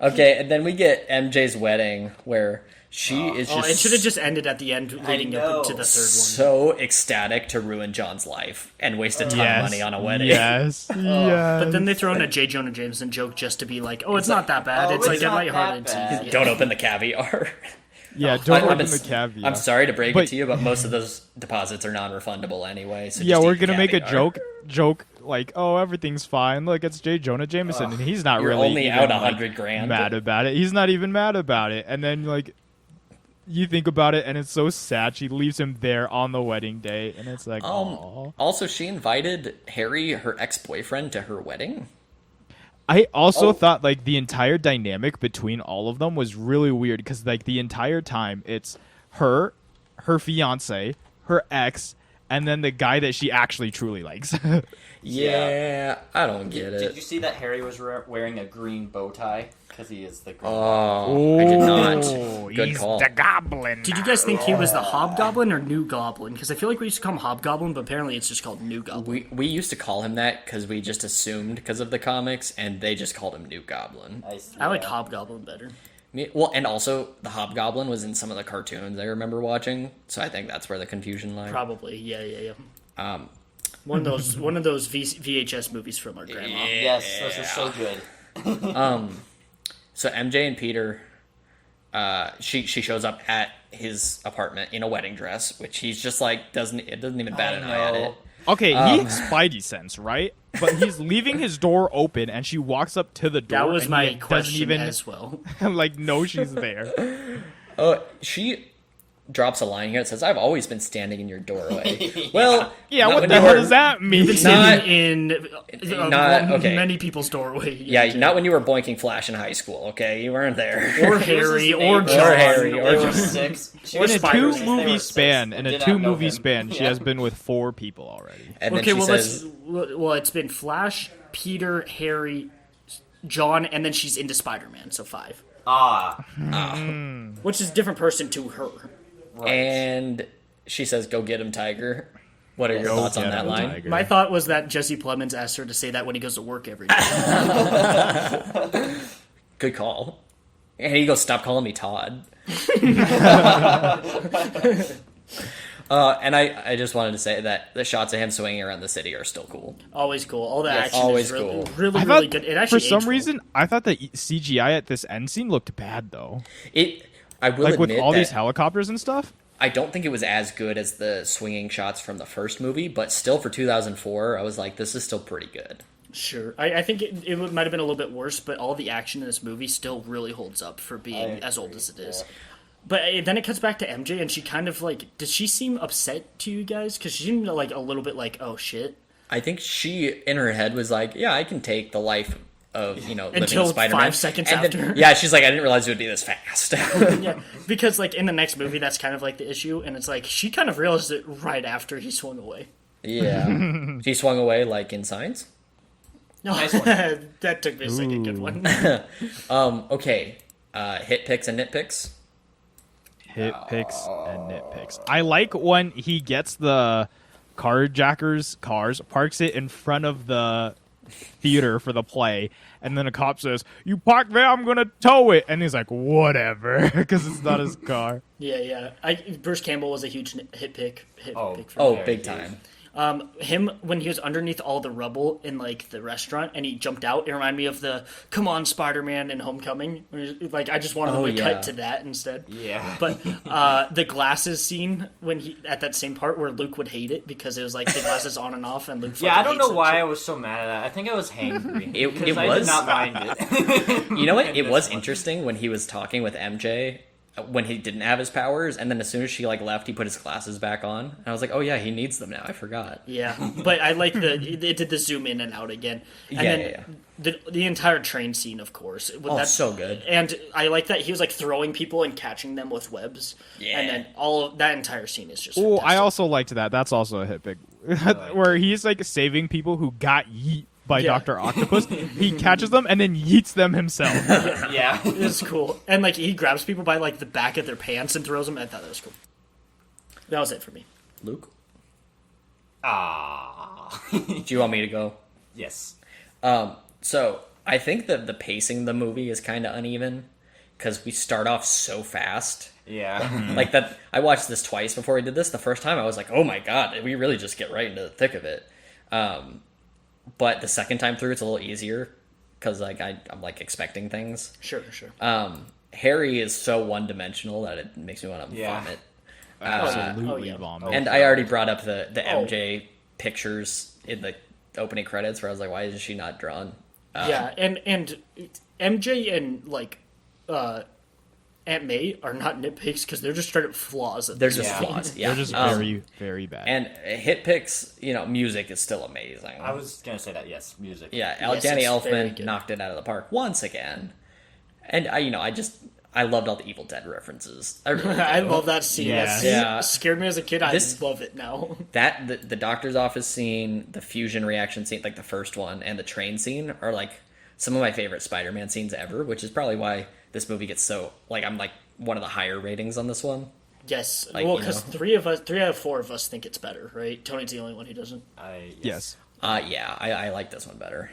Okay, and then we get MJ's wedding where she is Oh, just it should have just ended at the end, leading up know. into the third so ecstatic to ruin John's life and waste a ton of money on a wedding. Yes. Yes. one. But then they throw in a J. Jonah Jameson joke just to be like, "Oh, it's not that bad. oh, it's like it's a not lighthearted that bad. tease." Don't open the caviar. yeah, don't I'm open s- the caveat. I'm sorry to break But- it to you, but most of those deposits are non-refundable anyway. So Yeah, just we're eat gonna make a caviar. joke like, oh, everything's fine. Look, it's J. Jonah Jameson, and he's not You're really only even, out like, $100,000. mad about it. He's not even mad about it. And then like, you think about it, and it's so sad. She leaves him there on the wedding day, and it's like, oh. Also, she invited Harry, her ex-boyfriend, to her wedding. I also Oh. thought like the entire dynamic between all of them was really weird because like the entire time it's her fiance, her ex, and then the guy that she actually truly likes. Yeah, I don't get Did it. you see that Harry was wearing a green bow tie? Because he is the green. Oh, I did not. Good He's call. the goblin. Did you guys think he was the Hobgoblin or New Goblin? Because I feel like we used to call him Hobgoblin, but apparently it's just called New Goblin. We used to call him that because we just assumed because of the comics, and they just called him New Goblin. I like Hobgoblin better. Well, and also the Hobgoblin was in some of the cartoons I remember watching, so I think that's where the confusion lied. Probably, yeah. One of those VHS movies from our grandma. Yes, those are so good. So MJ and Peter, she shows up at his apartment in a wedding dress, which he's just like doesn't even bat an eye at it. Okay, he has Spidey sense, right? But he's leaving his door open, and she walks up to the door. That was and my he doesn't question even as well. like know she's there. She drops a line here that says, "I've always been standing in your doorway." Well, Yeah, not what when the you hell were- does that mean? Sitting in okay. many people's doorway. Yeah, not when you were boinking Flash in high school. Okay, you weren't there. Or Harry, or neighbor. John, Or Harry, or They were John. 6. She Or was In a Spiders. They two-movie were span, six. in Did a not know two-movie him. span, she Yeah. has been with 4 people already. And then Okay, she well, says, it's been Flash, Peter, Harry, John, and then she's into Spider-Man, so 5. Which is a different person to her. Right. and she says, "Go get him, Tiger." What are your thoughts on get that him, line? Tiger. My thought was that Jesse Plemons asked her to say that when he goes to work every day. Good call. And he goes, "Stop calling me Todd." And I just wanted to say that the shots of him swinging around the city are still cool. Always cool. All the Yes, action always is really, cool. really, I really thought, good. It actually for some aged well. reason, I thought the CGI at this end scene looked bad, though. I will Like, with admit all that these helicopters and stuff? I don't think it was as good as the swinging shots from the first movie, but still for 2004, I was like, this is still pretty good. Sure. I think it might have been a little bit worse, but all the action in this movie still really holds up for being as old as it is. But then it cuts back to MJ, and she kind of like, did she seem upset to you guys? Because she seemed like a little bit like, oh shit. I think she, in her head, was like, yeah, I can take the life of, living Until Spider-Man. 5 seconds And then- after. yeah, she's like, I didn't realize it would be this fast. Yeah, because like in the next movie, that's kind of like the issue, and it's like she kind of realized it right after he swung away. Yeah. She swung away like in Signs. Nice one. That took me a second. Good one. Okay. Hit picks and nitpicks. Hit picks and nitpicks. I like when he gets the carjacker's cars, parks it in front of the theater for the play, and then a cop says, "You park there, I'm gonna tow it," and he's like, "Whatever," because it's not his car. Yeah. Bruce Campbell was a huge hit pick. Oh. Pick for Oh, me. big time. Him when he was underneath all the rubble in like the restaurant and he jumped out. It reminded me of the "Come on, Spider-Man" in Homecoming. Like I just wanted him to cut to that instead. Yeah. But the glasses scene when he at that same part where Luke would hate it because it was like the glasses on and off and Luke. Yeah, I don't know hates why I it. was so mad at that. I think I was hangry. It because I was- did not mind it. You know what? In It this was one. interesting when he was talking with MJ when he didn't have his powers, and then as soon as she like left, he put his glasses back on. And I was like, oh yeah, he needs them now. I forgot. Yeah, but I like it did the zoom in and out again, and Yeah, then the entire train scene, of course. That's so good. And I like that he was like throwing people and catching them with webs. Yeah. And then all of that entire scene is just. Oh, I fantastic. also liked that. That's also a hit pick, where he's like saving people who got yeet by Yeah. Dr. Octopus. He catches them and then yeets them himself. Yeah. It's cool, and like he grabs people by like the back of their pants and throws them. I thought that was cool. That was it for me. Luke, Ah. do you want me to go? Yes. So I think that the pacing of the movie is kind of uneven because we start off so fast. Yeah. Like that, I watched this twice before we did this. The first time I was like, oh my god, we really just get right into the thick of it. But the second time through, it's a little easier because like I'm like expecting things. Sure. Harry is so one dimensional that it makes me want to Yeah. vomit. Absolutely yeah. vomit. And I already brought up the MJ pictures in the opening credits where I was like, why is she not drawn? Yeah, and MJ and like Aunt May are not nitpicks because they're just straight up flaws. They're just Yeah. flaws. Yeah. They're just very, very bad. And hit picks, music is still amazing. I was gonna say that. Yes, music. Yeah, Yes, Danny it's very Elfman good. knocked it out of the park once again. And I I loved all the Evil Dead references. I really I do. love that scene. Yeah. That scene Yeah. scared me as a kid. I This- love it now. That the doctor's office scene, the fusion reaction scene, like the first one, and the train scene are like some of my favorite Spider-Man scenes ever, which is probably why this movie gets so like I'm like one of the higher ratings on this one. Yes. Like, Well, you because know. 3 out of 4 of us think it's better, right? Tony's the only one who doesn't. Yes. Yeah, I like this one better.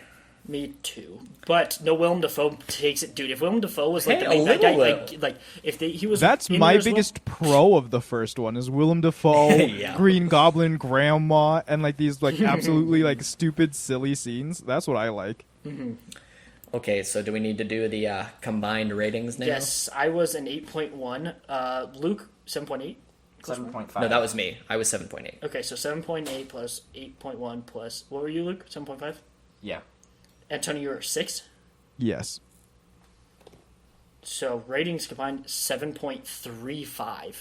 Me too. But no, Willem Dafoe takes it, dude. If Willem Dafoe was like Hey, the main a bad guy, little like if he was, That's in my there as well- biggest pro of the first one is Willem Dafoe, Yeah. Green Goblin, Grandma, and like these like absolutely like stupid, silly scenes. That's what I like. Okay, so do we need to do the combined ratings now? Yes, I was an 8.1. Luke 7.8. 7.5. No, that was me. I was 7.8. Okay, so 7.8 plus 8.1 plus what were you, Luke? 7.5. Yeah. And Tony, you were 6. Yes. So ratings combined 7.35.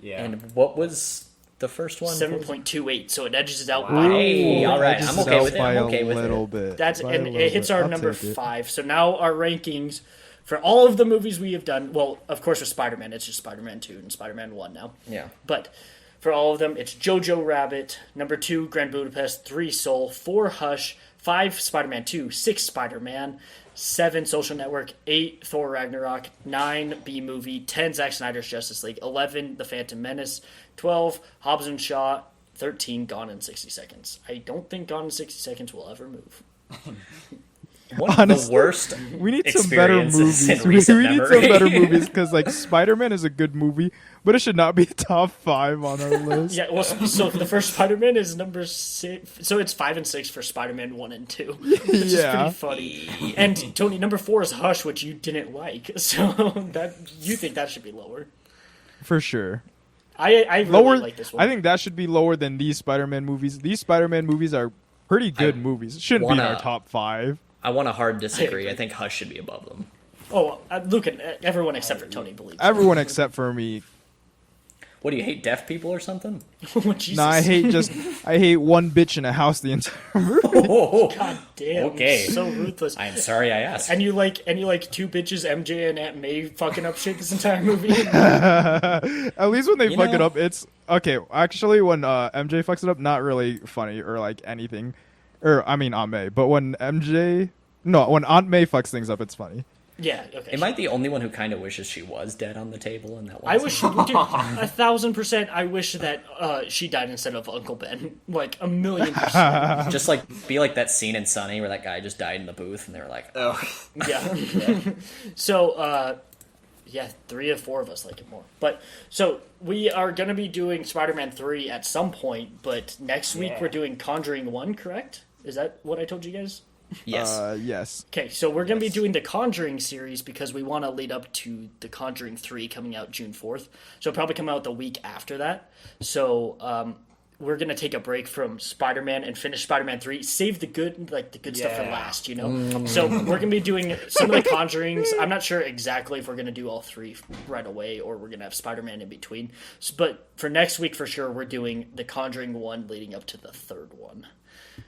Yeah. And what was the first one? 7.28. So it edges it out. Wow. by Hey, all right, Edges I'm it okay out with it. by I'm okay a with little it. bit. That's By a and little it hits bit. our I'll number take it. 5. So now our rankings for all of the movies we have done. Well, of course, with Spider-Man, it's just Spider-Man 2 and Spider-Man 1 now. Yeah. But for all of them, it's Jojo Rabbit, number 2, Grand Budapest, 3, Soul, 4, Hush, 5, Spider-Man 2, 6, Spider-Man, 7, Social Network, 8, Thor Ragnarok, 9, B-Movie, 10, Zack Snyder's Justice League, 11, The Phantom Menace, 12, Hobbs and Shaw, 13, Gone in 60 Seconds. I don't think Gone in 60 Seconds will ever move. One of Honestly, the worst We need some better experiences movies. in recent We need memory. some better movies because like Spider-Man is a good movie, but it should not be top 5 on our list. Yeah, well, so the first Spider-Man is number 6. So it's 5 and 6 for Spider-Man 1 and 2, which is Yeah. pretty funny. And Tony, number 4 is Hush, which you didn't like. So that you think that should be lower. For sure. I really Lower. like this one. I think that should be lower than these Spider-Man movies. These Spider-Man movies are pretty good movies. It shouldn't be in our wanna- top 5. I want to hard disagree. agree. I think Hush should be above them. Oh, Luke and everyone except for Tony believes. Everyone except for me. What do you hate, deaf people or something? Oh, Jesus. Nah, I hate one bitch in a house the entire movie. Oh, God damn. Okay. So ruthless. I am sorry I asked. And you like 2 bitches, MJ and Aunt May, fucking up shit this entire movie. At least when they You fuck it know- up, it's okay. Actually, when MJ fucks it up, not really funny or like anything. Or I mean Aunt May, but when when Aunt May fucks things up, it's funny. Yeah. Okay. Am I the only one who kind of wishes she was dead on the table in that one? I wish, dude, 1,000%. I wish that she died instead of Uncle Ben. Like 1,000,000%. Just like be like that scene in Sunny where that guy just died in the booth and they were like, Oh. Yeah. So, yeah, 3 of 4 of us like it more. But so we are going to be doing Spider-Man 3 at some point. But next week Yeah. we're doing Conjuring 1. Correct? Is that what I told you guys? yes. Yes. Okay, so we're going to be doing the Conjuring series because we want to lead up to the Conjuring 3 coming out June 4th. So it'll probably come out the week after that. So we're going to take a break from Spider-Man and finish Spider-Man 3. Save the good stuff for Yeah. last, you know? So we're going to be doing some of the Conjurings. I'm not sure exactly if we're going to do all 3 right away or we're going to have Spider-Man in between. But for next week, for sure, we're doing the Conjuring 1 leading up to the 3rd one.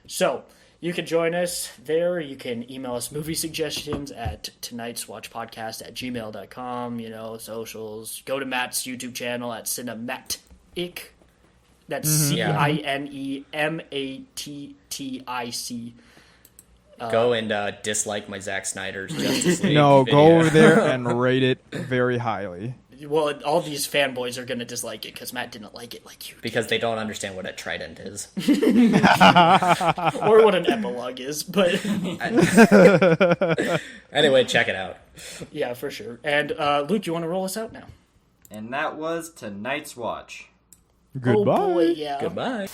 So you can join us there. You can email us movie suggestions at tonightswatchpodcast@gmail.com, socials. Go to Matt's YouTube channel at Cinematic. That's CINEMATTIC. Go and dislike my Zack Snyder's Justice League No, video. go over there and rate it very highly. Well, all these fanboys are going to dislike it because Matt didn't like it like you. Because they don't understand what a trident is. Or what an epilogue is. But Anyway, check it out. yeah, for sure. And Luke, you want to roll us out now? And that was tonight's watch. Goodbye. Oh boy, yeah. Goodbye.